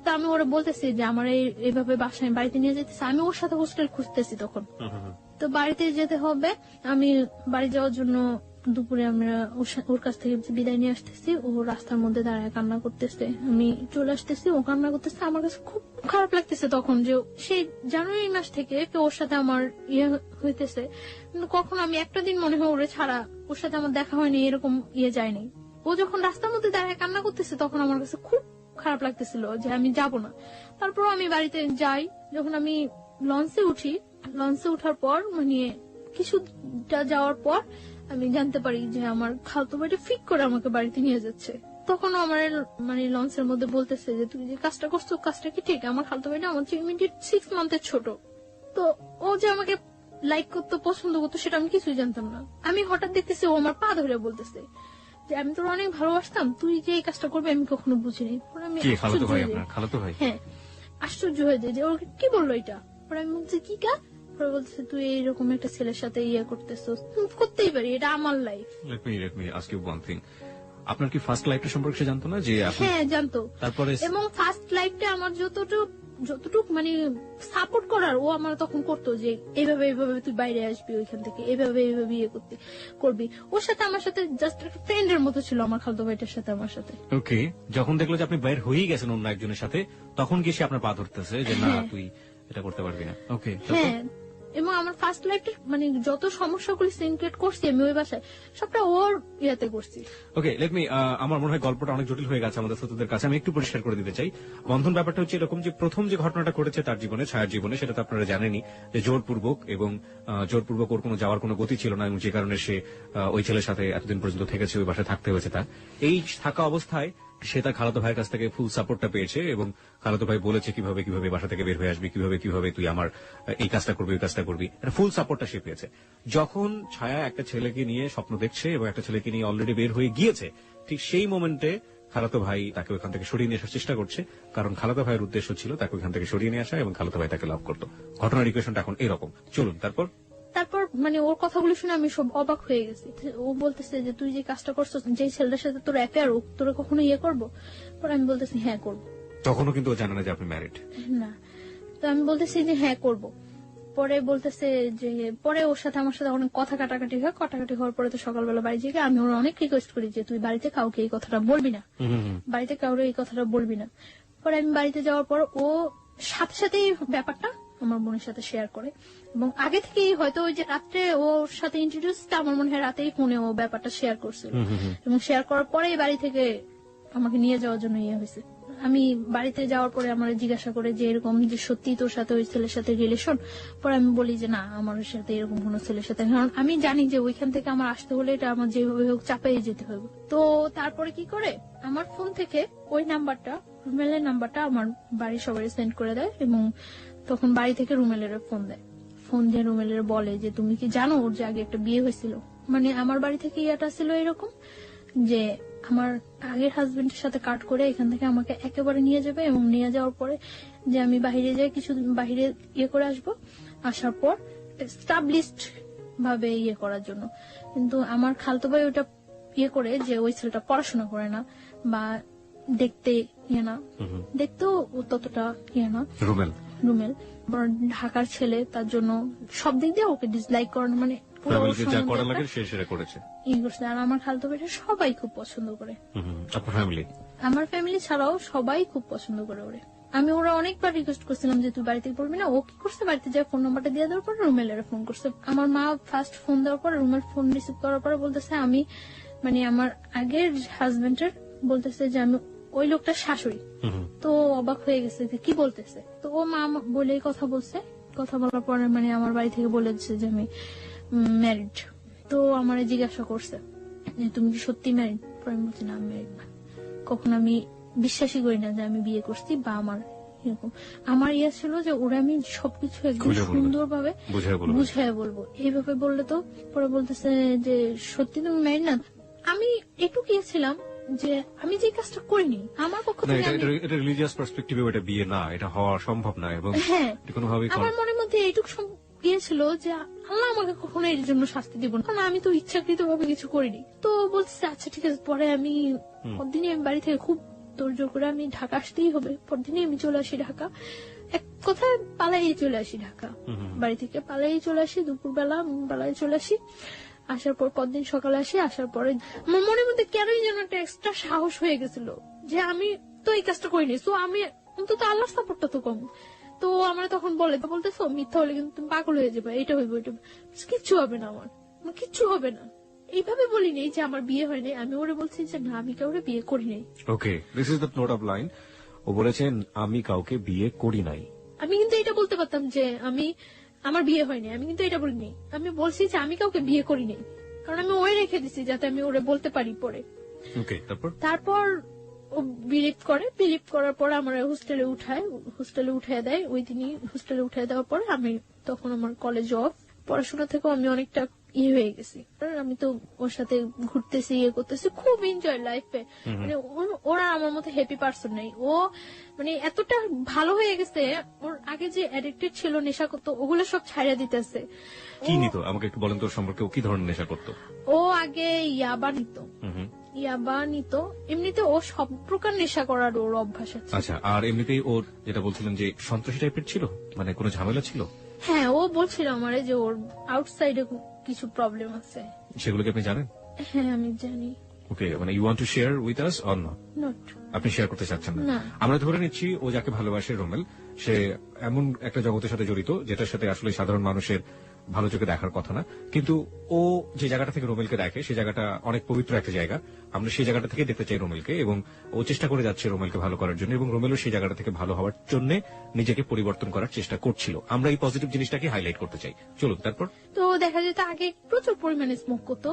তা আমি ওরা বলতেছি যে আমার এইভাবে বাসায় বাড়িতে নিয়ে যেতেছে, আমি ওর সাথে হোস্টেল খুঁজতেছি তখন। তো বাড়িতে যেতে হবে, আমি বাড়ি যাওয়ার জন্য দুপুরে আমরা ওর কাছ থেকে বিদায় নিয়ে আসতেছি। ও রাস্তার মধ্যে দাঁড়ায় কান্না করতেছে, আমি চলে আসতেছি, ও কান্না করতেছে। আমার কাছে খুব খারাপ লাগতেছে তখন যে সেই জানুয়ারি মাস থেকে ওর সাথে আমার ইয়ে হইতেছে, কিন্তু কখন আমি একটা দিন মনে হয় ওরে ছাড়া ওর সাথে আমার দেখা হয়নি, এরকম ইয়ে যায়নি। ও যখন রাস্তার মধ্যে দাঁড়ায় কান্না করতেছে তখন আমার কাছে খুব খারাপ লাগতেছিল যে আমি যাব না। তারপর আমি বাড়িতে যাই। যখন আমি লঞ্চে উঠি, লঞ্চে উঠার পর মানে কিছুটা যাওয়ার পর আমি জানতে পারি যে আমার খালতো ভাইটা ফিক করে আমাকে বাড়িতে নিয়ে যাচ্ছে। তখন আমার মানে লঞ্চের মধ্যে বলতেছে যে তুই যে কাজটা করছো কাজটা কি ঠিক? আমার খালতো ভাইটা আমার ইমিডিয়েট 6 মান্থের ছোট। তো ও যে আমাকে লাইক করতো, পছন্দ করতো, সেটা আমি কিছুই জানতাম না। আমি হঠাৎ দেখতেছি ও আমার পা ধরে বলতেছে যে আমি তোর অনেক ভালোবাসতাম, তুই যে এই কাজটা করবে আমি কখনো বুঝিনি। হ্যাঁ, আশ্চর্য হয়ে যায় যে ওকে কি বললো এটা। পরে আমি বলছি কি কাজ? পরে বলছে তুই এইরকম একটা ছেলের সাথে ইয়ে করতেছিস, করতেই পারি, এটা আমার লাইফ। আপনার কি ফার্স্ট লাইফটা সম্পর্কে জানতো না? যে হ্যাঁ জানতো। তারপরে এবং ফার্স্ট লাইফটা আমার যতটুকু যতটুকু মানে সাপোর্ট করার ও আমার তখন করতো, যে এইভাবে এইভাবে তুই বাইরে আসবি ওইখান থেকে, এইভাবে এইভাবে ইয়ে করবি। ওর সাথে আমার সাথে জাস্ট একটা ফ্রেন্ডের মতো ছিল আমার খালতো ভাইটার সাথে আমার সাথে। ওকে, যখন দেখলো যে আপনি বাইর হয়েই গেছেন অন্য একজনের সাথে, তখন কি সে আপনার পা ধরতেছে যে না তুই এটা করতে পারবি না? ওকে, হ্যাঁ, এবং আমার ফার্স্ট লাইফের মানে যত সমস্যাগুলি সিনক্রেট করছি আমি ওই বাসায়, সবটা ওর ইয়াতে করছি। ওকে, লেট মি, আমার মনে হয় গল্পটা অনেক জটিল হয়ে গেছে আমাদের শ্রোতাদের কাছে, আমি একটু পরিষ্কার করে দিতে চাই। বন্ধন ব্যাপারটা হচ্ছে এরকম যে প্রথম যে ঘটনাটা ঘটেছে তার জীবনে, ছায়ার জীবনে, সেটা তো আপনারা জানেনই যে জোরপূর্বক, এবং জোরপূর্বক ওর কোনো যাওয়ার কোনো গতি ছিল না, এবং যে কারণে সে ওই ছেলের সাথে এতদিন পর্যন্ত থেকেছে, ওই বাসায় থাকতে হয়েছে তার। এই থাকা অবস্থায় সে তার খালাতো ভাইয়ের কাছ থেকে ফুল সাপোর্টটা পেয়েছে, এবং খালাতো ভাই বলেছে কিভাবে কিভাবে বাসা থেকে বের হয়ে আসবি, কিভাবে কিভাবে তুই আমার এই কাজটা করবি, ওই কাজটা করবি, এটা ফুল সাপোর্টটা সে পেয়েছে। যখন ছায়া একটা ছেলেকে নিয়ে স্বপ্ন দেখছে এবং একটা ছেলেকে নিয়ে অলরেডি বের হয়ে গিয়েছে, ঠিক সেই মোমেন্টে খালাতো ভাই তাকে ওইখান থেকে সরিয়ে নিয়ে আসার চেষ্টা করছে, কারণ খালাতো ভাইয়ের উদ্দেশ্য ছিল তাকে ওইখান থেকে সরিয়ে নিয়ে আসা, এবং খালাতো ভাই তাকে লাভ করতো। ঘটনার ইকুয়েশনটা এখন এরকম। চলুন তারপর মানে ওর কথাগুলো শুনে আমি সব অবাক হয়ে গেছি। ও বলতেছে যে তুই যে কাজটা করছো, যে ছেলেটার সাথে তোর অ্যাফেয়ার, তোরা কখনো ইয়ে করবো? পরে আমি বলতেছি হ্যাঁ করবো। তখনও কিন্তু ও জানে না যে আপনি ম্যারিড। না, তো আমি বলতেছি যে হ্যাঁ করবো। পরে বলতেছে যে, পরে ওর সাথে আমার সাথে অনেক কথা কাটাকাটি হয়। কাটাকাটি হওয়ার পরে তো সকালবেলা বাড়ি যেয়ে আমি ওর অনেক রিকোয়েস্ট করি যে তুই বাড়িতে কাউকে এই কথাটা বলবি না, বাড়িতে কাউকে এই কথাটা বলবি না। পরে আমি বাড়িতে যাওয়ার পর ও সাথে সাথেই ব্যাপারটা আমার বোনের সাথে শেয়ার করে, এবং আগে থেকেই হয়তো ওই যে রাত্রে ওর সাথে ইন্ট্রোডিউসটা আমার মনে হয় রাতেই ফোনে ও ব্যাপারটা শেয়ার করছিল, এবং শেয়ার করার পরেই বাড়ি থেকে আমাকে নিয়ে যাওয়ার জন্য ইয়ে হয়েছে। আমি বাড়িতে যাওয়ার পরে আমার জিজ্ঞাসা করে যে এরকম যে সত্যি তোর সাথে ওই ছেলের সাথে রিলেশন? পরে আমি বলি যে না, আমার সাথে এরকম কোন ছেলের সাথে, কারণ আমি জানি যে ওইখান থেকে আমার আসতে হলে এটা আমার যেভাবে হোক চাপাই যেতে হবে। তো তারপরে কি করে আমার ফোন থেকে ওই নাম্বারটা, রুমেলের নাম্বারটা আমার বাড়ির সবাই সেন্ড করে দেয়, এবং তখন বাড়ি থেকে রুমেলের ফোন দেয়। ফোন দিয়ে রুমেলের বলে যে তুমি কি জানো ওর যে আগে একটা বিয়ে হয়েছিল? মানে আমার বাড়ি থেকে ইয়াটা ছিল এরকম যে আমার আগের হাজবেন্ডের সাথে কাট করে এখান থেকে আমাকে একেবারে নিয়ে যাবে, এবং নিয়ে যাওয়ার পরে যে আমি বাইরে যাই, কিছু বাইরে ইয়ে করে আসবো, আসার পর এস্টাবলিশড ভাবে ইয়ে করার জন্য। কিন্তু আমার খালতো ভাই ওটা ইয়ে করে যে ওই ছেলেটা পড়াশোনা করে না, বা দেখতে ইয়ে না, দেখতেও ততটা ইয়ে না, রুমেল ঢাকার ছেলে, তার জন্য সব দিক দিয়ে ওকে ডিসলাইক করানো, মানে আর আমার খালতো ভাইটা সবাই খুব পছন্দ করে, আমার ফ্যামিলি ছাড়াও সবাই খুব পছন্দ করে ওরে। আমি ওরা অনেকবার রিকোয়েস্ট করছিলাম যে তুই বাড়িতে পড়বি না। ও কি করছে, বাড়িতে যা ফোন নাম্বারটা দিয়ে দেওয়ার পর রুমেলের ফোন করছে। আমার মা ফার্স্ট ফোন দেওয়ার পর রুমেল ফোন রিসিভ করার পরে বলতেছে আমি মানে আমার আগের হাজবেন্ডের বলতেছে যে আমি ওই লোকটার শাশুড়ি। তো অবাক হয়ে গেছে যে কি বলতেছে। তো ও মা বলে কথা বলছে, কথা বলার পরে মানে আমার বাড়ি থেকে বলেছে যে আমি ম্যারিড। তো আমার জিজ্ঞাসা করছে যে তুমি কি সত্যি ম্যারিড? পরে আমি বলছি না, আমি ম্যারিড না। কখন আমি বিশ্বাসই করি না যে আমি বিয়ে করছি, বা আমার এরকম আমার ইয়ে ছিল যে ওরা আমি সবকিছু একদম সুন্দরভাবে বুঝাই বলবো। এইভাবে বললে তো পরে বলতেছে যে সত্যি তুমি ম্যারিড না? আমি একটু গিয়েছিলাম যে আমি যে কাজটা করিনি আমার পক্ষ থেকে, এটা রিলিজিয়াস পার্সপেক্টিভে এটা বিয়ে না, এটা হওয়া সম্ভব না, এবং কোনোভাবেই আমার মনের মধ্যে এইটুকু গিয়েছিল যে আল্লাহ আমাকে কখনো এর জন্য শাস্তি দিব না, কারণ আমি তো ইচ্ছাকৃত ভাবে কিছু করিনি। তো বলছে আচ্ছা ঠিক আছে। পরে আমি পরদিনই আমি বাড়ি থেকে খুব তোড়জোড় করে আমি ঢাকা আসতেই হবে, পরদিনই আমি চলে আসি ঢাকা। এক কথায় পালাই চলে আসি ঢাকা, বাড়ি থেকে পালাই চলে আসি, দুপুরবেলা পালাই চলে আসি। আসার পর পরদিন সকালে আসি, আসার পরে আমার মনের মধ্যে কেনই যেন একটা এক্সট্রা সাহস হয়ে গেছিল যে আমি তো এই কাজটা করিনি, তো আমি অন্তত আল্লাহর সাপোর্টটা তো কম। তো আমার তখন বলতেছো মিথ্যা হলে কিন্তু তুমি পাগল হয়ে যাবে, এটা হইব ওইটা, কিচ্ছু হবে না, আমার কিচ্ছু হবে না। এইভাবে বলিনি যে আমার বিয়ে হয়নি, আমি ওরে বলছি যে না আমি কাউকে বিয়ে করি নাই। Okay, this is the note of line. ও বলেছেন আমি কাউকে বিয়ে করি নাই। আমি কিন্তু এটা বলতে পারতাম যে আমি আমার বিয়ে হয়নি, আমি কিন্তু এটা বলিনি। আমি বলছি যে আমি কাউকে বিয়ে করি নাই, কারণ আমি ওই রেখে দিছি যাতে আমি ওরে বলতে পারি পরে। তারপর ও বিলিভ করার পর আমার হোস্টেলে উঠায় দেয়। ওই দিনই হোস্টেলে উঠায় দেওয়ার পরে আমি তখন আমার কলেজ অফ, পড়াশোনা থেকেও আমি অনেকটা ইয়ে হয়ে গেছি। আমি তো ওর সাথে ঘুরতেছি, ইয়ে করতেছি, খুব এনজয় লাইফে। মানে ওরা আমার মতো হ্যাপি পারসন নেই। ও মানে এতটা ভালো হয়ে গেছে, ওর আগে যে অ্যাডিক্টেড ছিল, নেশা করতো, ওগুলো সব ছাড়িয়ে দিতেছে। কি নিত আমাকে একটু বলেন তো সম্পর্কে, ও কি ধরনের নেশা করতো? ও আগে ইয়াবা নিত, ইয়াবা নিত। এমনিতে ও সব প্রকার নেশা করার ওর অভ্যাস আছে। আচ্ছা, আর এমনিতেই ওর যেটা বলছিলেন যে সন্ত্রাসী টাইপের ছিল, মানে কোনো ঝামেলা ছিল? হ্যাঁ, ও বলছিল আমারে যে ওর আউটসাইডে কিছু প্রবলেম আছে। সেগুলো কি আপনি জানেন? হ্যাঁ, আমি জানি। ওকে, মানে you want to share with us or not? Not. আপনি শেয়ার করতে চাচ্ছেন না? না। আমরা ধরে নিচ্ছি ও যাকে ভালোবাসে রোমেল, সে এমন একটা জগতের সাথে জড়িত যেটার সাথে আসলে সাধারণ মানুষের ভালো চোখে দেখার কথা না, কিন্তু ও যে জায়গাটা থেকে রোমেলকে দেখে সেই জায়গাটা অনেক পবিত্র একটা জায়গা। আমরা সেই জায়গাটা থেকে দেখতে চাই রোমেলকে, এবং ও চেষ্টা করে যাচ্ছে রোমেলকে ভালো করার জন্য, এবং রোমেলও সেই জায়গাটা থেকে ভালো হওয়ার জন্য নিজেকে পরিবর্তন করার চেষ্টা করছিল। আমরা এই পজিটিভ জিনিসটাকে হাইলাইট করতে চাই। চলুন তারপর। তো দেখা যেত আগে প্রচুর পরিমাণে স্মোক করতো।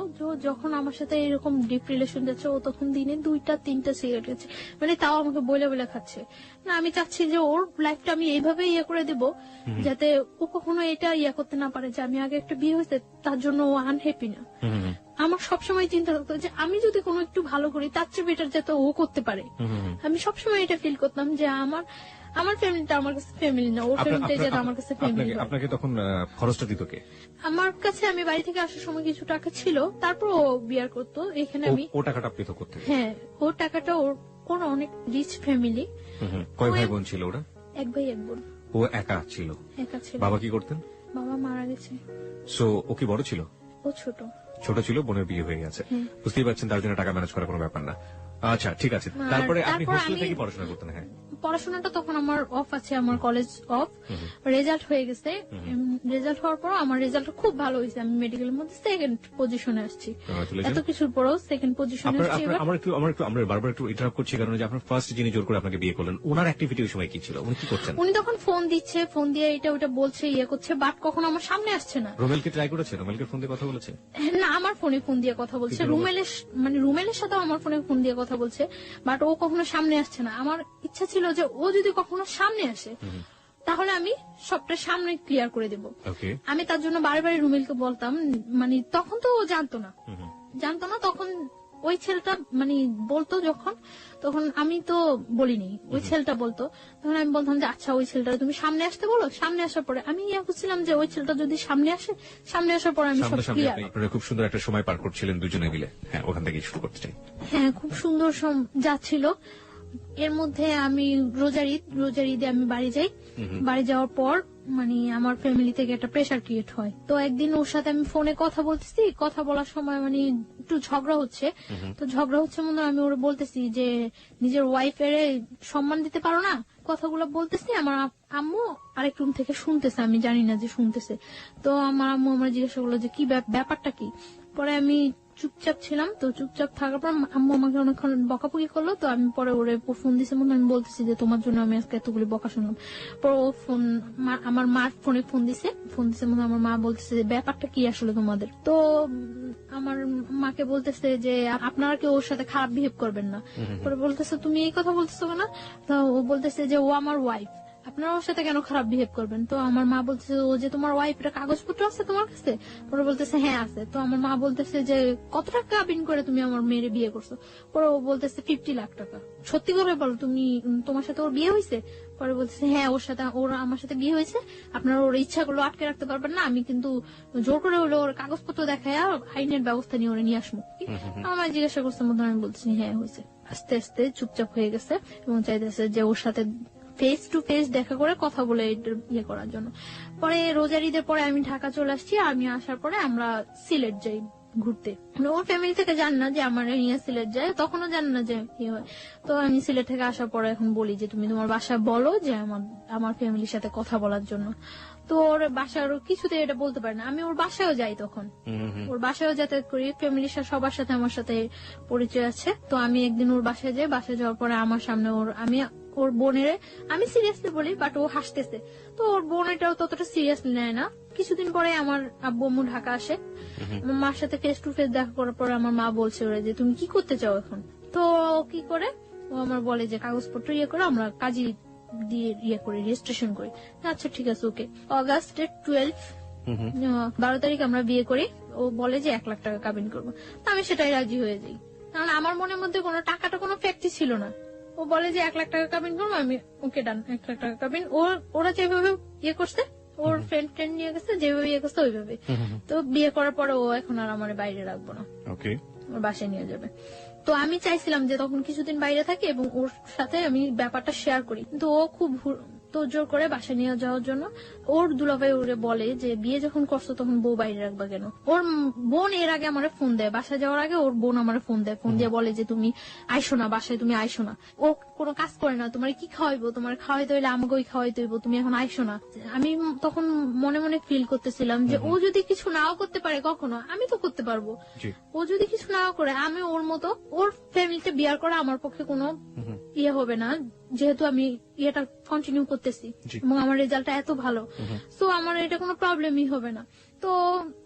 যখন আমার সাথে এরকম ডিপ রিলেশন যাচ্ছে, ও তখন দিনে 2-3টা সিগারেট খাচ্ছে, মানে তাও আমাকে বলে বলে খাচ্ছে। না, আমি চাচ্ছি যে ওর লাইফটা আমি এইভাবে ইয়ে করে দেব যাতে ও কখনো এটা ইয়ে করতে না পারে যে আমি আগে একটা বিয়ে হয়েছে তার জন্য ও আনহ্যাপি না। আমার সবসময় চিন্তা করতো যে আমি যদি কোনো একটু ভালো করি তার চেয়ে বেটার যাতে ও করতে পারে। আমি সবসময় এটা ফিল করতাম যে আমার ফ্যামিলিটা আমার কাছে ফ্যামিলি না, ওর ফ্যামিলিটা যাতে আমার কাছে ফ্যামিলি। আপনাকে তখন খরচটা দিত কে? আমার কাছে আমি বাড়ি থেকে আসার সময় কিছু টাকা ছিল, তারপর ও বিয়ার করতো। এখানে আমি ও টাকাটা আপনি তো করতে? হ্যাঁ, ওর টাকাটা ওর অনেক রিচ ফ্যামিলি। কয় ভাই বোন ছিল ওরা? এক ভাই এক বোন। ও একা ছিল? একা ছিল। বাবা কি করতেন? বাবা মারা গেছে। সো ও কি বড় ছিল? ও ছোট। ছোট ছিল, বোনের বিয়ে হয়ে গেছে। বুঝতেই পারছেন তার জন্য টাকা ম্যানেজ করা কোনো ব্যাপার না। আচ্ছা, ঠিক আছে। তারপরে আপনি হোস্টেল থেকে পড়াশোনা করতেন? হ্যাঁ, পড়াশোনাটা তখন আমার অফ আছে, আমার কলেজ অফ। রেজাল্ট হয়ে গেছে। রেজাল্ট হওয়ার পর আমার রেজাল্ট খুব ভালো হয়েছে, আমি মেডিকেলের মধ্যে সেকেন্ড পজিশনে আসছি। এত কিছুর পরেও সেকেন্ড পজিশনে আসছি। আমরা বারবার একটু ইন্টারাপ্ট করছি, কারণ যে আপনার ফার্স্ট যিনি জোর করে আপনাকে বিয়ে করলেন, ওনার অ্যাক্টিভিটি ওই সময় কি ছিল? উনি কি করছেন? উনি তখন ফোন দিচ্ছে, ফোন দিয়ে এটা ওটা বলছে, ইয়ে করছে, বাট কখনো আমার সামনে আসছে না। রোমেলকে ট্রাই করেছে? রোমেলকে ফোন দিয়ে কথা বলেছে? না, আমার ফোনে ফোন দিয়ে কথা বলছে। রুমেলের সাথেও আমার ফোনে ফোন দিয়ে কথা বলছে, বাট ও কখনো সামনে আসছে না। আমার ইচ্ছা ছিল যে ও যদি কখনো সামনে আসে তাহলে আমি সবটা সামনে ক্লিয়ার করে দেব। আমি তার জন্য বারে বারে রুমেলকে বলতাম, মানে তখন তো ও জানতো না, তখন ওই ছেলেটা মানে বলতো যখন, তখন আমি তো বলিনি, ওই ছেলেটা বলতো। তখন আমি বলতাম যে আচ্ছা, ওই ছেলেটা তুমি সামনে আসতে বলো। সামনে আসার পরে আমি বুঝছিলাম যে ওই ছেলেটা যদি সামনে আসে, সামনে আসার পরে আমি সব ক্লিয়ার। আপনারা খুব সুন্দর একটা সময় পার করছিলেন দুজনে মিলে। হ্যাঁ, ওখান থেকে শুরু করতে চাই। হ্যাঁ, খুব সুন্দর যাচ্ছিল। এর মধ্যে আমি রোজার ঈদে আমি বাড়ি যাই। বাড়ি যাওয়ার পর মানে আমার ফ্যামিলি থেকে একটা প্রেসার ক্রিয়েট হয়। তো একদিন ওর সাথে আমি ফোনে কথা বলতেছি, কথা বলার সময় মানে একটু ঝগড়া হচ্ছে। তো ঝগড়া হচ্ছে মনে আমি ওরা বলতেছি যে নিজের ওয়াইফের সম্মান দিতে পারো না, কথাগুলো বলতেছি। আমার আম্মু আরেক রুম থেকে শুনতেছে, আমি জানি না যে শুনতেছে। তো আমার আম্মু আমার জিজ্ঞাসা করলো যে কি ব্যাপারটা কি। পরে আমি চুপচাপ ছিলাম। তো চুপচাপ থাকার পর আম্মু আমাকে অনেকক্ষণ বকাবকি করলো। তো আমি পরে ওরে ফোন দিছে, মনে আমি বলতেছি যে তোমার জন্য আমি আজকে এতগুলি বকা শুনলাম। পরে ও আমার মার ফোনে ফোন দিছে মনে আমার মা বলতেছে যে ব্যাপারটা কি আসলে তোমাদের। তো আমার মাকে বলতেছে যে আপনারা কেউ ওর সাথে খারাপ বিহেভ করবেন না। পরে বলতেছে তুমি এই কথা বলতেছো না? তো ও বলতেছে যে ও আমার ওয়াইফ, আপনারা ওর সাথে কেন খারাপ বিহেভ করবেন? তো আমার মা বলতেছে ও যে তোমার ওয়াইফ, এটা কাগজপত্র আছে তোমার কাছে? পরে বলতেছে হ্যাঁ আছে। তো আমার মা বলতেছে যে কত টাকা বিন করে তুমি আমার মেয়ের বিয়ে করছো? পরে ও বলতেছে 50 লাখ টাকা। সত্যি করে বলো, তোমার সাথে ওর বিয়ে হয়েছে? পরে বলতেছে হ্যাঁ, ওর আমার সাথে বিয়ে হয়েছে। আপনারা ওর ইচ্ছাগুলো আটকে রাখতে পারবেন না, আমি কিন্তু জোর করে হলে ওর কাগজপত্র দেখায় আইনের ব্যবস্থা নিয়ে ওরে নিয়ে আসবো। আমার জিজ্ঞাসা করছে মতো আমি বলতেছি হ্যাঁ হয়েছে। আস্তে আস্তে চুপচাপ হয়ে গেছে এবং চাইতেছে যে ওর সাথে ফেস টু ফেস দেখা করে কথা বলে ইয়ে করার জন্য। পরে রোজার ঈদের পরে আমি ঢাকা চলে আসছি। আমি আসার পরে আমরা সিলেট যাই ঘুরতে। ওর ফ্যামিলি থেকে জান না যে আমার নিয়ে সিলেট যায়, তখনও জান না যে কি হয়। তো আমি সিলেট থেকে আসার পরে এখন বলি যে তুমি তোমার বাসায় বলো যে আমার ফ্যামিলির সাথে কথা বলার জন্য। তো ওর বাসার কিছুতে এটা বলতে পারে না। আমি ওর বাসায়ও যাই, তখন ওর বাসায়ও যাতায়াত করি, ফ্যামিলির সবার সাথে আমার সাথে পরিচয় আছে। তো আমি একদিন ওর বাসায় যাই। বাসায় যাওয়ার পরে আমার সামনে ওর বোনের আমি সিরিয়াসলি বলি, বাট ও হাসতেছে। তো ওর বোন এটাও ততটা সিরিয়াসলি নেয় না। কিছুদিন পরে আমার আব্বু আম্মু ঢাকা আসে। আমার মার সাথে ফেস টু ফেস দেখা করার পরে আমার মা বলছে ওরা যে তুমি কি করতে চাও এখন? তো কি করে ও আমার বলে যে কাগজপত্র ইয়ে করে আমরা কাজী দিয়ে ইয়ে করি, রেজিস্ট্রেশন করি। আচ্ছা ঠিক আছে, ওকে। অগাস্টের 12 তারিখ আমরা বিয়ে করি। ও বলে যে 1 লাখ টাকা কাবিন করবো। আমি সেটাই রাজি হয়ে যাই, কারণ আমার মনের মধ্যে কোনো টাকাটা কোনো ফ্যাক্টই ছিল না। ও বলে যে 1 লাখ টাকা কাবিন করবো, আমি ওকে ডান 1 লাখ টাকা কাবিন। ওরা যেভাবে ইয়ে করছে, ওর ফ্রেন্ড নিয়ে গেছে, যেভাবে ইয়ে করছে ওইভাবে। তো বিয়ে করার পরে ও এখন আর আমার বাইরে রাখবো না, ওর বাসায় নিয়ে যাবে। তো আমি চাইছিলাম যে তখন কিছুদিন বাইরে থাকি এবং ওর সাথে আমি ব্যাপারটা শেয়ার করি, কিন্তু ও খুব তো জোর করে বাসা নিয়ে যাওয়ার জন্য ওর দুলাভাই ওরে বলে যে বিয়ে যখন করছো তখন বউ বাইরে রাখবা কেন। ওর বোন এর আগে আমার ফোন দেয়, বাসায় যাওয়ার আগে ওর বোন আমার ফোন দেয়, ফোন দিয়ে বলে যে তুমি আইসো না বাসায়, তুমি আইসো না, ও কোনো কাজ করে না, তোমার কি খাওয়াইবো, তোমার খাওয়াইতে হইলে আমাকেই খাওয়াইতে হইব, তুমি এখন আইসো না। আমি তখন মনে মনে ফিল করতেছিলাম যে ও যদি কিছু নাও করতে পারে কখনো, আমি তো করতে পারবো। ও যদি কিছু নাও করে, আমি ওর মতো ওর ফ্যামিলিতে বিয়ার করা আমার পক্ষে কোনো ইয়ে হবে না, যেহেতু আমি ইয়েটা কন্টিনিউ করতেছি এবং আমার রেজাল্টটা এত ভালো, তো আমার এটা কোনো প্রবলেমই হবে না। তো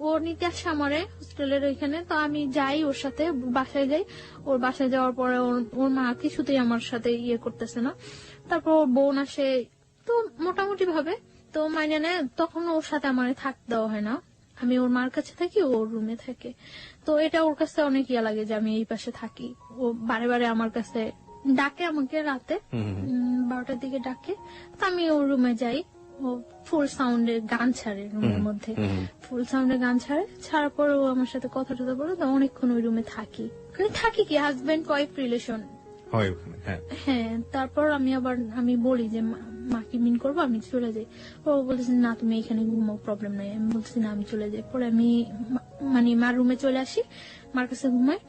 ও নিতে আসে আমারে হোস্টেলের ওইখানে, তো আমি যাই ওর সাথে, বাসায় যাই। ওর বাসায় যাওয়ার পরে ওর মা কিছুতেই আমার সাথে ইয়ে করতেছে না। তারপর ওর বোন আসে, তো মোটামুটি ভাবে তো মানে নেয়। তখন ওর সাথে আমার থাকতে দেওয়া হয় না, আমি ওর মার কাছে থাকি, ওর রুমে থাকে। তো এটা ওর কাছে অনেক ইয়া লাগে যে আমি এই পাশে থাকি। ও বারে বারে আমার কাছে ডাকে, আমাকে রাতে 12টার দিকে ডাকে, তো আমি ওর রুমে যাই। ও ফুল সাউন্ডে গান ছাড়ে রুমের মধ্যে, ফুল সাউন্ডে গান ছাড়ার পর ও আমার সাথে কথা টথা বলে, তো অনেকক্ষণ ওই রুমে থাকি। থাকি কি হাজবেন্ড ওয়াইফ রিলেশন হয়। হ্যাঁ, তারপর আমি বলি যে মাকে মিন করবো, আমি চলে যাই। ও বলতেছে না তুমি এখানে ঘুমাও, প্রবলেম নাই। আমি বলতেছি না আমি চলে যাই। পরে আমি মানে মার রুমে চলে আসি, মার কাছে ঘুমাই।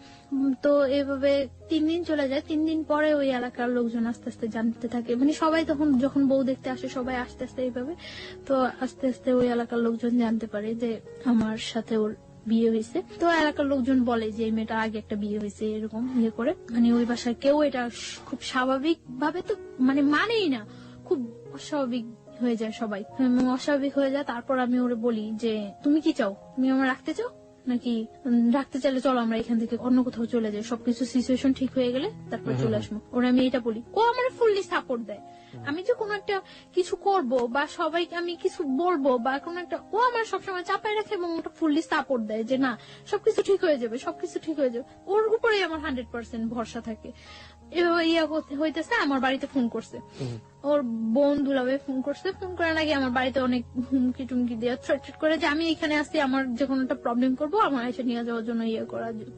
তো এভাবে 3 দিন চলে যায়। 3 দিন পরে ওই এলাকার লোকজন আস্তে আস্তে জানতে থাকে, মানে সবাই তখন যখন বউ দেখতে আসে সবাই আস্তে আস্তে এইভাবে, তো আস্তে আস্তে ওই এলাকার লোকজন জানতে পারে যে আমার সাথে ওর বিয়ে হয়েছে। তো এলাকার লোকজন বলে যে এই মেয়েটার আগে একটা বিয়ে হয়েছে, এরকম ইয়ে করে। মানে ওই বাসায় কেউ এটা খুব স্বাভাবিক ভাবে তো মানেই না, খুব অস্বাভাবিক হয়ে যায় সবাই, অস্বাভাবিক হয়ে যায়। তারপর আমি ওরে বলি যে তুমি কি চাও, তুমি আমার রাখতে চাও নাকি, রাখতে চাইলে চলো আমরা এখান থেকে অন্য কোথাও চলে যাই, সবকিছু সিচুয়েশন ঠিক হয়ে গেলে তারপর চলে আসবো। ওরা আমি এটা বলি, ও আমার ফুললি সাপোর্ট দেয়। আমি যে কোনো একটা কিছু করব বা সবাইকে আমি কিছু বলবো বা কোনো একটা, ও আমার সবসময় চাপায় রাখে এবং ওটা ফুললি সাপোর্ট দেয় যে না সবকিছু ঠিক হয়ে যাবে, সবকিছু ঠিক হয়ে যাবে। ওর উপরেই আমার 100% ভরসা থাকে। এভাবে ইয়া হইতেছে। আমার বাড়িতে ফোন করছে, ওর বোন দুলাভাই ফোন করছে। ফোন করে নাকি আমার বাড়িতে অনেক হুমকি টুমকি দিয়ে থ্রেট করে যে আমি এখানে আসছি, আমার যে কোনো একটা প্রবলেম করবো, আমার এসে নিয়ে যাওয়ার জন্য ইয়ে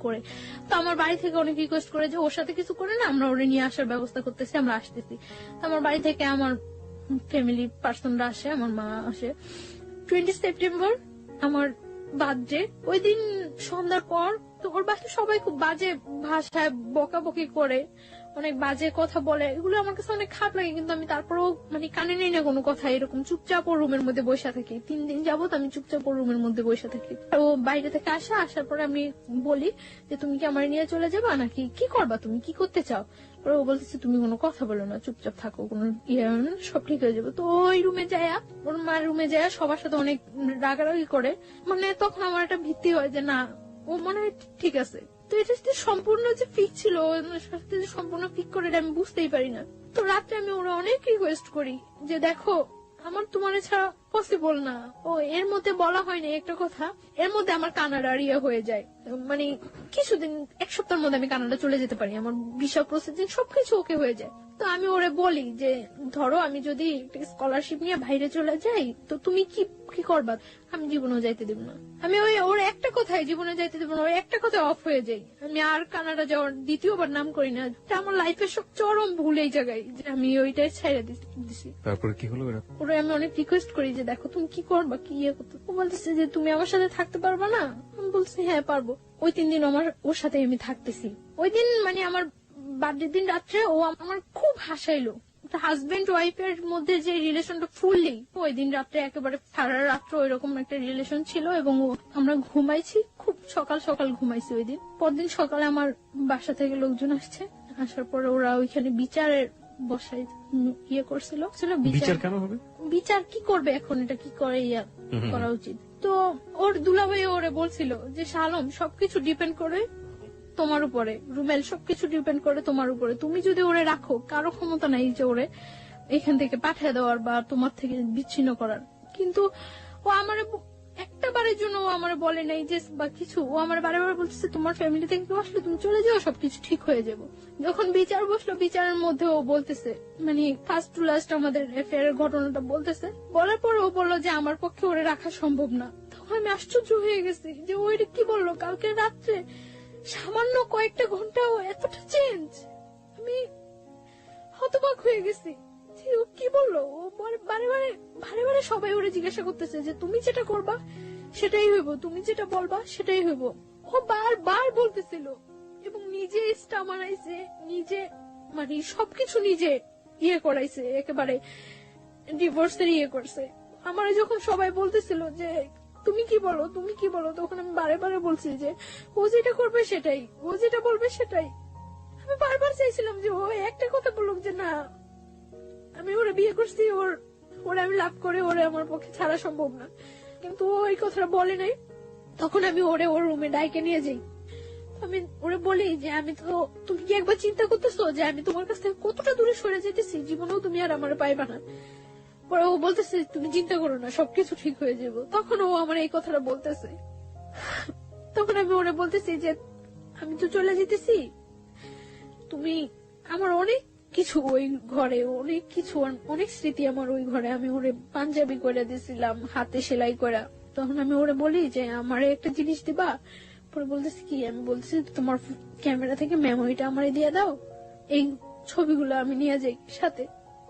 করে। তো আমার বাড়ি থেকে অনেক রিকোয়েস্ট করে যে ওর সাথে কিছু করে না, আমরা ওরে নিয়ে আসার ব্যবস্থা করতেছি, আমরা আসতেছি। তো আমার বাড়ি থেকে আমার ফ্যামিলি পার্সনরা আসে, আমার মা আসে। 20 সেপ্টেম্বর আমার বার্থডে, ওই দিন সন্ধ্যার পর তো ওর বাসায় সবাই খুব বাজে ভাষায় বকাবকি করে, অনেক বাজে কথা বলে। এগুলো আমার কাছে অনেক খারাপ লাগে, কিন্তু আমি তারপরেও মানে কানে নেই না কোনো কথা, এরকম চুপচাপ ওর রুমের মধ্যে বসে থাকি। 3 দিন যাবত আমি চুপচাপ ওর রুমের মধ্যে বসে থাকি। ও বাইরে থেকে আসার পরে আমি বলি যে তুমি কি আমার নিয়ে চলে যাবা নাকি কি করবা, তুমি কি করতে চাও। ও বলতেছে তুমি কোনো কথা বলো না, চুপচাপ থাকো, কোনো সব ঠিক হয়ে যাবে। তো ওই রুমে যায়, ওর মার রুমে যায়, সবার সাথে অনেক রাগারাগি করে। মানে তখন আমার একটা ভীতি হয় যে না ও মনে হয় ঠিক আছে। তো এটা সম্পূর্ণ যে ফিক ছিল, সম্পূর্ণ ফিক করে আমি বুঝতেই পারি না। তো রাত্রে আমি ওরা অনেক রিকোয়েস্ট করি যে দেখো আমার তোমার ছাড়া পসিবল না। ও এর মধ্যে বলা হয়নি একটা কথা, এর মধ্যে আমার কানাডার ইয়ে হয়ে যায়, মানে কিছুদিন 1 সপ্তাহের মধ্যে আমি কানাডা চলে যেতে পারি, আমার ভিসা প্রসেসিং সবকিছু ওকে হয়ে যায়। তো আমি ওরে বলি যে ধরো আমি যদি স্কলারশিপ নিয়ে বাইরে চলে যাই তো তুমি কি করবা। আমি জীবনেও যাইতে দেব না। আমি ওর একটা কথায় জীবনে যাইতে দেব না, ওর একটা কথায় অফ হয়ে যাই। আমি আর কানাডা যাওয়ার দ্বিতীয়বার নাম করি না। আমার লাইফের সব চরম ভুল এই জায়গায় যে আমি ওইটাই ছেড়ে দিছি। তারপরে কি হলো? ওরা আমি অনেক রিকোয়েস্ট করি যে দেখো তুমি কি করবা, কি ইয়ে করতে। ও বলতেছে যে তুমি আমার সাথে থাকতে পারবা না। আমি বলছি হ্যাঁ পারবো। ওই 3 দিন আমার ওর সাথে আমি থাকতেছি। ওই দিন মানে আমার বার্থডে দিন রাত্রে ও আমার খুব হাসাইলো। হাজবেন্ড ওয়াইফের মধ্যে যে রিলেশনটা ফুললি, ওই দিন রাত্রে একেবারে সারা রাত্র ওইরকম একটা রিলেশন ছিল এবং আমরা ঘুমাইছি, খুব সকাল সকাল ঘুমাইছি ওই দিন। পরদিন সকালে আমার বাসা থেকে লোকজন আসছে, আসার পরে ওরা ওইখানে বিচারের বসাই ইয়ে করছিল। বিচার কেন হবে? বিচার কি করবে এখন, এটা কি করে ইয়া করা উচিত। তো ওর দুলাভাই ওরে বলছিল যে শালম সবকিছু ডিপেন্ড করে তোমার উপরে, রুমেল সবকিছু ডিপেন্ড করে তোমার উপরে। তুমি যদি ওরে রাখো, কারো ক্ষমতা নাই যে ওরে এখান থেকে পাঠিয়ে দেওয়ার বা তোমার থেকে বিচ্ছিন্ন করার। কিন্তু ও আমার একটা বারের জন্য ও আমার বলে নাই যে বা কিছু। ও আমার বারে বারে বলতেছে তোমার ফ্যামিলি থেকে কেউ আসলে তুমি চলে যাও, সবকিছু ঠিক হয়ে যাবো। যখন বিচার বসলো, বিচারের মধ্যে ও বলতেছে মানে ফার্স্ট টু লাস্ট আমাদের অ্যাফেয়ারের ঘটনাটা বলতেছে। বলার পর ও বললো যে আমার পক্ষে ওরে রাখা সম্ভব না। তখন আমি আশ্চর্য হয়ে গেছি যে ওইটা কি বললো কালকে রাত্রে। সামান্য কয়েকটা ঘন্টাও এতটা চেঞ্জ, আমি হতবাক হয়ে গেছি যে ও কি বললো। ও বারে বারে বারে বারে সবাই ওরে জিজ্ঞাসা করতেছে যে তুমি যেটা করবা সেটাই হইব, তুমি যেটা বলবা সেটাই হইব। ও বারবার বলতেছিল এবং নিজে স্টামারাইছে, নিজে মানে সবকিছু নিজে করাইছে, একেবারে ডিভোর্সের করছে। আমার যখন সবাই বলতেছিল যে তুমি কি বলো তুমি কি বলো, তখন আমি বারে বারে বলছি যে ও যেটা করবে সেটাই, ও যেটা বলবে সেটাই। আমি বারবার চাইছিলাম যে ও একটা কথা বলুক যে না আমি ওরে বিয়ে করছি, ওরে আমি লাভ করে ওরে আমার পক্ষে ছাড়া সম্ভব না, কিন্তু ও এই কথাটা বলে নাই। তখন আমি ওরে ওর রুমে ডাইকে নিয়ে যাই, আমি ওরে বলি যে আমি তো, তুমি কি একবার চিন্তা করতেছো যে আমি তোমার কাছ থেকে কতটা দূরে সরে যেতেছি, জীবনেও তুমি আর আমার পাইবা না। পরে ও বলতেছে তুমি চিন্তা করো না, সবকিছু ঠিক হয়ে যাবো। তখন ও আমার এই কথাটা বলতেছে, তখন আমি ওরে বলতেছি যে আমি তো চলে যেতেছি, তুমি আমার অনেক কিছু ওই ঘরে, অনেক কিছু অনেক স্মৃতি আমার ওই ঘরে, আমি ওরে পাঞ্জাবি করে দিয়েছিলাম হাতে সেলাই করা। তখন আমি ওরে বলি যে আমারে একটা জিনিস দিবা। পরে বলতেছি কি, আমি বলতেছি তোমার ক্যামেরা থেকে মেমোরিটা আমারে দিয়ে দাও, এই ছবিগুলো আমি নিয়ে যাই সাথে।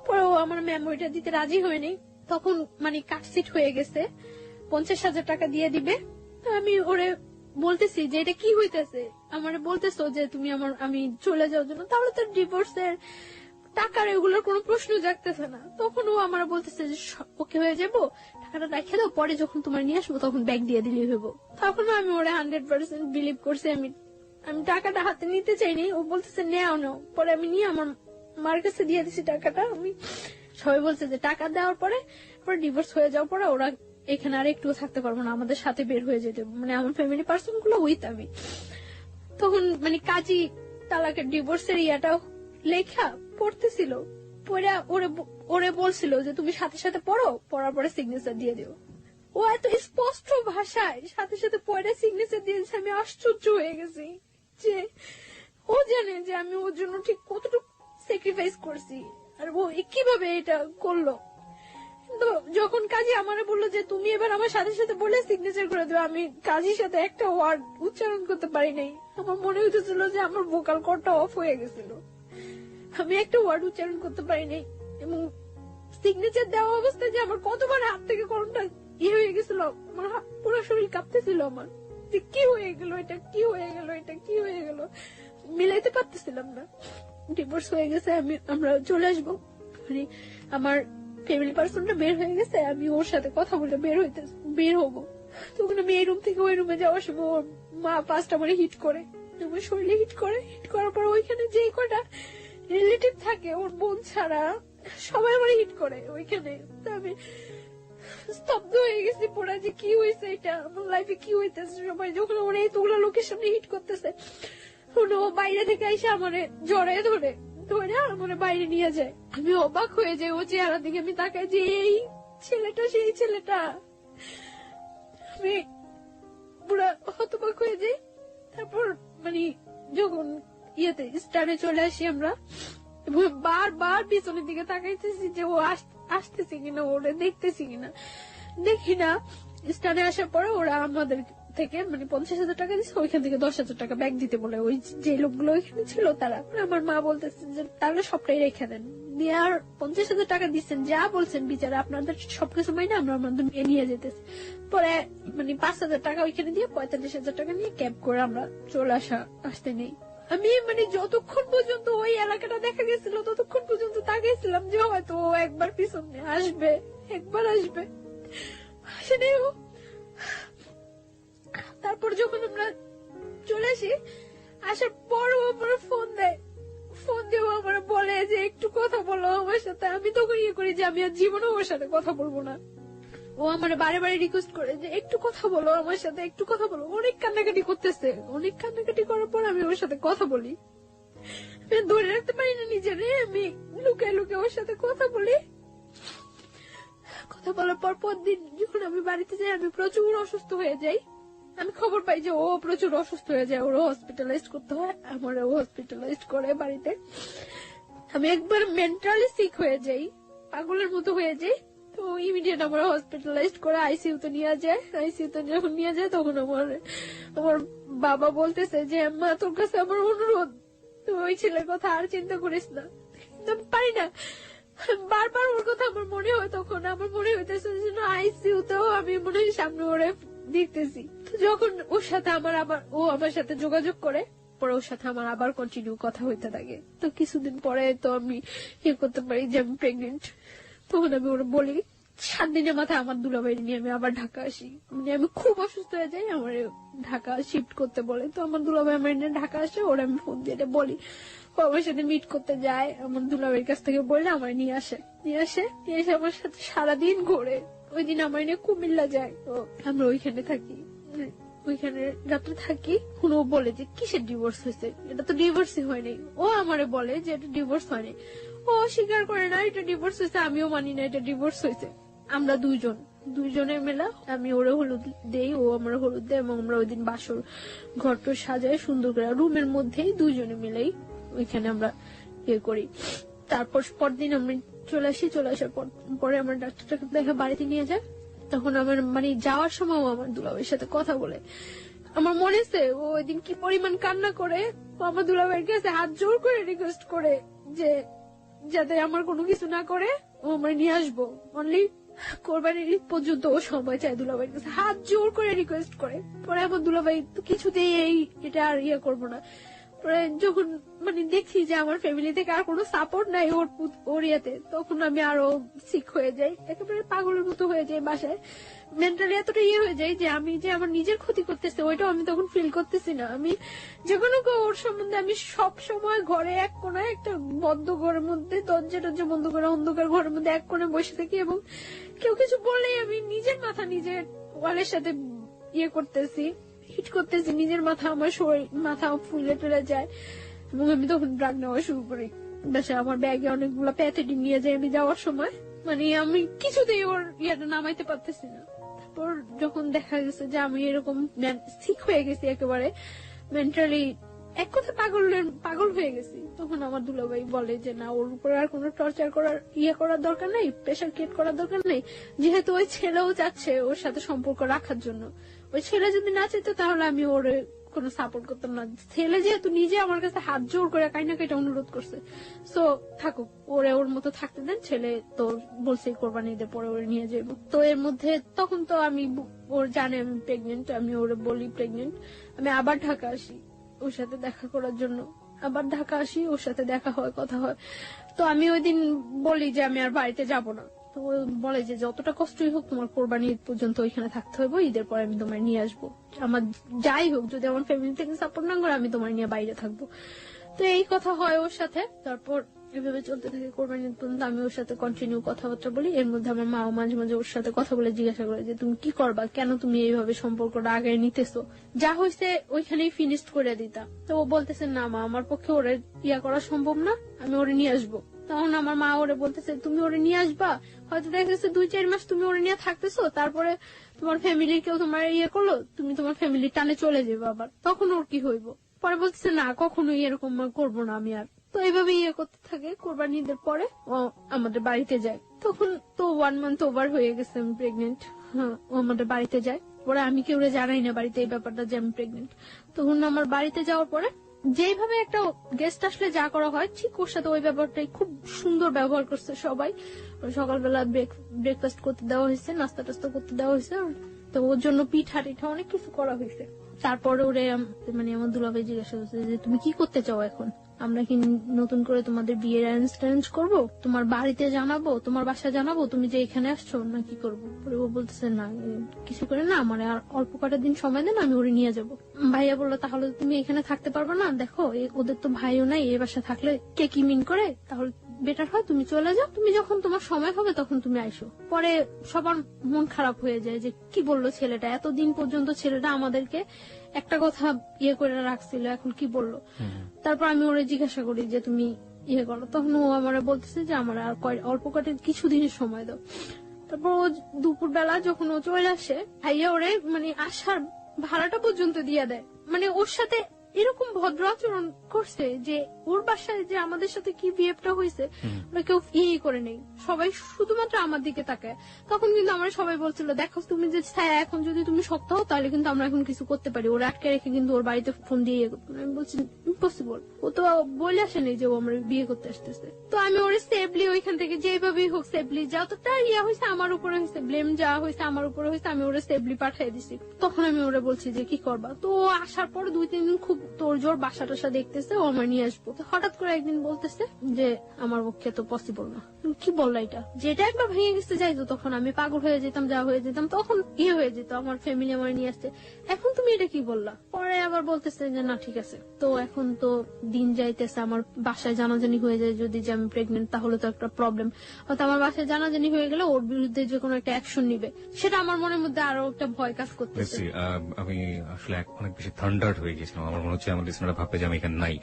পরে ও আমার মেমোরিটা দিতে রাজি হয়নি, তখন মানে কাটসিট হয়ে গেছে, 50,000 টাকা দিয়ে দিবে। তো আমি ওরে বলতেছি যে এটা কি হইতেছে, আমারে বলতেছো যে তুমি আমি চলে যাওয়ার জন্য, তাহলে তো ডিভোর্সের টাকার এগুলোর কোনো প্রশ্ন জাগতেছে না। তখন ও আমার বলতেছে যে ওকে হয়ে যাবো, টাকাটা রেখে দাও, পরে যখন তোমার নিয়ে আসবো তখন ব্যাগ দিয়ে দিলেই হইব। তখন আমি ওরা 100% বিলিভ করছি। আমি টাকাটা হাতে নিতে চাইনি, ও বলতেছে নেও নাও। পরে আমি নিয়ে আমার মার কাছে দিয়ে দিছি টাকাটা। আমি সবাই বলছে যে টাকা দেওয়ার পরে ডিভোর্স হয়ে যাওয়ার পরে ওরা এখানে আর একটু থাকতে পারবো না, আমাদের সাথে বের হয়ে যেতে, মানে আমার ফ্যামিলি পার্সন গুলো উইথ আমি। তখন মানে কাজী তালাকের ডিভোর্সের ইয়াটাও লেখা পড়তেছিল, পড়া ওরে বলছিল যে তুমি সাথে সাথে পড়ো, পড়ার পরে সিগনেচার দিয়ে দিও। ও এত স্পষ্ট ভাষায় সাথে সাথে পড়ে সিগনেচার দিয়েছে, আমি আশ্চর্য হয়ে গেছি যে ও জানে যে আমি ওর জন্য ঠিক কতটুকু স্যাক্রিফাইস করছি, আর ও কিভাবে এটা করলো। তো যখন কাজী আমারে বললো যে তুমি এবার আমার সাথে সাথে বলে সিগনেচার করে দেবে, আমি কাজীর সাথে একটা ওয়ার্ড উচ্চারণ করতে পারি নাই। আমার মনে হইতেছিল যে আমার ভোকাল কর্ডটা অফ হয়ে গেছিল, আমি একটা ওয়ার্ড উচ্চারণ করতে পারি নাই। এবং সিগনেচার দেওয়া অবস্থায় যে আমার কতবার হাত থেকে কলমটা হয়ে গেছিল, আমার পুরো শরীর কাঁপতেছিল আমার, যে কি হয়ে গেল এটা, কি হয়ে গেল এটা, কি হয়ে গেল, মিলাইতে পারতেছিলাম না। ডিভোর্স হয়ে গেছে, আমরা চলে আসবো, মানে আমার ফ্যামিলি পার্সনটা বের হয়ে গেছে, আমি ওর সাথে কথা বলে বের হবো। তখন আমি এই রুম থেকে ওই রুমে যাওয়ার সময় ওর মা ফার্স্ট আমার হিট করে, আমার শরীরে হিট করার পর ওইখানে যে কটা রিলেটিভ থাকে ওর বোন ছাড়া সবাই আমার হিট করে ওইখানে। আমি স্তব্ধ হয়ে গেছি পুরা, যে কি হয়েছে এটা, আমার লাইফে কি হইতেছে। সবাই যখন ওরা এতগুলো লোকের সামনে হিট করতেছে, ও বাইরে থেকে এসে আমারে জড়ায় ধরে আমার বাইরে নিয়ে যায়। আমি অবাক হয়ে যাই ও চেহারা দিকে, আমি তাকাই যে এই ছেলেটা সেই ছেলেটা। আমি পুরা হতবাক হয়ে যাই। তারপর মানে যখন স্টানে চলে আসি আমরা, এবং বারবার পিছনের দিকে তাকাইতেছি যে ও আসতেছে কিনা, ওরে দেখতেছি কিনা, দেখি না। স্টানে আসার পরে ওরা আমাদের থেকে মানে 50,000 টাকা দিচ্ছে, ওইখান থেকে 10,000 টাকা ব্যাগ দিতে বলে ওই যে লোকগুলো ওইখানে ছিল তারা। আমার মা বলতেছে যে তাহলে সবটাই রেখে দেন, দিয়ে আর 50,000 টাকা দিচ্ছেন, যা বলছেন বিচারে আপনাদের সবকিছু মাইনে আমরা আমাদের নিয়ে যেতেছি। পরে মানে 5,000 টাকা ওইখানে দিয়ে 45,000 টাকা নিয়ে ক্যাব করে আমরা চলে আসতে নেই। আমি মানে যতক্ষণ পর্যন্ত ওই এলাকাটা দেখা গেছিল ততক্ষণ পর্যন্ত তাকিয়েছিলাম যে হয়তো ও একবার পিছনে আসবে, একবার আসবে, আসেনি ও। তারপর যখন আমরা চলে আসি, আসার পর ও আমার ফোন দিয়েও আমার বলে যে একটু কথা বলো আমার সাথে। আমি তখন করি যে আমি আর জীবনেও ওর সাথে কথা বলবো না। ও আমার বারে বারে রিকোয়েস্ট করে যে একটু কথা বলো আমার সাথে, একটু কথা বলো। অনেক কান্নাকাটি করতেছে, অনেক কান্নাকাটি করার পর আমি ওর সাথে কথা বলি। আমি ধরে রাখতে পারি না নিজেরে, আমি লুকায় লুকায় ওর সাথে কথা বলি। কথা বলার পর দিন যখন আমি বাড়িতে যাই, আমি প্রচুর অসুস্থ হয়ে যাই। আমি খবর পাই যে ও প্রচুর অসুস্থ হয়ে যায়, ওরা হসপিটালাইজড করতে হয়, আমার হসপিটালাইজড করে বাড়িতে। আমি একবার মেন্টালি সিক হয়ে যাই, পাগলের মতো হয়ে যাই। তো ইমিডিয়েট আমার হসপিটালাইজড করে আইসিইউতে নিয়ে যায়। আইসিইউতে যখন নিয়ে যায় তখন আমার বাবা বলতেছে যে মা তোর কাছে আমার অনুরোধ, তুই ওই ছেলের কথা আর চিন্তা করিস না। কিন্তু আমি পারি না, বারবার ওর কথা আমার মনে হয়, তখন আমার মনে হইতেছে যেন আইসিইউতেও আমি মনে হয় সামনে ওরে দেখতেছি। তো যখন ওর সাথে ও আমার সাথে যোগাযোগ করে, পরে ওর সাথে আমার আবার কন্টিনিউ কথা হইতে থাকে। তো কিছুদিন পরে তো আমি করতে পারি যে আমি প্রেগনেন্ট। তখন আমি ওরা বলি, 7 দিনের মাথায় আমার দুলাভাই নিয়ে আমি আবার ঢাকা আসি। মানে আমি খুব অসুস্থ হয়ে যাই, আমার ঢাকা শিফট করতে বলে। তো আমার দুলাভাই আমার নিয়ে ঢাকা আসে, ওরা আমি ফোন দিয়ে বলি, ও আমার সাথে মিট করতে যায়। আমার দুলাভাইয়ের কাছ থেকে বললে আমার নিয়ে এসে আমার সাথে সারাদিন ঘোরে। ওই দিন আমার নিয়ে কুমিল্লা যায়। তো আমরা ওইখানে থাকি, ওইখানে রাত্রে থাকি। ও বলে যে কিসের ডিভোর্স হয়েছে, এটা তো ডিভোর্সই হয়নি। ও আমারে বলে যে এটা ডিভোর্স হয়নি। ও স্বীকার করে না এটা ডিভোর্স হয়েছে, আমিও মানি না এটা ডিভোর্স হয়েছে। আমরা দুইজনের মেলা, আমি ওরে হলুদ দেই, ও আমার হলুদ দেয়, এবং আমরা ওই দিন বাসর ঘরটা সাজাই সুন্দর করে রুমের মধ্যেই দুইজনে মিলেই ওইখানে আমরা করি। তারপর পরদিন আমি চলে আসার পরে আমার ডাক্তারটাকে দেখে বাড়িতে নিয়ে যায়। তখন আমার মানে যাওয়ার সময় আমার দুলাভাইয়ের সাথে কথা বলে। আমার মনে আছে ও ওই দিন কি পরিমাণ কান্না করে, ও আমার দুলাভাইয়ের কাছে হাত জোর করে রিকোয়েস্ট করে যে যাতে আমার কোনো কিছু না করে, ও আমার নিয়ে আসবো। অনলি কোরবানির ঈদ পর্যন্ত ও সময় চায় দুলাভাইয়ের কাছে, হাত জোর করে রিকোয়েস্ট করে। পরে আমার দুলাভাই তো কিছুতেই এটা আর করবো না। পরে যখন মানে দেখছি যে আমার ফ্যামিলি থেকে আর কোনো সাপোর্ট নাই ওর ইয়েতে, তখন আমি আরো সিক হয়ে যাই, একেবারে পাগলের মতো হয়ে যাই। বাসায় মেন্টালি এতটা হয়ে যায় যে আমি যে আমার নিজের ক্ষতি করতেছে ওইটাও আমি তখন ফিল করতেছি না। আমি যে কোনো ওর সম্বন্ধে আমি সব সময় ঘরে এক কোনায় একটা বদ্ধ ঘরের মধ্যে দরজা বন্ধ করে অন্ধকার ঘরের মধ্যে এক কোণে বসে থাকি, এবং কেউ কিছু বললেই আমি নিজের মাথা নিজের ওয়ালের সাথে করতেছি, হিট করতেছি নিজের মাথা, আমার মাথা ফুলে টুলে যায়। এবং আমি তখন ড্রাগ নেওয়া শুরু করি। বাসায় আমার ব্যাগে অনেকগুলো প্যাথেটিক নিয়ে যাই আমি যাওয়ার সময়। মানে আমি কিছুতেই ওর নামাইতে পারতেছি না। তারপর যখন দেখা গেছে যে আমি এরকম সিক হয়ে গেছি, একেবারে মেন্টালি এক কথা পাগল হয়ে গেছি, তখন আমার দুলাভাই বলে যে না, ওর উপরে আর কোনো টর্চার করার দরকার নেই, প্রেশার ক্রিয়েট করার দরকার নেই। যেহেতু ওই ছেলেও যাচ্ছে ওর সাথে সম্পর্ক রাখার জন্য, ওই ছেলে যদি না চাইতো তাহলে আমি ওর কোনো সাপোর্ট করতাম না। ছেলে যেহেতু নিজে আমার কাছে হাত জোর করে কাইটা অনুরোধ করছে, সো থাকুক, ওর মতো থাকতে দেন। ছেলে তো বলছে কোরবানি ঈদের পরে ওরে নিয়ে যাবো। তো এর মধ্যে তখন তো আমি ওর জানে আমি প্রেগনেন্ট, আমি ওরে বলি প্রেগনেন্ট। আমি আবার ঢাকা আসি ওর সাথে দেখা করার জন্য, আবার ঢাকা আসি, ওর সাথে দেখা হয়, কথা হয়। তো আমি ওই দিন বলি যে আমি আর বাড়িতে যাব না। তো ও বলে যে যতটা কষ্টই হোক তোমার কোরবানি ঈদ পর্যন্ত ওইখানে থাকতে হবে, ঈদের পরে আমি তোমার নিয়ে আসবো। আমার যাই হোক, যদি আমার ফ্যামিলি থেকে সাপোর্ট না করে আমি তোমার নিয়ে বাইরে থাকবো। তো এই কথা হয় ওর সাথে। তারপর এভাবে চলতে থাকে কোরবানি ঈদ পর্যন্ত। আমি ওর সাথে কন্টিনিউ কথাবার্তা বলি। এর মধ্যে আমার মাও মাঝে মাঝে ওর সাথে কথা বলে জিজ্ঞাসা করে যে তুমি কি করবা, কেন তুমি এইভাবে সম্পর্কটা আগে নিতেছো, যা হয়েছে ওইখানেই ফিনিশ করে দিতা। তো ও বলতেছে না মা, আমার পক্ষে ওরে করা সম্ভব না, আমি ওরে নিয়ে আসবো। তখন আমার মা ওরে বলতেছে তুমি ওরে নিয়ে আসবা, হয়তো দেখা যাচ্ছে 2-4 মাস তুমি ওরে নিয়ে থাকতেছো, তারপরে তোমার ফ্যামিলির কেউ তোমার করলো, তুমি তোমার ফ্যামিলির টানে চলে যাবে, আবার তখন ওর কি হইব। পরে বলতেছে না, কখনোই এরকম করবো না আমি আর। তো এইভাবে করতে থাকে। কোরবানি ঈদের পরে ও আমাদের বাড়িতে যায়। তখন তো 1 মান্থ ওভার হয়ে গেছে আমি প্রেগনেন্ট। হ্যাঁ, ও আমাদের বাড়িতে যায়। পরে আমি কেউ জানাই না বাড়িতে এই ব্যাপারটা যে আমি প্রেগনেন্ট। তখন আমার বাড়িতে যাওয়ার পরে যেভাবে একটা গেস্ট আসলে যা করা হয়, ঠিক ওর সাথে ওই ব্যাপারটাই খুব সুন্দর ব্যবহার করছে সবাই। সকালবেলা ব্রেকফাস্ট করতে দেওয়া হয়েছে, নাস্তা টাস্তা করতে দেওয়া হয়েছে। তো ওর জন্য পিঠা টিঠা অনেক কিছু করা হয়েছে। তারপরে ওরে মানে আমার দুলাভাই জিজ্ঞাসা করছে যে তুমি কি করতে চাও এখন, আমরা কি নতুন করে তোমাদের বিয়ের অ্যারেঞ্জ করবো, তোমার বাড়িতে জানাবো, তোমার বাসা জানাবো তুমি যে এখানে আসছো, না কি করবো। পরে ও বলতেছে না কিছু করে না, আমার আর অল্প কটা দিন সময় দেন, আমি ওরে নিয়ে যাবো। ভাইয়া বললো তাহলে তুমি এখানে থাকতে পারবে না, দেখো ওদের তো ভাইও নাই, এই বাসা থাকলে কে কি মিন করে, তাহলে বেটার হয় তুমি চলে যাও, তুমি যখন তোমার সময় হবে তখন তুমি আইসো। পরে সবার মন খারাপ হয়ে যায় যে কি বললো ছেলেটা, এতদিন পর্যন্ত ছেলেটা আমাদেরকে একটা কথা করে রাখছিল, এখন কি বললো। তারপর আমি ওরে জিজ্ঞাসা করি যে তুমি করো, তখন ও আমার বলতেছে যে আমার আর অল্প কটা কিছুদিনের সময় দাও। তারপর ও দুপুর বেলা যখন ও চলে আসে, ভাইয়া ওরে মানে আসার ভাড়াটা পর্যন্ত দিয়ে দেয়। মানে ওর সাথে এরকম ভদ্র আচরণ করছে যে ওর বাসায় যে আমাদের সাথে কি বিহেভটা হয়েছে ওরা কেউ ইয়ে করে নেই, সবাই শুধুমাত্র আমার দিকে তাকায়। তখন কিন্তু আমরা সবাই বলছিল, দেখো তুমি যে ছায়া, এখন যদি তুমি শক্ত হও তাহলে কিন্তু আমরা এখন কিছু করতে পারি। ওরা আটকে রেখে কিন্তু ওর বাড়িতে ফোন দিয়ে ইয়ে করতো। আমি বলছি ইম্পসিবল, ও তো বলে আসেনি যে ও আমরা বিয়ে করতে আসতেছে। তো আমি ওর সেফলি ওইখান থেকে যেভাবেই হোক সেফলি, যতটা ইয়া হয়েছে আমার উপরে হয়েছে, ব্লেম যা হয়েছে আমার উপরে হয়েছে, আমি ওরা সেফলি পাঠিয়ে দিছি। তখন আমি ওরা বলছি যে কি করবা। তো ও আসার পর 2-3 দিন খুব তোর জোর বাসা টাসা দেখতেছে, ও আমার নিয়ে আসবো। তো হঠাৎ করে একদিন বলতেছে যে আমার পক্ষে তো পসিবল না। কি বললা এটা? যেটা একবার ভেঙে গেছে যাইতো, তখন আমি পাগল হয়ে যেতাম, যা হয়ে যেতাম, তখন ইয়ে হয়ে যেত, আমার ফ্যামিলি আমার নিয়ে আসছে। এখন তুমি এটা কি বললা? পরে আবার বলতেছে যে না ঠিক আছে। তো এখন তো দিন যাইতেছে, আমার বাসায় জানাজানি হয়ে যায় যদি যে আমি প্রেগনেন্ট, তাহলে তো একটা প্রবলেম। হয়তো আমার বাসায় জানাজানি হয়ে গেলে ওর বিরুদ্ধে যে কোনো একটা অ্যাকশন নিবে, সেটা আমার মনের মধ্যে আরো একটা ভয় কাজ করতেছে। আমি আসলে অনেক বেশি থান্ডার্ড হয়ে গেছিলাম। আমার মনে হচ্ছে আমার লিসনাররা ভাববে যে আমি এখানে নাই।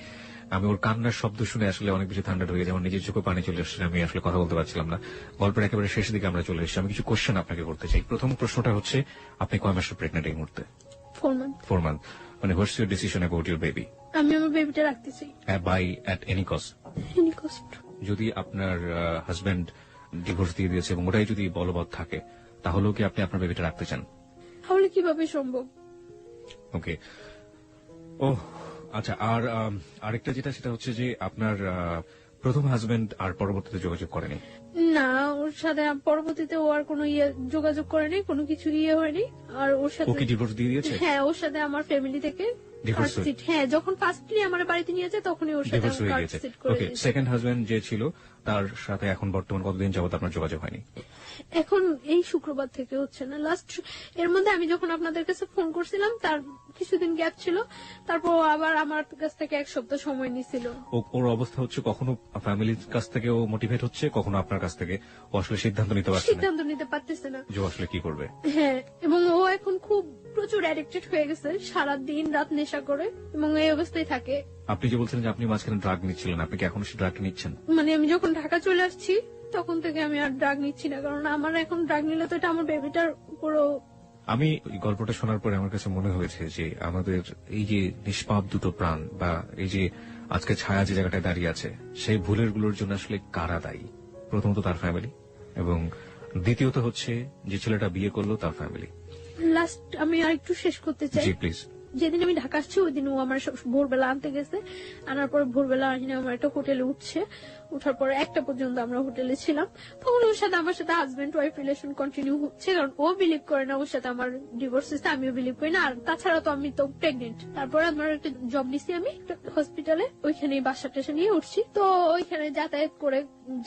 আমি ওর কান্নার শব্দ শুনে আসলে অনেক বেশি থান্ডার্ড হয়ে গেছে, আমার নিজের চোখে পানি চলে আসছে, আমি আসলে কথা বলতে পারছিলাম না। গল্পের একেবারে শেষের দিকে আমরা চলে এসেছি। আমি কিছু কোশ্চেন আপনাকে করতে চাই। প্রথম প্রশ্নটা হচ্ছে, আপনি কয় মাসের প্রেগনেন্ট এই মুহূর্তে? 4 months। 4 month। মানে what's your decision about your baby? আমি আমার বেবিটা রাখতে চাই, by at any cost. Any কষ্ট। যদি আপনার হাজবেন্ড ডিভোর্স দিয়ে দিয়েছে এবং ওটাই যদি বলবৎ থাকে, তাহলেও কি আপনি আপনার বেবিটা রাখতে চান? তাহলে কিভাবে সম্ভব? ওকে। ও আচ্ছা। আর আরেকটা যেটা, সেটা হচ্ছে যে আপনার প্রথম হাজবেন্ড আর পরবর্তীতে যোগাযোগ করেনি? না, ওর সাথে পরবর্তীতে ও আর কোনো ইয়ে যোগাযোগ করেনি, কোনো কিছু ইয়ে হয়নি। আর ওর ও সাথে কি ডিভোর্স দিয়ে দিয়েছে? হ্যাঁ, ওর সাথে আমার ফ্যামিলি থেকে Divorce কার্ড সিট, হ্যাঁ যখন ফার্স্টলি আমার বাড়িতে নিয়ে যায় তখনই ওর সাথে ডিভোর্স হয়ে কার্ড গেছে। সিট করে ওকে। দিয়েছে। সেকেন্ড হাজবেন্ড যে ছিল, তার সাথে এখন বর্তমান কতদিন যাবত আপনার যোগাযোগ হয়নি? এখন এই শুক্রবার থেকে হচ্ছে না। লাস্ট এর মধ্যে আমি যখন আপনাদের কাছে ফোন করছিলাম তার কিছুদিন গ্যাপ ছিল, তারপর ও আবার আমার কাছ থেকে 1 সপ্তাহ সময় নিছিল। ওর অবস্থা হচ্ছে, কখনো ফ্যামিলির কাছ থেকে ও মোটিভেট হচ্ছে, কখনো আপনার কাছ থেকে। ও আসলে সিদ্ধান্ত নিতে পারছে না সিদ্ধান্ত নিতে পারতেছে না যে ও আসলে কি করবে। হ্যাঁ, এবং ও এখন খুব প্রচুর অ্যাডিক্টেড হয়ে গেছে, সারা দিন রাত নেশা করে এবং এই অবস্থায় থাকে। আপনি যে বলছিলেন যে আপনি মাঝখানে ড্রাগ নিচ্ছিলেন, আপনি কি এখন সেই ড্রাগটা নিচ্ছেন? মানে আমি যখন ঢাকা চলে আসছি তখন থেকে আমি আর ড্রাগ নিচ্ছি না, কারণ আমার এখন ড্রাগ নিলে তো এটা আমার বেবিটার উপরও। আমি এই গল্পটা শোনার পরে আমার কাছে মনে হয়েছে যে আমাদের এই যে নিষ্পাপ দুটো প্রাণ, বা এই যে আজকে ছায়া যে জায়গাটায় দাঁড়িয়ে আছে, সেই ভুলের গুলোর জন্য আসলে কারা দায়ী? প্রথমত তার ফ্যামিলি, এবং দ্বিতীয়ত হচ্ছে যে ছেলেটা বিয়ে করলো তার ফ্যামিলি। লাস্ট আমি আর একটু শেষ করতে চাই। জি প্লিজ। যেদিন আমি ঢাকা আসছি ওই দিন ও আমার ভোরবেলা আনতে গেছে, আনার পর ভোরবেলা এনে আমার একটা হোটেলে উঠছে, উঠার পরে 1টা পর্যন্ত আমরা হোটেলে ছিলাম। তখন ওর সাথে আমার সাথে হাজবেন্ড ওয়াইফ রিলেশন কন্টিনিউ হচ্ছে, কারণ ও বিলিভ করে না ওর সাথে আমার ডিভোর্স হয়েছে, আমিও বিলিভ করি না। আর তাছাড়া তো আমি তো প্রেগনেন্ট। তারপরে আমার একটা জব নিছি আমি হসপিটালে, ওইখানে বাসা টাসা নিয়ে উঠছি। তো ওইখানে যাতায়াত করে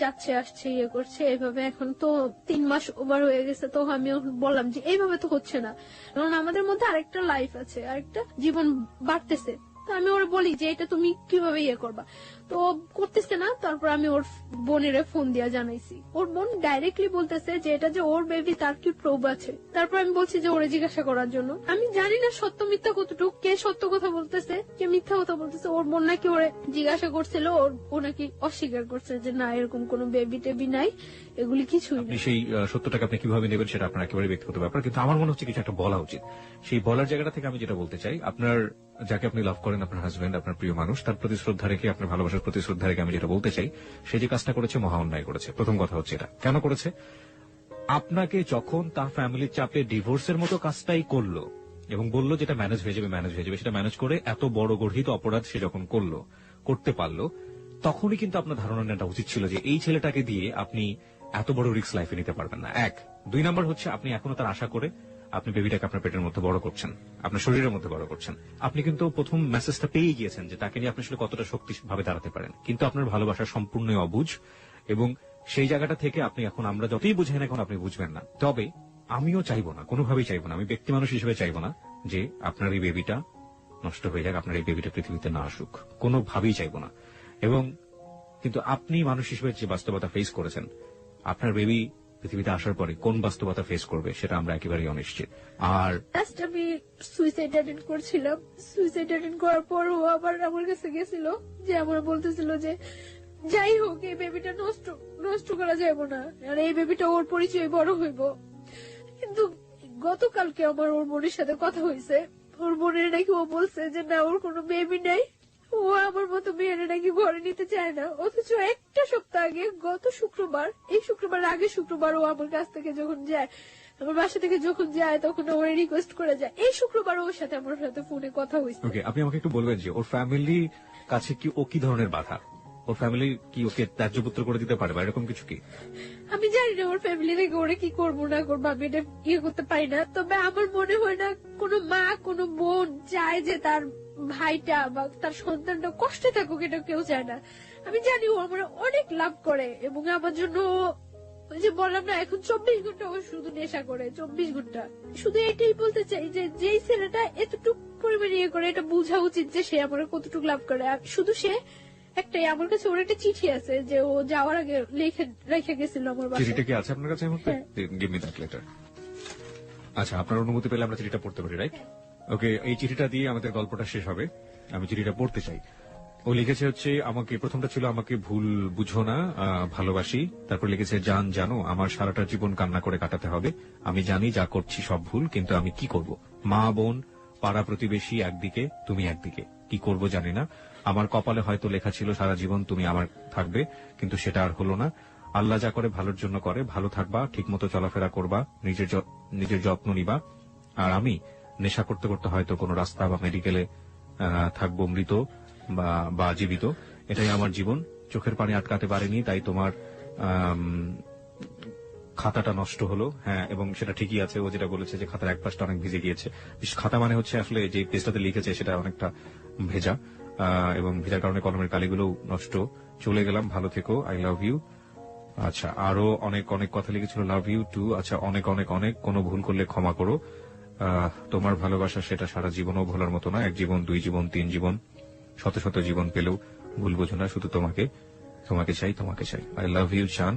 যাচ্ছে আসছে ইয়ে করছে এইভাবে। এখন তো 3 মাস ওভার হয়ে গেছে। তো আমি বললাম যে এইভাবে তো হচ্ছে না, কারণ আমাদের মধ্যে আরেকটা লাইফ আছে, আরেকটা জীবন বাড়তেছে। তো আমি ওরা বলি যে এটা তুমি কিভাবে ইয়ে করবা, তো করতেছে না। তারপর আমি ওর বোনের ফোন দিয়া জানাইছি, ওর বোন ডাইরেক্টলি বলতেছে যে এটা যে ওর বেবি তার কি প্রুফ আছে। তারপর আমি বলছি যে ওরে জিজ্ঞাসা করার জন্য। আমি জানি না সত্য মিথ্যা কতটুকু, কে সত্য কথা বলতেছে কে মিথ্যা কথা বলতেছে। ওর বোন নাকি ওরে জিজ্ঞাসা করছিল, ও নাকি অস্বীকার করছে যে না এরকম কোন বেবি টেবি নাই, এগুলি কিছুই আপনি না। সেই সত্যটাকে আপনি কিভাবে নেবেন সেটা আপনার একেবারে ব্যক্তিগত ব্যাপার, কিন্তু আমার মনে হচ্ছে কিছু একটা বলা উচিত। সেই বলার জায়গাটা থেকে আমি যেটা বলতে চাই, আপনার যাকে আপনি লাভ করেন, আপনার হাজবেন্ড, আপনার প্রিয় মানুষ, তার প্রতি শ্রদ্ধা রেখে, আপনার ভালোবাসার প্রতি শ্রদ্ধা রেখে আমি যেটা বলতে চাই, সে যে কাজটা করেছে মহা অন্যায় করেছে। প্রথম কথা হচ্ছে এটা কেন করেছে? আপনাকে যখন তার ফ্যামিলির চাপে ডিভোর্সের মতো কাজটাই করলো এবং বললো যেটা ম্যানেজ হয়ে যাবে, সেটা ম্যানেজ করে এত বড় গর্হিত অপরাধ সে যখন করতে পারলো, তখনই কিন্তু আপনার ধারণা নেওয়া উচিত ছিল যে এই ছেলেটাকে দিয়ে আপনি এত বড় রিস্ক লাইফে নিতে পারবেন না। 1 2 নাম্বার হচ্ছে, আপনি এখনো তার আশা করে আপনি বেবিটাকে আপনার পেটের মধ্যে বড় করছেন, আপনার শরীরের মধ্যে বড় করছেন। আপনি কিন্তু প্রথম মেসেজটা পেয়ে গিয়েছেন যে তাকে নিয়ে আপনি আসলে কতটা শক্তিভাবে দাঁড়াতে পারেন, কিন্তু আপনার ভালোবাসা সম্পূর্ণ অবুঝ, এবং সেই জায়গাটা থেকে আপনি এখন, আমরা যতই বুঝেন এখন আপনি বুঝবেন না। তবে আমিও চাইবো না, কোনোভাবেই চাইবো না, আমি ব্যক্তি মানুষ হিসেবে চাইবো না যে আপনার এই বেবিটা নষ্ট হয়ে যাক, আপনার এই বেবিটা পৃথিবীতে না আসুক, কোনোভাবেই চাইবো না। এবং কিন্তু আপনি মানুষ হিসেবে যে বাস্তবতা ফেস করেছেন, আপনার বেবি পৃথিবীতে আসার পরে কোন বাস্তবতা ফেস করবে সেটা আমরা একেবারেই অনিশ্চিত। আর লাস্ট আমি সুইসাইড অ্যাটেন্ড করছিলাম, সুইসাইড অ্যাটেন্ড করার পর ও আবার আমার কাছে গেছিল, যে আমার বলতেছিল যে যাই হোক এই বেবিটা নষ্ট করা যাবে না, আর এই বেবিটা ওর পরিচয় বড় হইব। কিন্তু গতকালকে আমার ওর বোনের সাথে কথা হয়েছে, ওর বোনের নাকি ও বলছে যে না ওর কোনো বেবি নাই, ও আমার মতো মেয়েরা নাকি ঘরে নিতে চায় না। অথচ একটা সপ্তাহ আগে গত শুক্রবার, এই শুক্রবার আগে শুক্রবার ও আমার কাছ থেকে যখন যায়, আমার বাসা থেকে যখন যায় তখন ওর রিকোয়েস্ট করে যায়। এই শুক্রবার ওর সাথে আমার সাথে ফোনে কথা হয়েছে। ওকে, আপনি আমাকে একটু বলবেন যে ওর ফ্যামিলি কাছে কি ও কি ধরনের বাধা? ওর ফ্যামিলি কি ওকে ত্যায্যপুত্র করে দিতে পারে বা এরকম কিছু কি? আমি জানি না ওর ফ্যামিলি থেকে ওরা কি করবো না করবো, আমি এটা ইয়ে করতে পারি না। তবে আমার মনে হয় না কোনো মা কোনো বোন চায় যে তার ভাইটা বা তার সন্তানটা কষ্টে থাকুক, এটা কেউ চায় না। আমি জানি ও আমার অনেক লাভ করে এবং আমার জন্য ওই যে বললাম না এখন 24 ঘন্টা ও শুধু নেশা করে, 24 ঘন্টা। শুধু এটাই বলতে চাই যে যেই ছেলেটা এতটুকু পরিমাণে ইয়ে করে এটা বোঝা উচিত যে সে আমার কতটুকু লাভ করে। আর শুধু সে একটাই, আমার কাছে ওর একটা চিঠি আছে যে ও যাওয়ার আগে রেখে গেছিল আমার বাসায়। চিঠিটা কি আছে আপনার কাছে এই মুহূর্তে? হ্যাঁ। Give me that letter. আচ্ছা, আপনার অনুমতি পেলে আমরা চিঠিটা পড়তে পারি, রাইট? ওকে, এই চিঠিটা দিয়ে আমাদের গল্পটা শেষ হবে। আমি চিঠিটা পড়তে চাই। ও লিখেছে হচ্ছে আমাকে, প্রথমটা ছিল আমাকে ভুল বুঝো না, ভালোবাসি। তারপর লিখেছে জান জানো আমার সারাটা জীবন কান্না করে কাটাতে হবে। আমি জানি যা করছি সব ভুল, কিন্তু আমি কি করব? মা বোন পাড়া প্রতিবেশী একদিকে, তুমি একদিকে, কি করব জানি না। আমার কপালে হয়তো লেখা ছিল সারা জীবন তুমি আমার থাকবে, কিন্তু সেটা আর হলো না। আল্লাহ যা করে ভালোর জন্য করে, ভালো থাকবা, ঠিকমতো চলাফেরা করবা, নিজের যত্ন নিবা। আর আমি নেশা করতে করতে হয়তো কোনো রাস্তা বা মেডিকেলে থাকবো মৃত বা জীবিত। এটাই আমার জীবন। চোখের পানি আটকাতে পারিনি, তাই তোমার খাতাটা নষ্ট হলো। হ্যাঁ, এবং সেটা ঠিকই আছে। ও যেটা বলেছে যে খাতার এক পাশটা অনেক ভিজে গিয়েছে। খাতা মানে হচ্ছে আসলে যে পেজটাতে লিখেছে সেটা অনেকটা ভেজা, এবং ভেজার কারণে কলমের কালিগুলো নষ্ট। চলে গেলাম, ভালো থেকো, আই লাভ ইউ। আচ্ছা, আরো অনেক অনেক কথা লিখেছিল, লাভ ইউ টু। আচ্ছা, অনেক অনেক অনেক, কোনো ভুল করলে ক্ষমা করো। তোমার ভালোবাসা সেটা সারা জীবনও ভোলার মতো না। এক জীবন, দুই জীবন, তিন জীবন, শত শত জীবন পেলেও ভুল বোঝো না, শুধু তোমাকে চাই, তোমাকে চাই। আই লাভ ইউ চান।